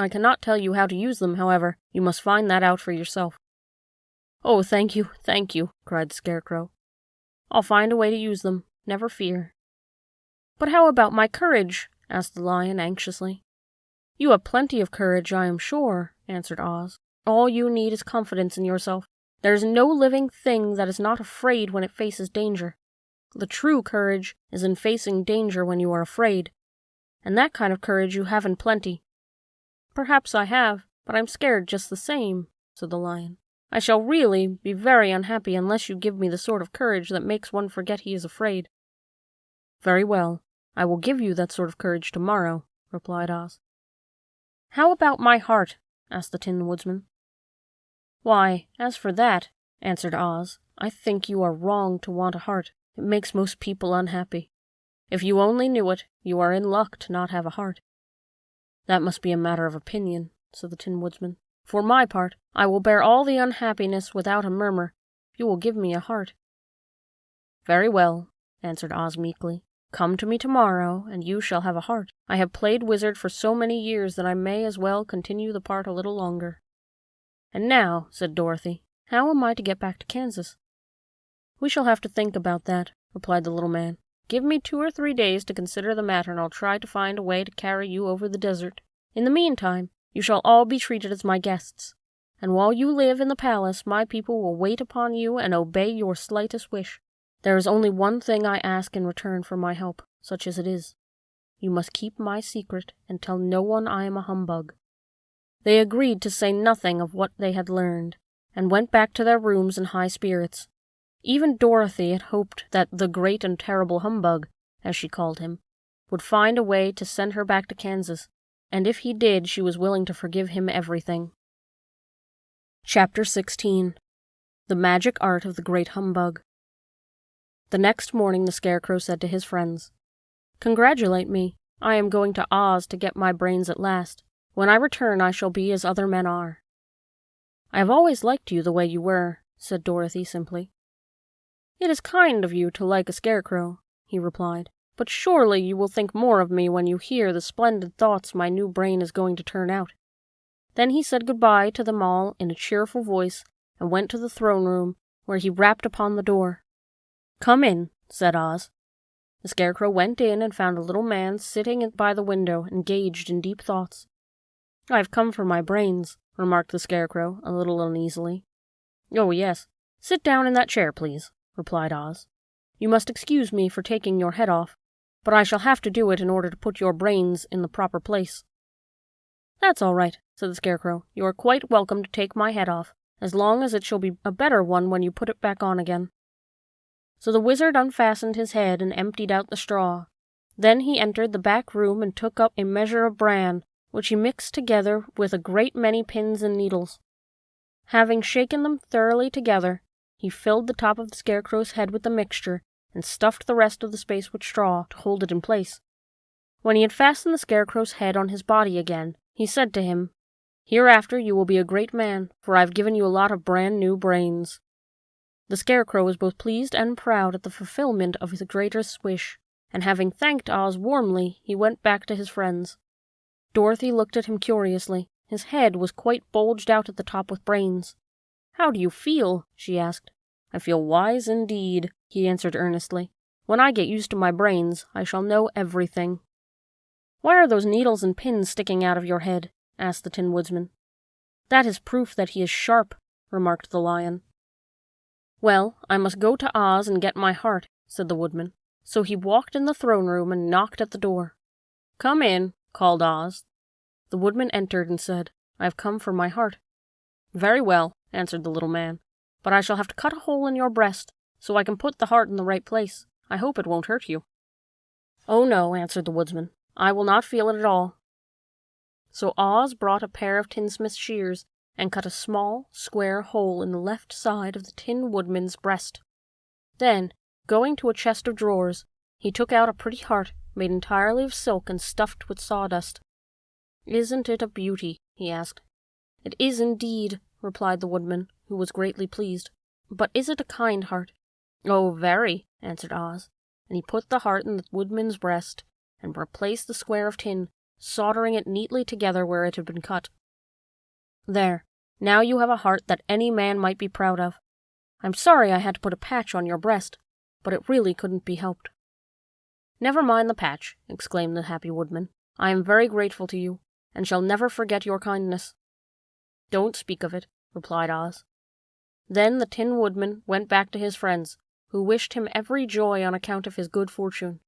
I cannot tell you how to use them, however. You must find that out for yourself." "Oh, thank you, cried the Scarecrow. "I'll find a way to use them, never fear." "But how about my courage?" asked the Lion anxiously. "You have plenty of courage, I am sure," answered Oz. "All you need is confidence in yourself. There is no living thing that is not afraid when it faces danger. The true courage is in facing danger when you are afraid, and that kind of courage you have in plenty." "Perhaps I have, but I'm scared just the same," said the Lion. "I shall really be very unhappy unless you give me the sort of courage that makes one forget he is afraid." "Very well, I will give you that sort of courage tomorrow," replied Oz. "How about my heart?" asked the Tin Woodman. "Why, as for that," answered Oz, "I think you are wrong to want a heart. It makes most people unhappy. If you only knew it, you are in luck to not have a heart." "That must be a matter of opinion," said the Tin Woodman. "For my part, I will bear all the unhappiness without a murmur, if you will give me a heart." "Very well," answered Oz meekly. "Come to me tomorrow, and you shall have a heart. I have played wizard for so many years that I may as well continue the part a little longer." "And now," said Dorothy, "how am I to get back to Kansas?" "We shall have to think about that," replied the little man. "Give me 2 or 3 days to consider the matter, and I'll try to find a way to carry you over the desert. In the meantime, you shall all be treated as my guests, and while you live in the palace, my people will wait upon you and obey your slightest wish. There is only one thing I ask in return for my help, such as it is. You must keep my secret and tell no one I am a humbug." They agreed to say nothing of what they had learned, and went back to their rooms in high spirits. Even Dorothy had hoped that the great and terrible humbug, as she called him, would find a way to send her back to Kansas, and if he did, she was willing to forgive him everything. Chapter 16. The Magic Art of the Great Humbug. The next morning the Scarecrow said to his friends, "Congratulate me. I am going to Oz to get my brains at last. When I return I shall be as other men are." "I have always liked you the way you were," said Dorothy simply. "It is kind of you to like a Scarecrow," he replied, "but surely you will think more of me when you hear the splendid thoughts my new brain is going to turn out." Then he said goodbye to them all in a cheerful voice and went to the throne room, where he rapped upon the door. "Come in," said Oz. The Scarecrow went in and found a little man sitting by the window, engaged in deep thoughts. "I have come for my brains," remarked the Scarecrow, a little uneasily. "Oh, yes. Sit down in that chair, please," replied Oz. "You must excuse me for taking your head off, but I shall have to do it in order to put your brains in the proper place." "That's all right," said the Scarecrow. "You are quite welcome to take my head off, as long as it shall be a better one when you put it back on again." So the wizard unfastened his head and emptied out the straw. Then he entered the back room and took up a measure of bran, which he mixed together with a great many pins and needles. Having shaken them thoroughly together, he filled the top of the Scarecrow's head with the mixture and stuffed the rest of the space with straw to hold it in place. When he had fastened the Scarecrow's head on his body again, he said to him, Hereafter you will be a great man, for I have given you a lot of brand new brains." The Scarecrow was both pleased and proud at the fulfillment of his greatest wish, and having thanked Oz warmly, he went back to his friends. Dorothy looked at him curiously. His head was quite bulged out at the top with brains. "How do you feel?" she asked. "I feel wise indeed," he answered earnestly. "When I get used to my brains, I shall know everything." "Why are those needles and pins sticking out of your head?" asked the Tin Woodman. "That is proof that he is sharp," remarked the Lion. "Well, I must go to Oz and get my heart," said the Woodman. So he walked in the throne room and knocked at the door. "Come in," called Oz. The Woodman entered and said, "I have come for my heart." "Very well," answered the little man, "but I shall have to cut a hole in your breast, so I can put the heart in the right place. I hope it won't hurt you." "Oh no," answered the Woodsman. "I will not feel it at all." So Oz brought a pair of tinsmith's shears and cut a small, square hole in the left side of the Tin Woodman's breast. Then, going to a chest of drawers, he took out a pretty heart made entirely of silk and stuffed with sawdust. "Isn't it a beauty?" he asked. "It is indeed," replied the Woodman, who was greatly pleased. "But is it a kind heart?" "Oh, very," answered Oz, and he put the heart in the Woodman's breast and replaced the square of tin, soldering it neatly together where it had been cut. "There, now you have a heart that any man might be proud of. I'm sorry I had to put a patch on your breast, but it really couldn't be helped." "Never mind the patch," exclaimed the happy Woodman. "I am very grateful to you, and shall never forget your kindness." "Don't speak of it," replied Oz. Then the Tin Woodman went back to his friends, who wished him every joy on account of his good fortune.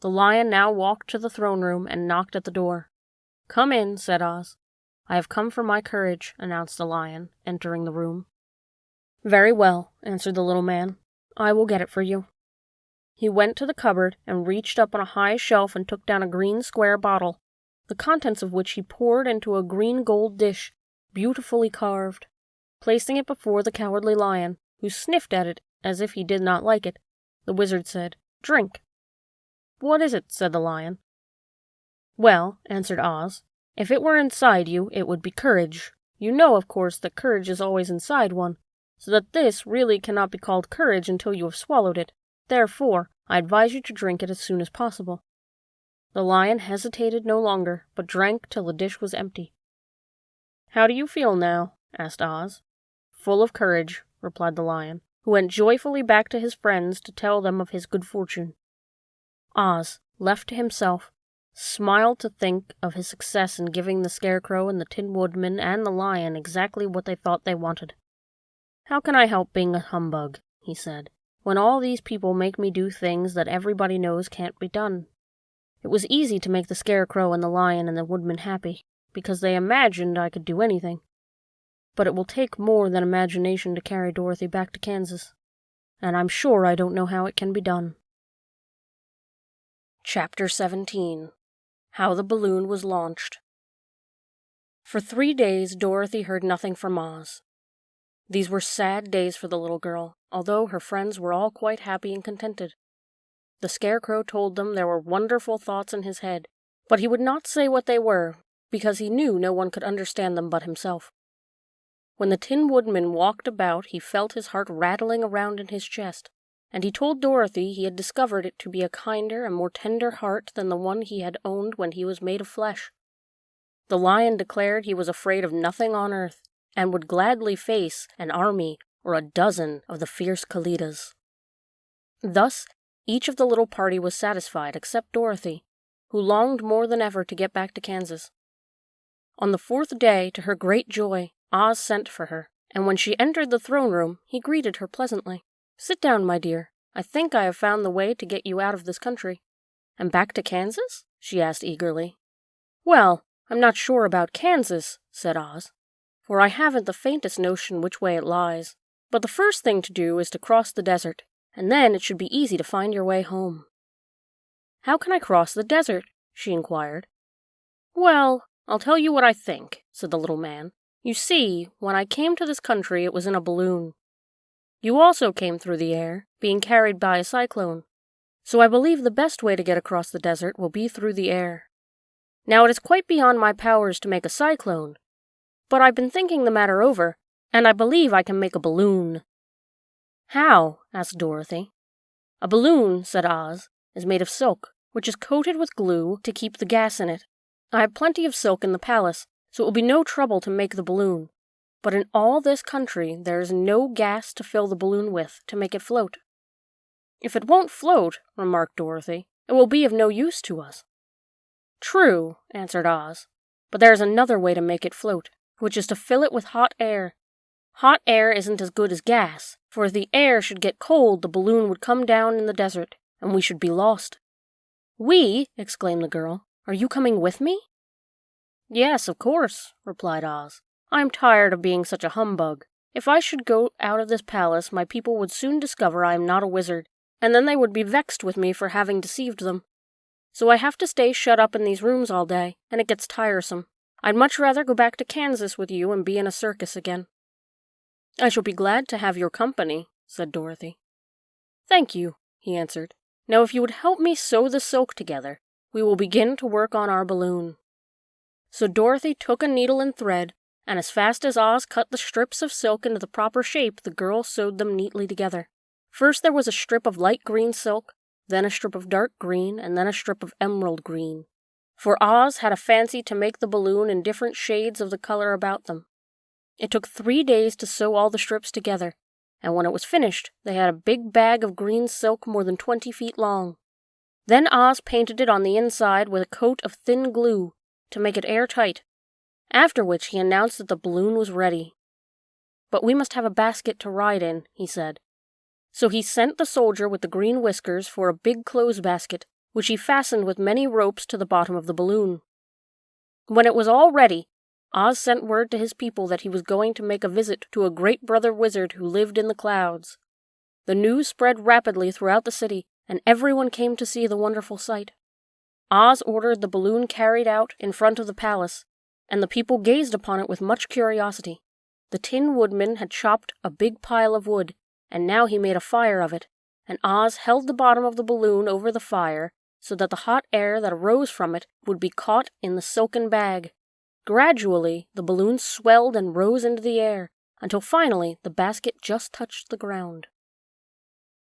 The Lion now walked to the throne room and knocked at the door. "Come in," said Oz. "I have come for my courage," announced the Lion, entering the room. "Very well," answered the little man. "I will get it for you." He went to the cupboard and reached up on a high shelf and took down a green square bottle, the contents of which he poured into a green gold dish, beautifully carved. Placing it before the Cowardly Lion, who sniffed at it as if he did not like it, the Wizard said, "Drink." "What is it?" said the Lion. "Well," answered Oz, "if it were inside you, it would be courage. You know, of course, that courage is always inside one, so that this really cannot be called courage until you have swallowed it. Therefore, I advise you to drink it as soon as possible." The Lion hesitated no longer, but drank till the dish was empty. "How do you feel now?" asked Oz. "Full of courage," replied the Lion, who went joyfully back to his friends to tell them of his good fortune. Oz, left to himself, smiled to think of his success in giving the Scarecrow and the Tin Woodman and the Lion exactly what they thought they wanted. "How can I help being a humbug," he said, "when all these people make me do things that everybody knows can't be done?" It was easy to make the Scarecrow and the Lion and the Woodman happy, because they imagined I could do anything. But it will take more than imagination to carry Dorothy back to Kansas, and I'm sure I don't know how it can be done. Chapter 17. How the Balloon Was Launched. For 3 days Dorothy heard nothing from Oz. These were sad days for the little girl, although her friends were all quite happy and contented. The Scarecrow told them there were wonderful thoughts in his head, but he would not say what they were, because he knew no one could understand them but himself. When the Tin Woodman walked about, he felt his heart rattling around in his chest, and he told Dorothy he had discovered it to be a kinder and more tender heart than the one he had owned when he was made of flesh. The Lion declared he was afraid of nothing on earth, and would gladly face an army or a dozen of the fierce Kalidas. Thus, each of the little party was satisfied except Dorothy, who longed more than ever to get back to Kansas. On the 4th day, to her great joy, Oz sent for her, and when she entered the throne room, he greeted her pleasantly. "Sit down, my dear. I think I have found the way to get you out of this country." "And back to Kansas?" she asked eagerly. "Well, I'm not sure about Kansas," said Oz, "for I haven't the faintest notion which way it lies. But the first thing to do is to cross the desert, and then it should be easy to find your way home." "How can I cross the desert?" she inquired. "Well, I'll tell you what I think," said the little man. "You see, when I came to this country it was in a balloon. You also came through the air, being carried by a cyclone. So I believe the best way to get across the desert will be through the air. Now it is quite beyond my powers to make a cyclone, but I've been thinking the matter over, and I believe I can make a balloon." "How?" asked Dorothy. "A balloon," said Oz, "is made of silk, which is coated with glue to keep the gas in it. I have plenty of silk in the palace, so it will be no trouble to make the balloon. But in all this country there is no gas to fill the balloon with to make it float." "If it won't float," remarked Dorothy, "it will be of no use to us." "True," answered Oz, "but there is another way to make it float, which is to fill it with hot air. Hot air isn't as good as gas, for if the air should get cold the balloon would come down in the desert, and we should be lost." "We?" exclaimed the girl. "Are you coming with me?" "Yes, of course," replied Oz. "I am tired of being such a humbug. If I should go out of this palace, my people would soon discover I am not a wizard, and then they would be vexed with me for having deceived them. So I have to stay shut up in these rooms all day, and it gets tiresome. I'd much rather go back to Kansas with you and be in a circus again." "I shall be glad to have your company," said Dorothy. "Thank you," he answered. "Now if you would help me sew the silk together, we will begin to work on our balloon." So Dorothy took a needle and thread, and as fast as Oz cut the strips of silk into the proper shape, the girl sewed them neatly together. First there was a strip of light green silk, then a strip of dark green, and then a strip of emerald green. For Oz had a fancy to make the balloon in different shades of the color about them. It took 3 days to sew all the strips together, and when it was finished, they had a big bag of green silk more than 20 feet long. Then Oz painted it on the inside with a coat of thin glue to make it airtight, after which he announced that the balloon was ready. "But we must have a basket to ride in," he said. So he sent the soldier with the green whiskers for a big clothes basket, which he fastened with many ropes to the bottom of the balloon. When it was all ready, Oz sent word to his people that he was going to make a visit to a great brother wizard who lived in the clouds. The news spread rapidly throughout the city, and everyone came to see the wonderful sight. Oz ordered the balloon carried out in front of the palace, and the people gazed upon it with much curiosity. The Tin Woodman had chopped a big pile of wood, and now he made a fire of it, and Oz held the bottom of the balloon over the fire so that the hot air that arose from it would be caught in the silken bag. Gradually, the balloon swelled and rose into the air, until finally the basket just touched the ground.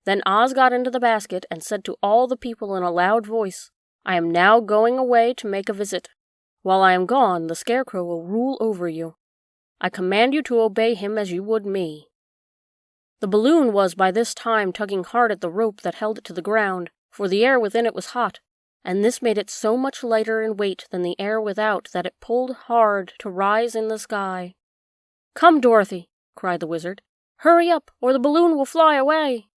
Then Oz got into the basket and said to all the people in a loud voice, "I am now going away to make a visit. While I am gone, the Scarecrow will rule over you. I command you to obey him as you would me." The balloon was by this time tugging hard at the rope that held it to the ground, for the air within it was hot, and this made it so much lighter in weight than the air without that it pulled hard to rise in the sky. "Come, Dorothy," cried the wizard. "Hurry up, or the balloon will fly away."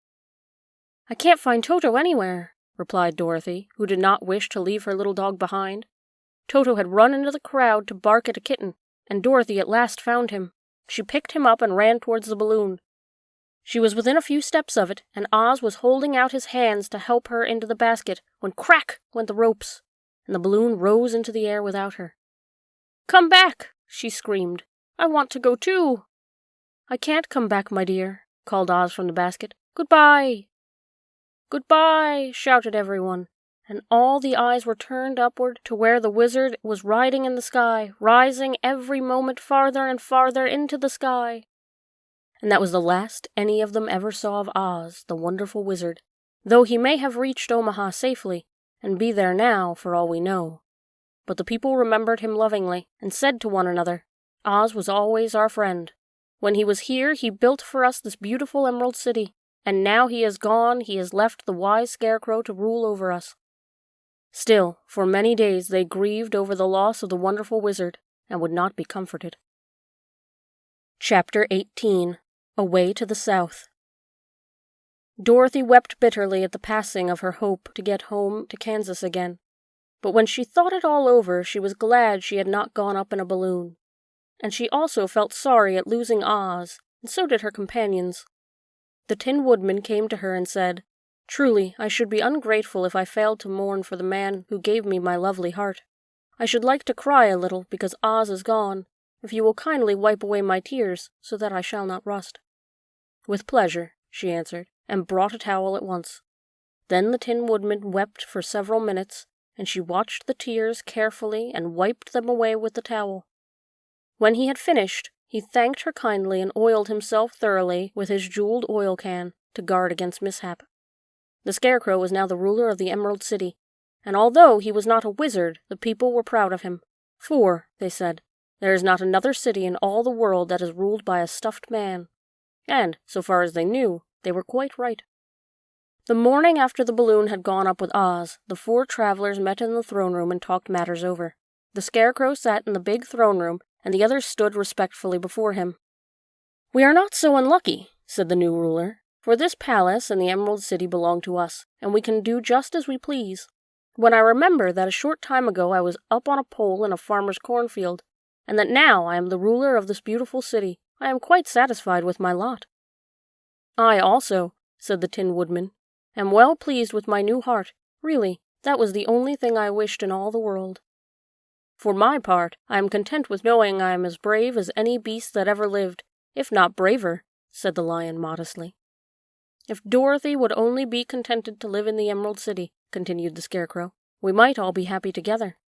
"I can't find Toto anywhere," replied Dorothy, who did not wish to leave her little dog behind. Toto had run into the crowd to bark at a kitten, and Dorothy at last found him. She picked him up and ran towards the balloon. She was within a few steps of it, and Oz was holding out his hands to help her into the basket, when crack went the ropes, and the balloon rose into the air without her. "Come back!" she screamed. "I want to go too." "I can't come back, my dear," called Oz from the basket. "Goodbye!" "Goodbye!" shouted everyone, and all the eyes were turned upward to where the wizard was riding in the sky, rising every moment farther and farther into the sky. And that was the last any of them ever saw of Oz, the wonderful wizard, though he may have reached Omaha safely, and be there now, for all we know. But the people remembered him lovingly, and said to one another, "Oz was always our friend. When he was here, he built for us this beautiful Emerald City, and now he is gone, he has left the wise Scarecrow to rule over us." Still, for many days they grieved over the loss of the wonderful wizard, and would not be comforted. Chapter 18. Away to the South. Dorothy wept bitterly at the passing of her hope to get home to Kansas again, but when she thought it all over, she was glad she had not gone up in a balloon. And she also felt sorry at losing Oz, and so did her companions. The Tin Woodman came to her and said, "Truly, I should be ungrateful if I failed to mourn for the man who gave me my lovely heart. I should like to cry a little because Oz is gone, if you will kindly wipe away my tears so that I shall not rust." "With pleasure," she answered, and brought a towel at once. Then the Tin Woodman wept for several minutes, and she watched the tears carefully and wiped them away with the towel. When he had finished, he thanked her kindly and oiled himself thoroughly with his jeweled oil can to guard against mishap. The Scarecrow was now the ruler of the Emerald City, and although he was not a wizard, the people were proud of him. For, they said, there is not another city in all the world that is ruled by a stuffed man. And, so far as they knew, they were quite right. The morning after the balloon had gone up with Oz, the 4 travelers met in the throne room and talked matters over. The Scarecrow sat in the big throne room, and the others stood respectfully before him. "We are not so unlucky," said the new ruler, "for this palace and the Emerald City belong to us, and we can do just as we please. When I remember that a short time ago I was up on a pole in a farmer's cornfield, and that now I am the ruler of this beautiful city, I am quite satisfied with my lot." "I also," said the Tin Woodman, "am well pleased with my new heart. Really, that was the only thing I wished in all the world. For my part, I am content with knowing I am as brave as any beast that ever lived, if not braver," said the Lion modestly. "If Dorothy would only be contented to live in the Emerald City," continued the Scarecrow, "we might all be happy together."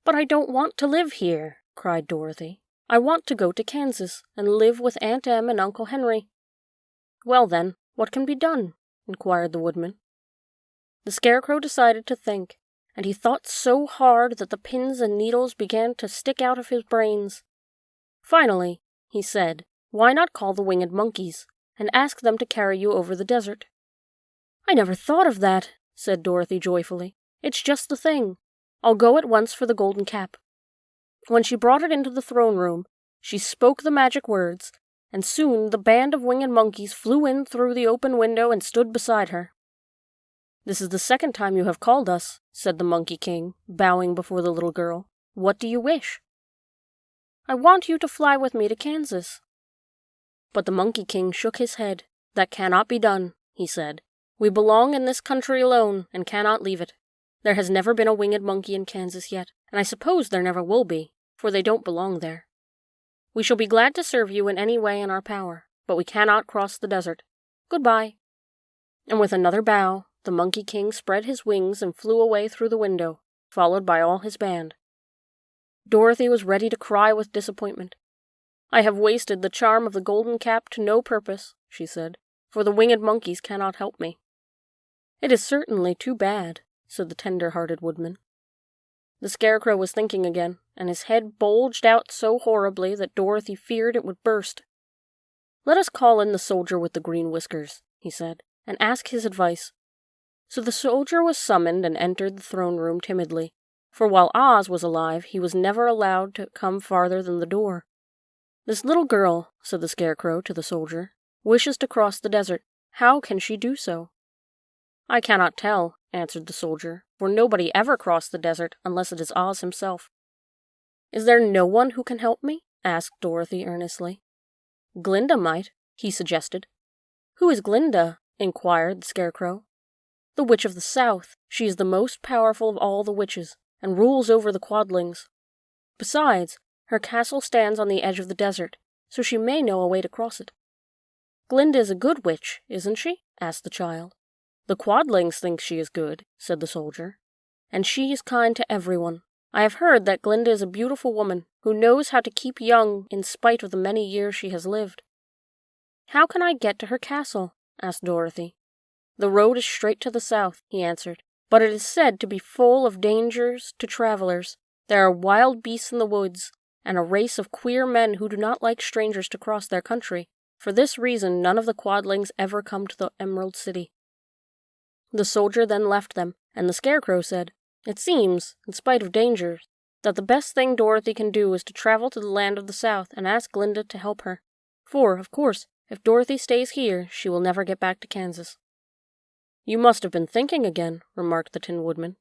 "But I don't want to live here," cried Dorothy. "I want to go to Kansas and live with Aunt Em and Uncle Henry." "Well then, what can be done?" inquired the Woodman. The Scarecrow decided to think, and he thought so hard that the pins and needles began to stick out of his brains. Finally, he said, "Why not call the winged monkeys, and ask them to carry you over the desert?" "I never thought of that," said Dorothy joyfully. "It's just the thing. I'll go at once for the golden cap." When she brought it into the throne room, she spoke the magic words, and soon the band of winged monkeys flew in through the open window and stood beside her. "This is the second time you have called us," said the Monkey King, bowing before the little girl. "What do you wish?" "I want you to fly with me to Kansas." But the Monkey King shook his head. "That cannot be done," he said. "We belong in this country alone, and cannot leave it. There has never been a winged monkey in Kansas yet, and I suppose there never will be, for they don't belong there. We shall be glad to serve you in any way in our power, but we cannot cross the desert. Goodbye." And with another bow, the Monkey King spread his wings and flew away through the window, followed by all his band. Dorothy was ready to cry with disappointment. "I have wasted the charm of the golden cap to no purpose," she said, "for the winged monkeys cannot help me." "It is certainly too bad," said the tender-hearted Woodman. The Scarecrow was thinking again, and his head bulged out so horribly that Dorothy feared it would burst. "Let us call in the soldier with the green whiskers," he said, "and ask his advice." So the soldier was summoned and entered the throne room timidly, for while Oz was alive he was never allowed to come farther than the door. "This little girl," said the Scarecrow to the soldier, "wishes to cross the desert. How can she do so?" "I cannot tell," answered the soldier, "for nobody ever crossed the desert unless it is Oz himself." "Is there no one who can help me?" asked Dorothy earnestly. "Glinda might," he suggested. "Who is Glinda?" inquired the Scarecrow. "The Witch of the South. She is the most powerful of all the witches, and rules over the Quadlings. Besides, her castle stands on the edge of the desert, so she may know a way to cross it." "Glinda is a good witch, isn't she?" asked the child. "The Quadlings think she is good," said the soldier, "and she is kind to everyone. I have heard that Glinda is a beautiful woman, who knows how to keep young in spite of the many years she has lived." "How can I get to her castle?" asked Dorothy. "The road is straight to the south," he answered, "but it is said to be full of dangers to travelers. There are wild beasts in the woods, and a race of queer men who do not like strangers to cross their country. For this reason, none of the Quadlings ever come to the Emerald City." The soldier then left them, and the Scarecrow said, "It seems, in spite of dangers, that the best thing Dorothy can do is to travel to the land of the South and ask Glinda to help her. For, of course, if Dorothy stays here, she will never get back to Kansas." "You must have been thinking again," remarked the Tin Woodman.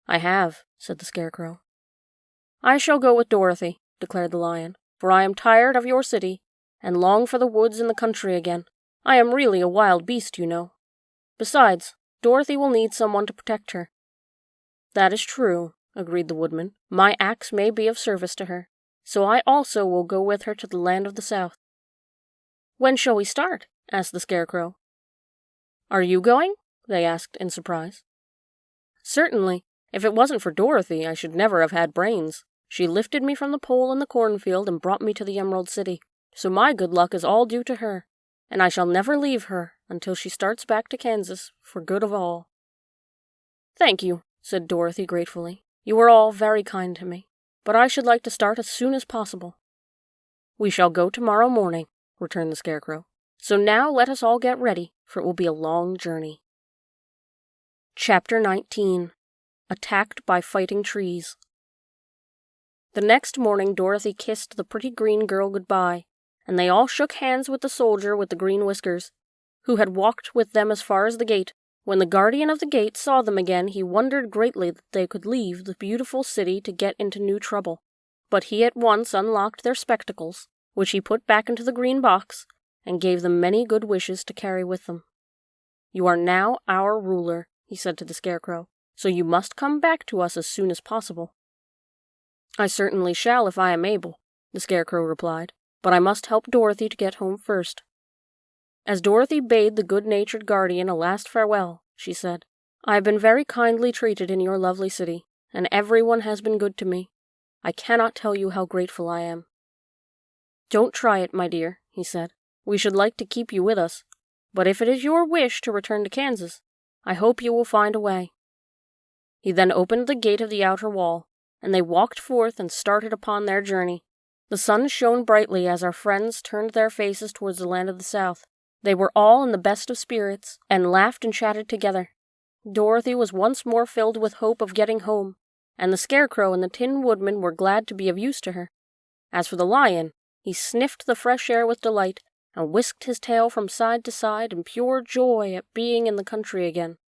"I have," said the Scarecrow. "I shall go with Dorothy," declared the Lion, "for I am tired of your city, and long for the woods and the country again. I am really a wild beast, you know. Besides, Dorothy will need someone to protect her." "That is true," agreed the Woodman. "My axe may be of service to her, so I also will go with her to the land of the South." "When shall we start?" asked the Scarecrow. "Are you going?" they asked in surprise. "Certainly, If it wasn't for Dorothy, I should never have had brains. She lifted me from the pole in the cornfield and brought me to the Emerald City, so my good luck is all due to her, and I shall never leave her until she starts back to Kansas for good of all." "Thank you," said Dorothy gratefully. "You are all very kind to me, but I should like to start as soon as possible." "We shall go tomorrow morning," returned the Scarecrow. "So now let us all get ready, for it will be a long journey." Chapter 19. Attacked by Fighting Trees. The next morning Dorothy kissed the pretty green girl goodbye, and they all shook hands with the soldier with the green whiskers, who had walked with them as far as the gate. When the guardian of the gate saw them again, he wondered greatly that they could leave the beautiful city to get into new trouble. But he at once unlocked their spectacles, which he put back into the green box, and gave them many good wishes to carry with them. "You are now our ruler," he said to the Scarecrow, "so you must come back to us as soon as possible." "I certainly shall if I am able," the Scarecrow replied, "but I must help Dorothy to get home first." As Dorothy bade the good-natured guardian a last farewell, she said, "I have been very kindly treated in your lovely city, and everyone has been good to me. I cannot tell you how grateful I am." "Don't try it, my dear," he said. "We should like to keep you with us, but if it is your wish to return to Kansas, I hope you will find a way." He then opened the gate of the outer wall, and they walked forth and started upon their journey. The sun shone brightly as our friends turned their faces towards the land of the South. They were all in the best of spirits, and laughed and chatted together. Dorothy was once more filled with hope of getting home, and the Scarecrow and the Tin Woodman were glad to be of use to her. As for the Lion, he sniffed the fresh air with delight, and whisked his tail from side to side in pure joy at being in the country again,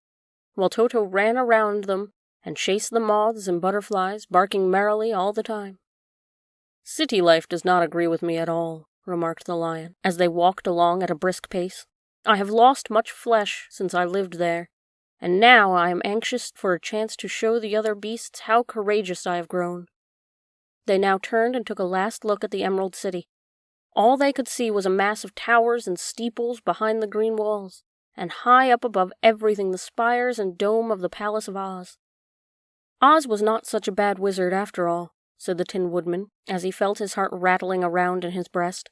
while Toto ran around them and chased the moths and butterflies, barking merrily all the time. "City life does not agree with me at all," remarked the Lion, as they walked along at a brisk pace. "I have lost much flesh since I lived there, and now I am anxious for a chance to show the other beasts how courageous I have grown." They now turned and took a last look at the Emerald City. All they could see was a mass of towers and steeples behind the green walls, and high up above everything the spires and dome of the Palace of Oz. "Oz was not such a bad wizard after all," said the Tin Woodman, as he felt his heart rattling around in his breast.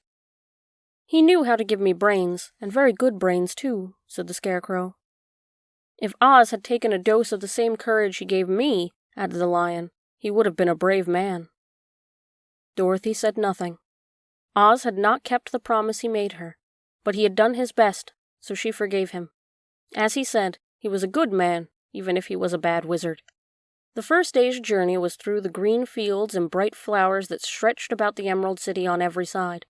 "He knew how to give me brains, and very good brains, too," said the Scarecrow. "If Oz had taken a dose of the same courage he gave me," added the Lion, "he would have been a brave man." Dorothy said nothing. Oz had not kept the promise he made her, but he had done his best, so she forgave him. As he said, he was a good man, even if he was a bad wizard. The first day's journey was through the green fields and bright flowers that stretched about the Emerald City on every side.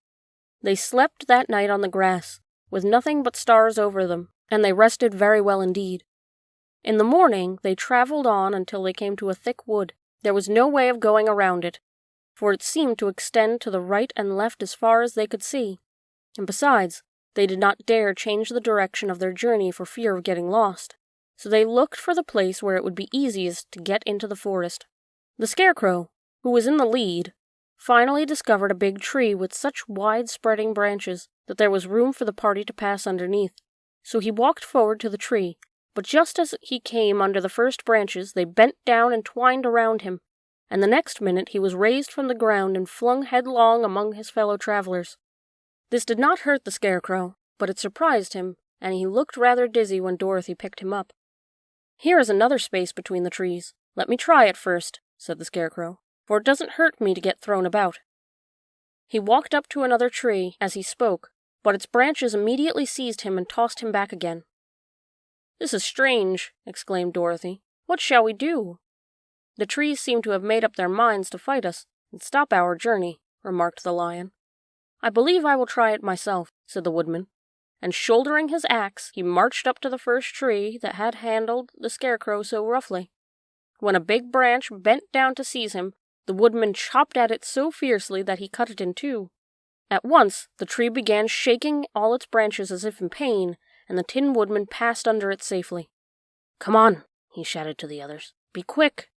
They slept that night on the grass, with nothing but stars over them, and they rested very well indeed. In the morning they traveled on until they came to a thick wood. There was no way of going around it, for it seemed to extend to the right and left as far as they could see, and besides, they did not dare change the direction of their journey for fear of getting lost. So they looked for the place where it would be easiest to get into the forest. The Scarecrow, who was in the lead, finally discovered a big tree with such wide-spreading branches that there was room for the party to pass underneath. So he walked forward to the tree, but just as he came under the first branches, they bent down and twined around him, and the next minute he was raised from the ground and flung headlong among his fellow travelers. This did not hurt the Scarecrow, but it surprised him, and he looked rather dizzy when Dorothy picked him up. "Here is another space between the trees. Let me try it first," said the Scarecrow, "for it doesn't hurt me to get thrown about." He walked up to another tree as he spoke, but its branches immediately seized him and tossed him back again. "This is strange," exclaimed Dorothy. "What shall we do?" "The trees seem to have made up their minds to fight us and stop our journey," remarked the Lion. "I believe I will try it myself," said the Woodman, and shouldering his axe, he marched up to the first tree that had handled the Scarecrow so roughly. When a big branch bent down to seize him, the Woodman chopped at it so fiercely that he cut it in two. At once, the tree began shaking all its branches as if in pain, and the Tin Woodman passed under it safely. "Come on," he shouted to the others. "Be quick."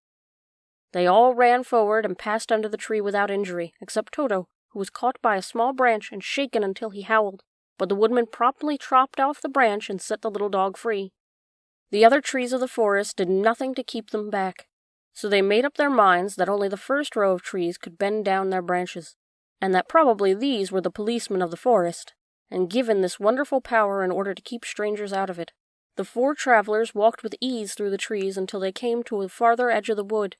They all ran forward and passed under the tree without injury, except Toto, who was caught by a small branch and shaken until he howled. But the Woodman promptly chopped off the branch and set the little dog free. The other trees of the forest did nothing to keep them back. So they made up their minds that only the first row of trees could bend down their branches, and that probably these were the policemen of the forest, and given this wonderful power in order to keep strangers out of it. The 4 travelers walked with ease through the trees until they came to the farther edge of the wood.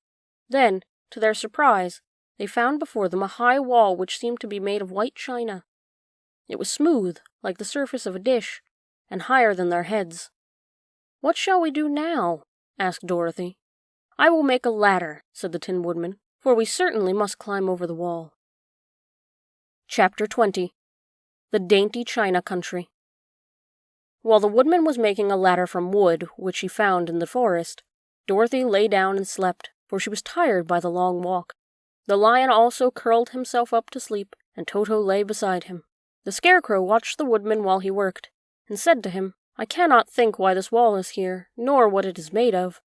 Then, to their surprise, they found before them a high wall which seemed to be made of white china. It was smooth, like the surface of a dish, and higher than their heads. "What shall we do now?" asked Dorothy. "I will make a ladder," said the Tin Woodman, "for we certainly must climb over the wall." Chapter 20. The Dainty China Country. While the woodman was making a ladder from wood, which he found in the forest, Dorothy lay down and slept, for she was tired by the long walk. The lion also curled himself up to sleep, and Toto lay beside him. The Scarecrow watched the woodman while he worked, and said to him, "I cannot think why this wall is here, nor what it is made of."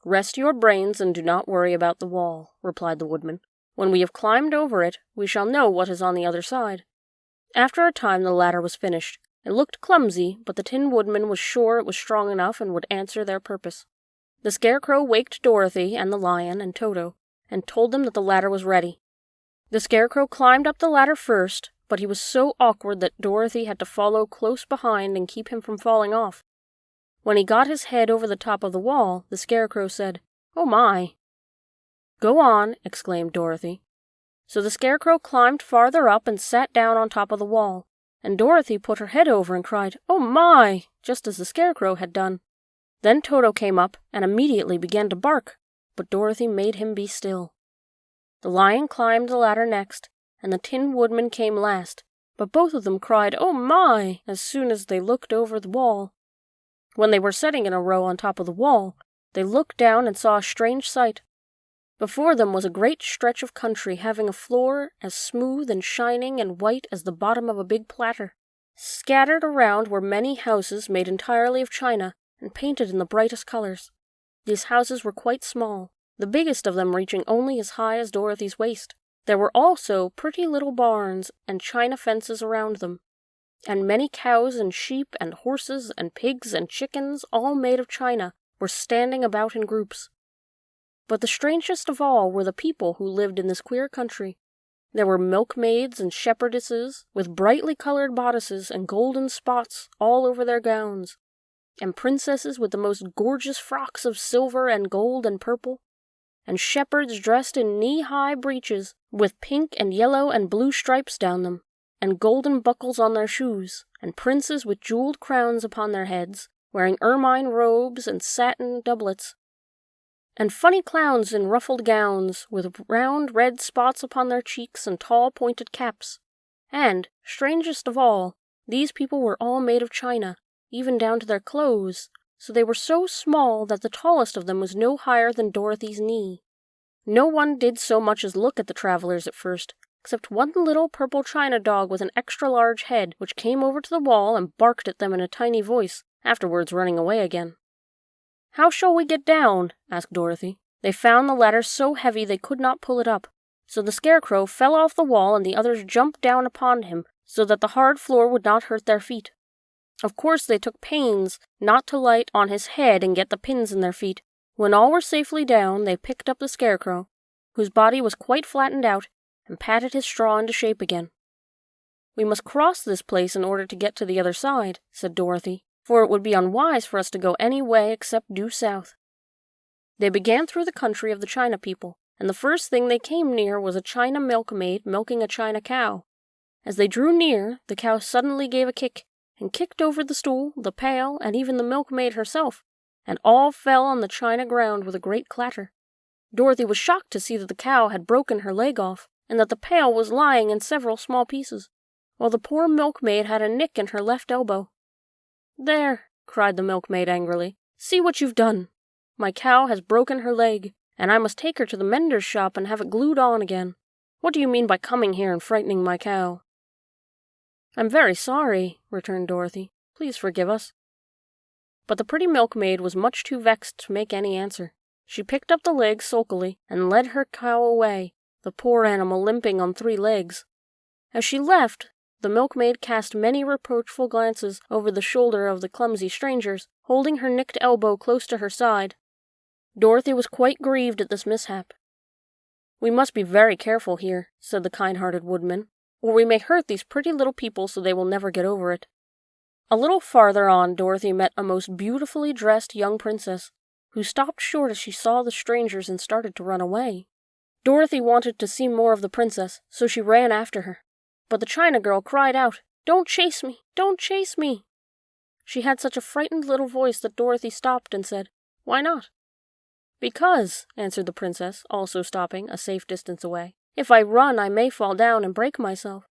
"Rest your brains and do not worry about the wall," replied the woodman. "When we have climbed over it, we shall know what is on the other side." After a time the ladder was finished. It looked clumsy, but the Tin Woodman was sure it was strong enough and would answer their purpose. The Scarecrow waked Dorothy and the lion and Toto, and told them that the ladder was ready. The Scarecrow climbed up the ladder first, but he was so awkward that Dorothy had to follow close behind and keep him from falling off. When he got his head over the top of the wall, the Scarecrow said, "Oh my!" "Go on," exclaimed Dorothy. So the Scarecrow climbed farther up and sat down on top of the wall, and Dorothy put her head over and cried, "Oh my!" just as the Scarecrow had done. Then Toto came up and immediately began to bark, but Dorothy made him be still. The lion climbed the ladder next, and the Tin Woodman came last, but both of them cried, "Oh my!" as soon as they looked over the wall. When they were sitting in a row on top of the wall, they looked down and saw a strange sight. Before them was a great stretch of country having a floor as smooth and shining and white as the bottom of a big platter. Scattered around were many houses made entirely of china and painted in the brightest colors. These houses were quite small, the biggest of them reaching only as high as Dorothy's waist. There were also pretty little barns and china fences around them, and many cows and sheep and horses and pigs and chickens, all made of china, were standing about in groups. But the strangest of all were the people who lived in this queer country. There were milkmaids and shepherdesses, with brightly colored bodices and golden spots all over their gowns, and princesses with the most gorgeous frocks of silver and gold and purple, and shepherds dressed in knee-high breeches, with pink and yellow and blue stripes down them, and golden buckles on their shoes, and princes with jeweled crowns upon their heads, wearing ermine robes and satin doublets, and funny clowns in ruffled gowns, with round red spots upon their cheeks and tall pointed caps. And, strangest of all, these people were all made of china, even down to their clothes, so they were so small that the tallest of them was no higher than Dorothy's knee. No one did so much as look at the travelers at first, except one little purple china dog with an extra-large head, which came over to the wall and barked at them in a tiny voice, afterwards running away again. "How shall we get down?" asked Dorothy. They found the ladder so heavy they could not pull it up, so the Scarecrow fell off the wall and the others jumped down upon him so that the hard floor would not hurt their feet. Of course they took pains not to light on his head and get the pins in their feet. When all were safely down, they picked up the Scarecrow, whose body was quite flattened out, and patted his straw into shape again. "We must cross this place in order to get to the other side," said Dorothy, "for it would be unwise for us to go any way except due south." They began through the country of the China people, and the first thing they came near was a China milkmaid milking a China cow. As they drew near, the cow suddenly gave a kick, and kicked over the stool, the pail, and even the milkmaid herself, and all fell on the china ground with a great clatter. Dorothy was shocked to see that the cow had broken her leg off, and that the pail was lying in several small pieces, while the poor milkmaid had a nick in her left elbow. "There," cried the milkmaid angrily, "see what you've done. My cow has broken her leg, and I must take her to the mender's shop and have it glued on again. What do you mean by coming here and frightening my cow?" "I'm very sorry," returned Dorothy. "Please forgive us." But the pretty milkmaid was much too vexed to make any answer. She picked up the leg sulkily and led her cow away, the poor animal limping on 3 legs. As she left, the milkmaid cast many reproachful glances over the shoulder of the clumsy strangers, holding her nicked elbow close to her side. Dorothy was quite grieved at this mishap. "We must be very careful here," said the kind-hearted woodman, "or we may hurt these pretty little people so they will never get over it." A little farther on, Dorothy met a most beautifully dressed young princess, who stopped short as she saw the strangers and started to run away. Dorothy wanted to see more of the princess, so she ran after her. But the China girl cried out, "Don't chase me! Don't chase me!" She had such a frightened little voice that Dorothy stopped and said, "Why not?" "Because," answered the princess, also stopping a safe distance away, "if I run I may fall down and break myself."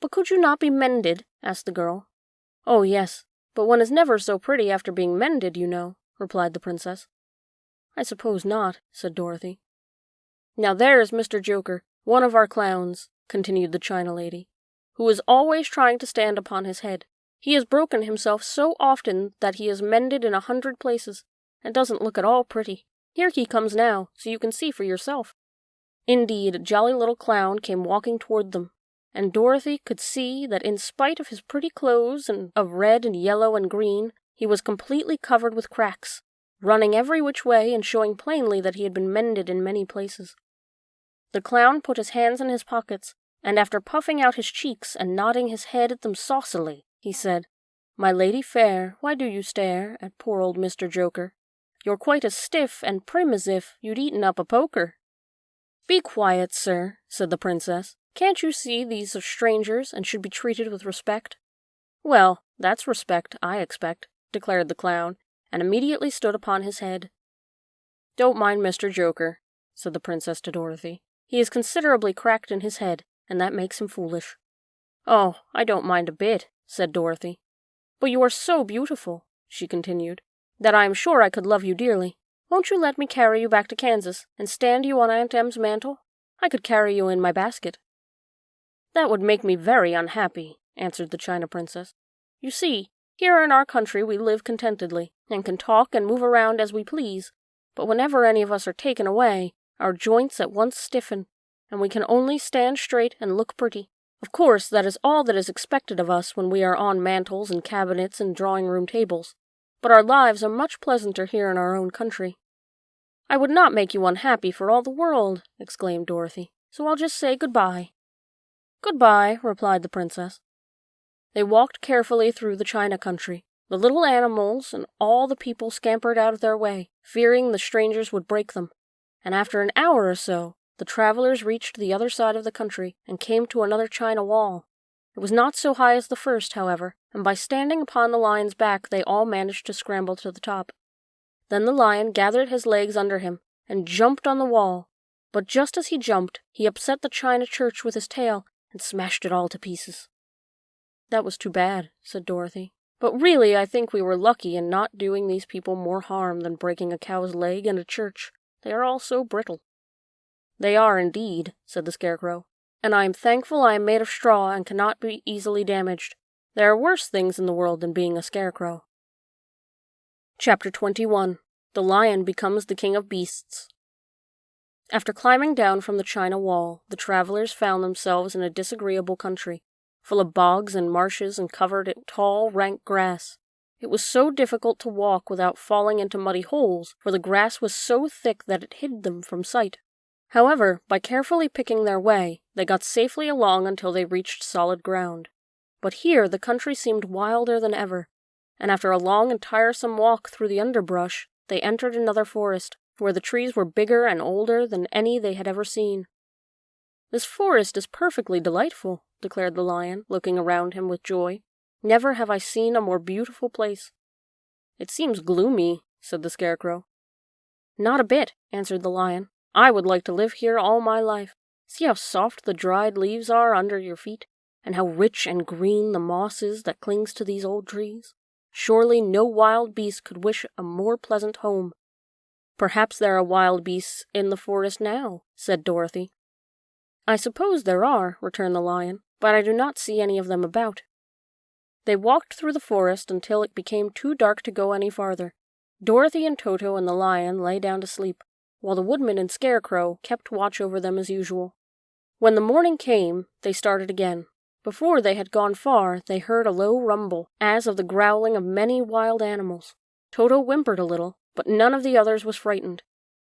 "But could you not be mended?" asked the girl. "Oh, yes, but one is never so pretty after being mended, you know," replied the princess. "I suppose not," said Dorothy. "Now there is Mr. Joker, one of our clowns," continued the China lady, "who is always trying to stand upon his head. He has broken himself so often that he is mended in 100 places, and doesn't look at all pretty. Here he comes now, so you can see for yourself." Indeed, a jolly little clown came walking toward them, and Dorothy could see that in spite of his pretty clothes and of red and yellow and green, he was completely covered with cracks, running every which way and showing plainly that he had been mended in many places. The clown put his hands in his pockets, and after puffing out his cheeks and nodding his head at them saucily, he said, "My lady fair, why do you stare at poor old Mr. Joker? You're quite as stiff and prim as if you'd eaten up a poker." "Be quiet, sir," said the princess. "Can't you see these are strangers and should be treated with respect?" "Well, that's respect, I expect," declared the clown, and immediately stood upon his head. "Don't mind Mr. Joker," said the princess to Dorothy. "He is considerably cracked in his head, and that makes him foolish." "Oh, I don't mind a bit," said Dorothy. "But you are so beautiful," she continued, "that I am sure I could love you dearly. Won't you let me carry you back to Kansas, and stand you on Aunt Em's mantle? I could carry you in my basket." "That would make me very unhappy," answered the China princess. "You see, here in our country we live contentedly, and can talk and move around as we please, but whenever any of us are taken away, our joints at once stiffen, and we can only stand straight and look pretty. Of course, that is all that is expected of us when we are on mantels and cabinets and drawing-room tables, but our lives are much pleasanter here in our own country." "I would not make you unhappy for all the world," exclaimed Dorothy, "so I'll just say good-bye." "Good-bye," replied the princess. They walked carefully through the China country. The little animals and all the people scampered out of their way, fearing the strangers would break them, and after an hour or so, the travelers reached the other side of the country and came to another China wall. It was not so high as the first, however, and by standing upon the lion's back they all managed to scramble to the top. Then the lion gathered his legs under him and jumped on the wall, but just as he jumped, he upset the China church with his tail and smashed it all to pieces. "That was too bad," said Dorothy. "But really I think we were lucky in not doing these people more harm than breaking a cow's leg and a church. They are all so brittle." "They are indeed," said the Scarecrow, "and I am thankful I am made of straw and cannot be easily damaged. There are worse things in the world than being a scarecrow." Chapter 21. The Lion Becomes the King of Beasts. After climbing down from the China wall, the travelers found themselves in a disagreeable country, full of bogs and marshes and covered in tall, rank grass. It was so difficult to walk without falling into muddy holes, for the grass was so thick that it hid them from sight. However, by carefully picking their way, they got safely along until they reached solid ground. But here the country seemed wilder than ever, and after a long and tiresome walk through the underbrush, they entered another forest, where the trees were bigger and older than any they had ever seen. "This forest is perfectly delightful," declared the lion, looking around him with joy. "Never have I seen a more beautiful place." "It seems gloomy," said the Scarecrow. "Not a bit," answered the lion. "I would like to live here all my life. See how soft the dried leaves are under your feet, and how rich and green the moss is that clings to these old trees. Surely no wild beast could wish a more pleasant home." "Perhaps there are wild beasts in the forest now," said Dorothy. "I suppose there are," returned the lion, "but I do not see any of them about." They walked through the forest until it became too dark to go any farther. Dorothy and Toto and the lion lay down to sleep, while the woodman and Scarecrow kept watch over them as usual. When the morning came, they started again. Before they had gone far, they heard a low rumble, as of the growling of many wild animals. Toto whimpered a little, but none of the others was frightened,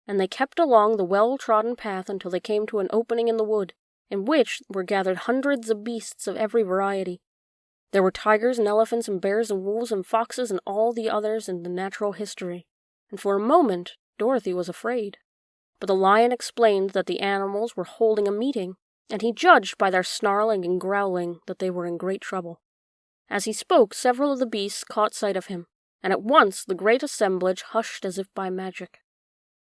and they kept along the well-trodden path until they came to an opening in the wood, in which were gathered hundreds of beasts of every variety. There were tigers and elephants and bears and wolves and foxes and all the others in the natural history, and for a moment Dorothy was afraid. But the lion explained that the animals were holding a meeting, and he judged by their snarling and growling that they were in great trouble. As he spoke, several of the beasts caught sight of him, and at once the great assemblage hushed as if by magic.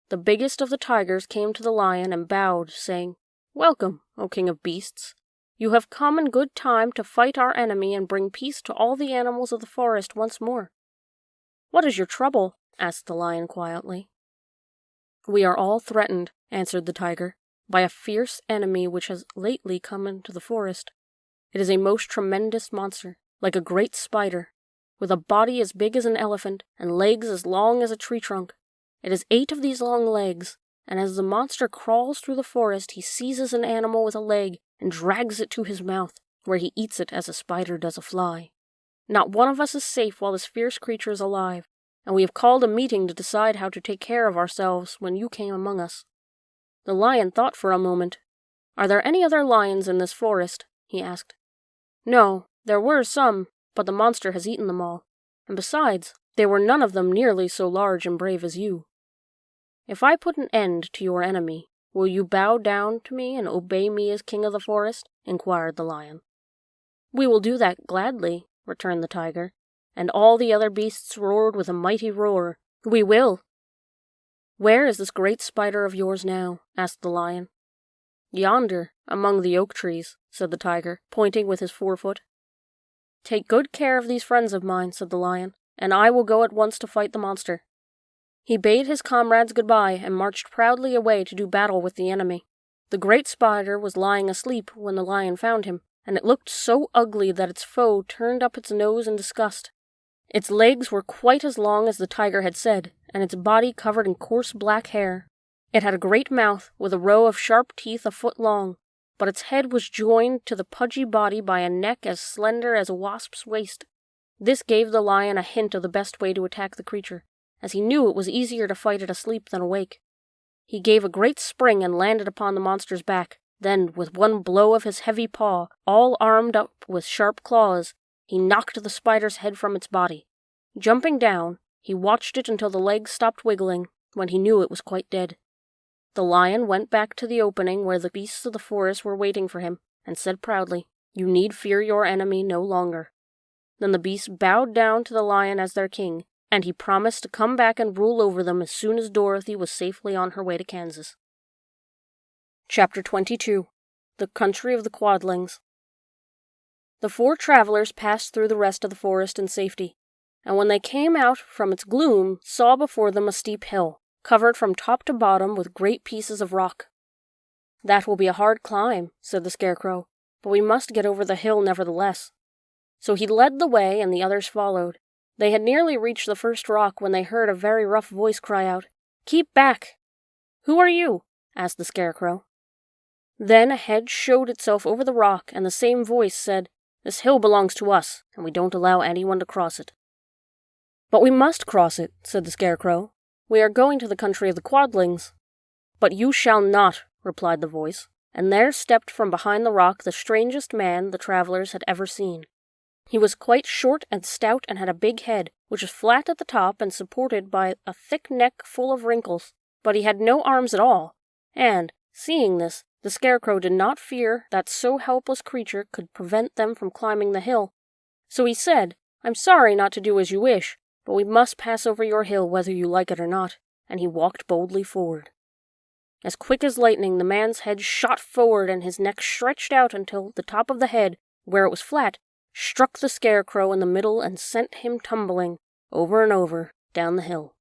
The biggest of the tigers came to the lion and bowed, saying, "Welcome, O King of Beasts. You have come in good time to fight our enemy and bring peace to all the animals of the forest once more." "What is your trouble?" asked the lion quietly. "We are all threatened," answered the tiger, "by a fierce enemy which has lately come into the forest. It is a most tremendous monster, like a great spider, with a body as big as an elephant and legs as long as a tree trunk. It has 8 of these long legs, and as the monster crawls through the forest, he seizes an animal with a leg and drags it to his mouth, where he eats it as a spider does a fly. Not one of us is safe while this fierce creature is alive, and we have called a meeting to decide how to take care of ourselves when you came among us." The lion thought for a moment. "Are there any other lions in this forest?" he asked. "No, there were some, but the monster has eaten them all, and besides, they were none of them nearly so large and brave as you. If I put an end to your enemy, will you bow down to me and obey me as king of the forest?" inquired the lion. "We will do that gladly," returned the tiger, and all the other beasts roared with a mighty roar, "We will!" "Where is this great spider of yours now?" asked the lion. "Yonder, among the oak trees," said the tiger, pointing with his forefoot. "Take good care of these friends of mine," said the lion, "and I will go at once to fight the monster." He bade his comrades goodbye and marched proudly away to do battle with the enemy. The great spider was lying asleep when the lion found him, and it looked so ugly that its foe turned up its nose in disgust. Its legs were quite as long as the tiger had said, and its body covered in coarse black hair. It had a great mouth, with a row of sharp teeth a foot long, but its head was joined to the pudgy body by a neck as slender as a wasp's waist. This gave the lion a hint of the best way to attack the creature, as he knew it was easier to fight it asleep than awake. He gave a great spring and landed upon the monster's back. Then, with one blow of his heavy paw, all armed up with sharp claws, he knocked the spider's head from its body. Jumping down, he watched it until the legs stopped wiggling, when he knew it was quite dead. The lion went back to the opening where the beasts of the forest were waiting for him, and said proudly, "You need fear your enemy no longer." Then the beasts bowed down to the lion as their king, and he promised to come back and rule over them as soon as Dorothy was safely on her way to Kansas. Chapter 22. The Country of the Quadlings. The 4 travelers passed through the rest of the forest in safety, and when they came out from its gloom, saw before them a steep hill, covered from top to bottom with great pieces of rock. "That will be a hard climb," said the Scarecrow, "but we must get over the hill nevertheless." So he led the way, and the others followed. They had nearly reached the first rock when they heard a very rough voice cry out, "Keep back!" "Who are you?" asked the Scarecrow. Then a head showed itself over the rock, and the same voice said, "This hill belongs to us, and we don't allow anyone to cross it." "But we must cross it," said the Scarecrow. "We are going to the country of the Quadlings." "But you shall not," replied the voice, and there stepped from behind the rock the strangest man the travelers had ever seen. He was quite short and stout and had a big head, which was flat at the top and supported by a thick neck full of wrinkles, but he had no arms at all, and, seeing this, the Scarecrow did not fear that so helpless creature could prevent them from climbing the hill. So he said, "I'm sorry not to do as you wish, but we must pass over your hill whether you like it or not," and he walked boldly forward. As quick as lightning, the man's head shot forward and his neck stretched out until the top of the head, where it was flat, struck the Scarecrow in the middle and sent him tumbling, over and over, down the hill.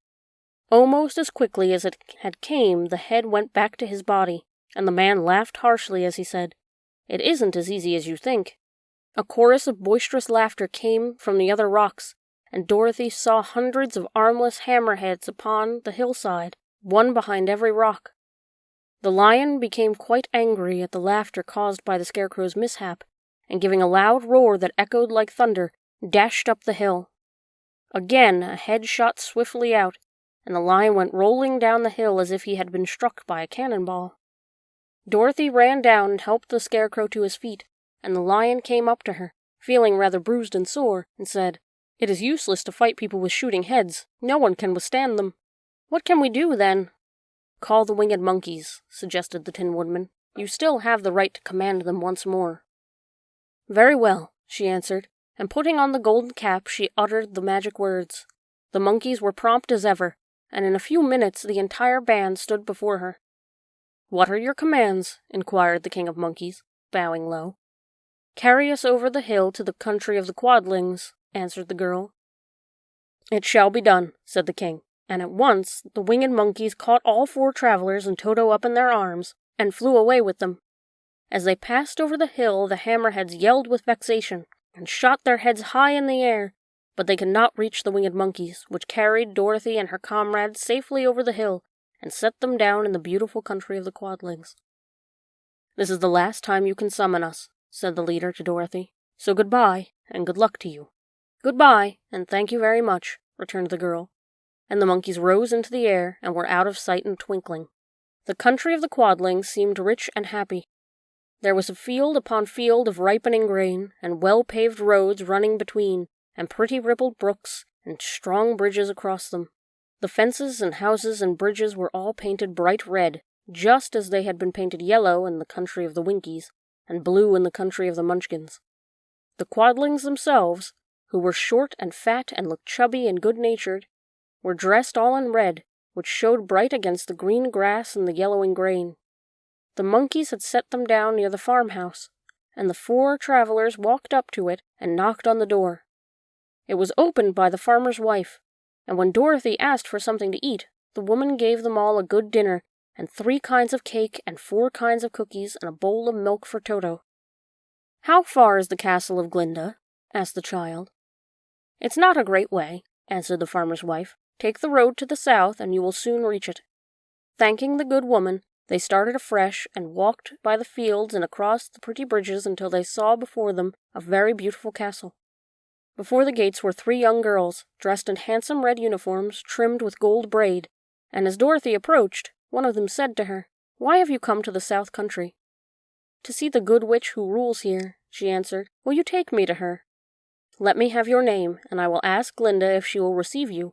Almost as quickly as it had came, the head went back to his body, and the man laughed harshly as he said, "It isn't as easy as you think." A chorus of boisterous laughter came from the other rocks, and Dorothy saw hundreds of armless hammerheads upon the hillside, one behind every rock. The lion became quite angry at the laughter caused by the Scarecrow's mishap, and giving a loud roar that echoed like thunder, dashed up the hill. Again a head shot swiftly out, and the lion went rolling down the hill as if he had been struck by a cannonball. Dorothy ran down and helped the Scarecrow to his feet, and the lion came up to her, feeling rather bruised and sore, and said, "It is useless to fight people with shooting heads. No one can withstand them. What can we do, then?" "Call the winged monkeys," suggested the Tin Woodman. "You still have the right to command them once more." "Very well," she answered, and putting on the golden cap, she uttered the magic words. The monkeys were prompt as ever, and in a few minutes the entire band stood before her. "What are your commands?" inquired the King of Monkeys, bowing low. "Carry us over the hill to the country of the Quadlings," answered the girl. "It shall be done," said the king, and at once the winged monkeys caught all 4 travelers and Toto up in their arms, and flew away with them. As they passed over the hill, the hammerheads yelled with vexation, and shot their heads high in the air, but they could not reach the winged monkeys, which carried Dorothy and her comrades safely over the hill, and set them down in the beautiful country of the Quadlings. "This is the last time you can summon us," said the leader to Dorothy, "so goodbye, and good luck to you." "Goodbye, and thank you very much," returned the girl, and the monkeys rose into the air and were out of sight in a twinkling. The country of the Quadlings seemed rich and happy. There was a field upon field of ripening grain, and well-paved roads running between, and pretty rippled brooks, and strong bridges across them. The fences and houses and bridges were all painted bright red, just as they had been painted yellow in the country of the Winkies, and blue in the country of the Munchkins. The Quadlings themselves, who were short and fat and looked chubby and good-natured, were dressed all in red, which showed bright against the green grass and the yellowing grain. The monkeys had set them down near the farmhouse, and the 4 travelers walked up to it and knocked on the door. It was opened by the farmer's wife, and when Dorothy asked for something to eat, the woman gave them all a good dinner, and 3 kinds of cake and 4 kinds of cookies and a bowl of milk for Toto. "How far is the castle of Glinda?" asked the child. "It's not a great way," answered the farmer's wife. "Take the road to the south, and you will soon reach it." Thanking the good woman, they started afresh and walked by the fields and across the pretty bridges until they saw before them a very beautiful castle. Before the gates were 3 young girls, dressed in handsome red uniforms trimmed with gold braid, and as Dorothy approached, one of them said to her, "Why have you come to the South Country?" "To see the good witch who rules here," she answered. "Will you take me to her?" "Let me have your name, and I will ask Glinda if she will receive you."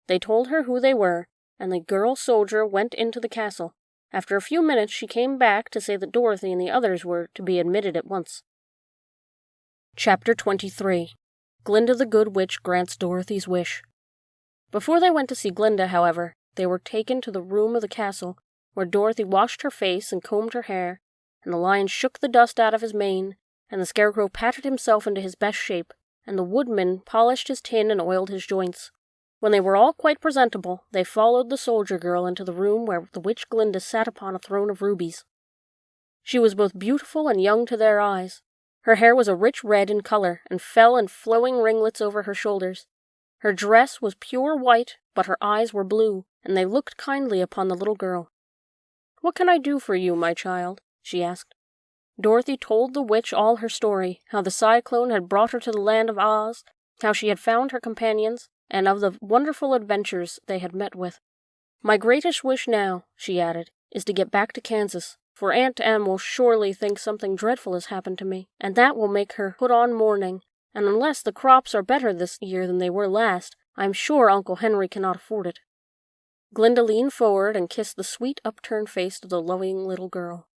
They told her who they were, and the girl soldier went into the castle. After a few minutes she came back to say that Dorothy and the others were to be admitted at once. Chapter 23. Glinda the Good Witch Grants Dorothy's Wish. Before they went to see Glinda, however, they were taken to the room of the castle, where Dorothy washed her face and combed her hair, and the lion shook the dust out of his mane, and the Scarecrow patted himself into his best shape, and the Woodman polished his tin and oiled his joints. When they were all quite presentable, they followed the soldier girl into the room where the witch Glinda sat upon a throne of rubies. She was both beautiful and young to their eyes. Her hair was a rich red in color, and fell in flowing ringlets over her shoulders. Her dress was pure white, but her eyes were blue, and they looked kindly upon the little girl. "What can I do for you, my child?" she asked. Dorothy told the witch all her story, how the cyclone had brought her to the land of Oz, how she had found her companions, and of the wonderful adventures they had met with. "My greatest wish now," she added, "is to get back to Kansas, for Aunt Em will surely think something dreadful has happened to me, and that will make her put on mourning, and unless the crops are better this year than they were last, I am sure Uncle Henry cannot afford it." Glinda leaned forward and kissed the sweet upturned face of the loving little girl.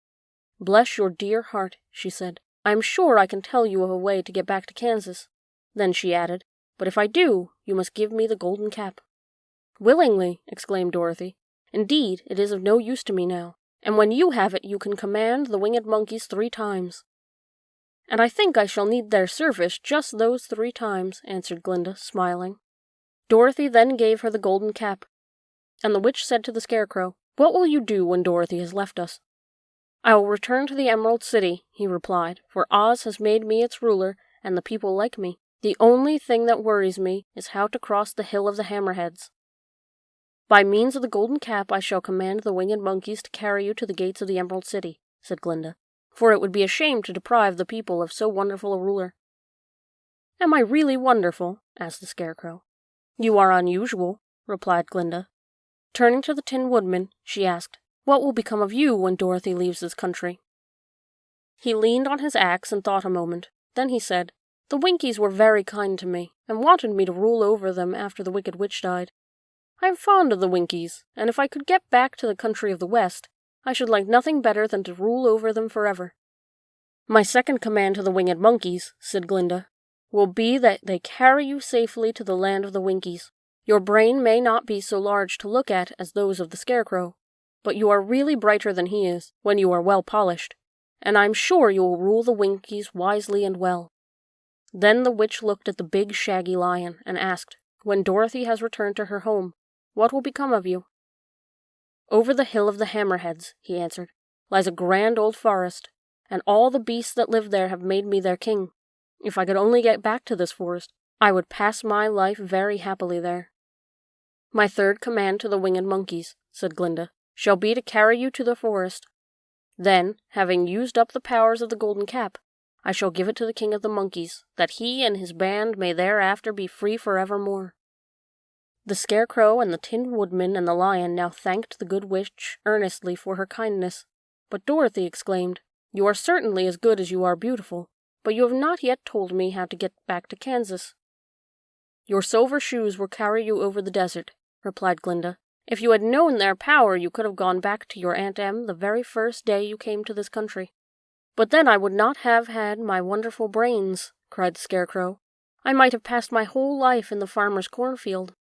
"Bless your dear heart," she said. "I am sure I can tell you of a way to get back to Kansas." Then she added, "But if I do, you must give me the golden cap." "Willingly," exclaimed Dorothy. "Indeed, it is of no use to me now, and when you have it you can command the winged monkeys 3 times. "And I think I shall need their service just those 3 times," answered Glinda, smiling. Dorothy then gave her the golden cap, and the witch said to the Scarecrow, "What will you do when Dorothy has left us?" "I will return to the Emerald City," he replied, "for Oz has made me its ruler, and the people like me. The only thing that worries me is how to cross the Hill of the Hammerheads. By means of the golden cap I shall command the winged monkeys to carry you to the gates of the Emerald City," said Glinda, "for it would be a shame to deprive the people of so wonderful a ruler." "Am I really wonderful?" asked the Scarecrow. "You are unusual," replied Glinda. Turning to the Tin Woodman, she asked, "What will become of you when Dorothy leaves this country?" He leaned on his axe and thought a moment. Then he said, "The Winkies were very kind to me, and wanted me to rule over them after the Wicked Witch died. I am fond of the Winkies, and if I could get back to the country of the West, I should like nothing better than to rule over them forever." "My second command to the Winged Monkeys," said Glinda, "will be that they carry you safely to the land of the Winkies. Your brain may not be so large to look at as those of the Scarecrow, but you are really brighter than he is, when you are well polished, and I'm sure you will rule the Winkies wisely and well." Then the witch looked at the big shaggy lion and asked, "When Dorothy has returned to her home, what will become of you?" "Over the hill of the Hammerheads," he answered, "lies a grand old forest, and all the beasts that live there have made me their king. If I could only get back to this forest, I would pass my life very happily there." "My third command to the Winged Monkeys," said Glinda, "shall be to carry you to the forest. Then, having used up the powers of the Golden Cap, I shall give it to the King of the Monkeys, that he and his band may thereafter be free forevermore." The Scarecrow and the Tin Woodman and the Lion now thanked the Good Witch earnestly for her kindness, but Dorothy exclaimed, "You are certainly as good as you are beautiful, but you have not yet told me how to get back to Kansas." "Your silver shoes will carry you over the desert," replied Glinda. "If you had known their power, you could have gone back to your Aunt Em the very first day you came to this country." "But then I would not have had my wonderful brains," cried the Scarecrow. "I might have passed my whole life in the farmer's cornfield."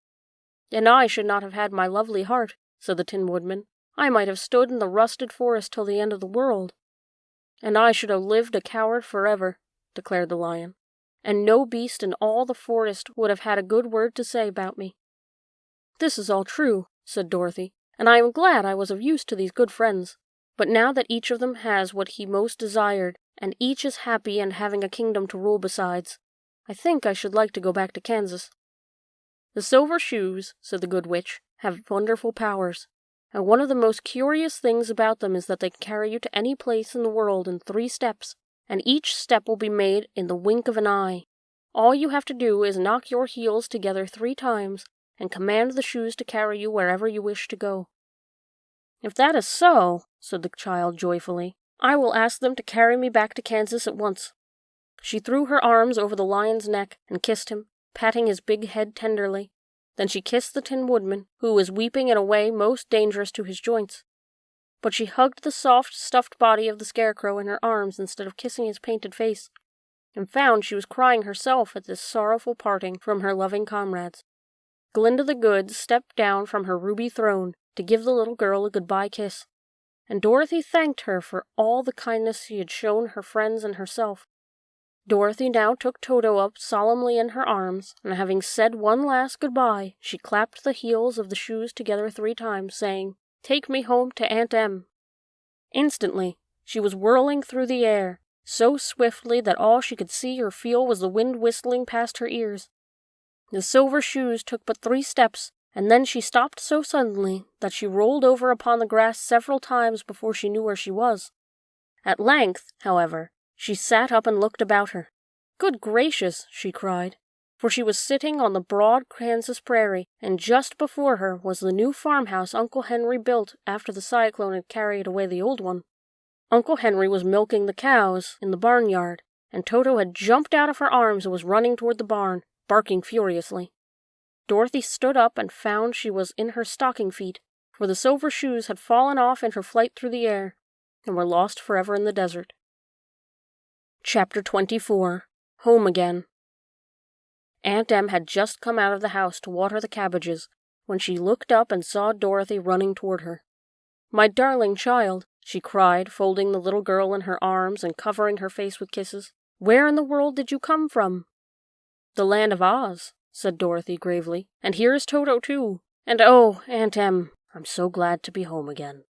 "And I should not have had my lovely heart," said the Tin Woodman. "I might have stood in the rusted forest till the end of the world." "And I should have lived a coward forever," declared the Lion. "And no beast in all the forest would have had a good word to say about me." "This is all true," said Dorothy, "and I am glad I was of use to these good friends. But now that each of them has what he most desired, and each is happy and having a kingdom to rule besides, I think I should like to go back to Kansas." "The silver shoes," said the Good Witch, "have wonderful powers, and one of the most curious things about them is that they can carry you to any place in the world in 3 steps, and each step will be made in the wink of an eye. All you have to do is knock your heels together 3 times, and command the shoes to carry you wherever you wish to go." "If that is so," said the child joyfully, "I will ask them to carry me back to Kansas at once." She threw her arms over the lion's neck and kissed him, patting his big head tenderly. Then she kissed the Tin Woodman, who was weeping in a way most dangerous to his joints. But she hugged the soft, stuffed body of the Scarecrow in her arms instead of kissing his painted face, and found she was crying herself at this sorrowful parting from her loving comrades. Glinda the Good stepped down from her ruby throne to give the little girl a goodbye kiss, and Dorothy thanked her for all the kindness she had shown her friends and herself. Dorothy now took Toto up solemnly in her arms, and having said one last goodbye, she clapped the heels of the shoes together 3 times, saying, "Take me home to Aunt Em." Instantly, she was whirling through the air, so swiftly that all she could see or feel was the wind whistling past her ears. The silver shoes took but 3 steps, and then she stopped so suddenly that she rolled over upon the grass several times before she knew where she was. At length, however, she sat up and looked about her. "Good gracious!" she cried, for she was sitting on the broad Kansas prairie, and just before her was the new farmhouse Uncle Henry built after the cyclone had carried away the old one. Uncle Henry was milking the cows in the barnyard, and Toto had jumped out of her arms and was running toward the barn, barking furiously. Dorothy stood up and found she was in her stocking feet, for the silver shoes had fallen off in her flight through the air, and were lost forever in the desert. Chapter 24. Home Again. Aunt Em had just come out of the house to water the cabbages, when she looked up and saw Dorothy running toward her. "My darling child," she cried, folding the little girl in her arms and covering her face with kisses, "where in the world did you come from?" "The land of Oz," said Dorothy gravely, "and here is Toto too. And oh, Aunt Em, I'm so glad to be home again."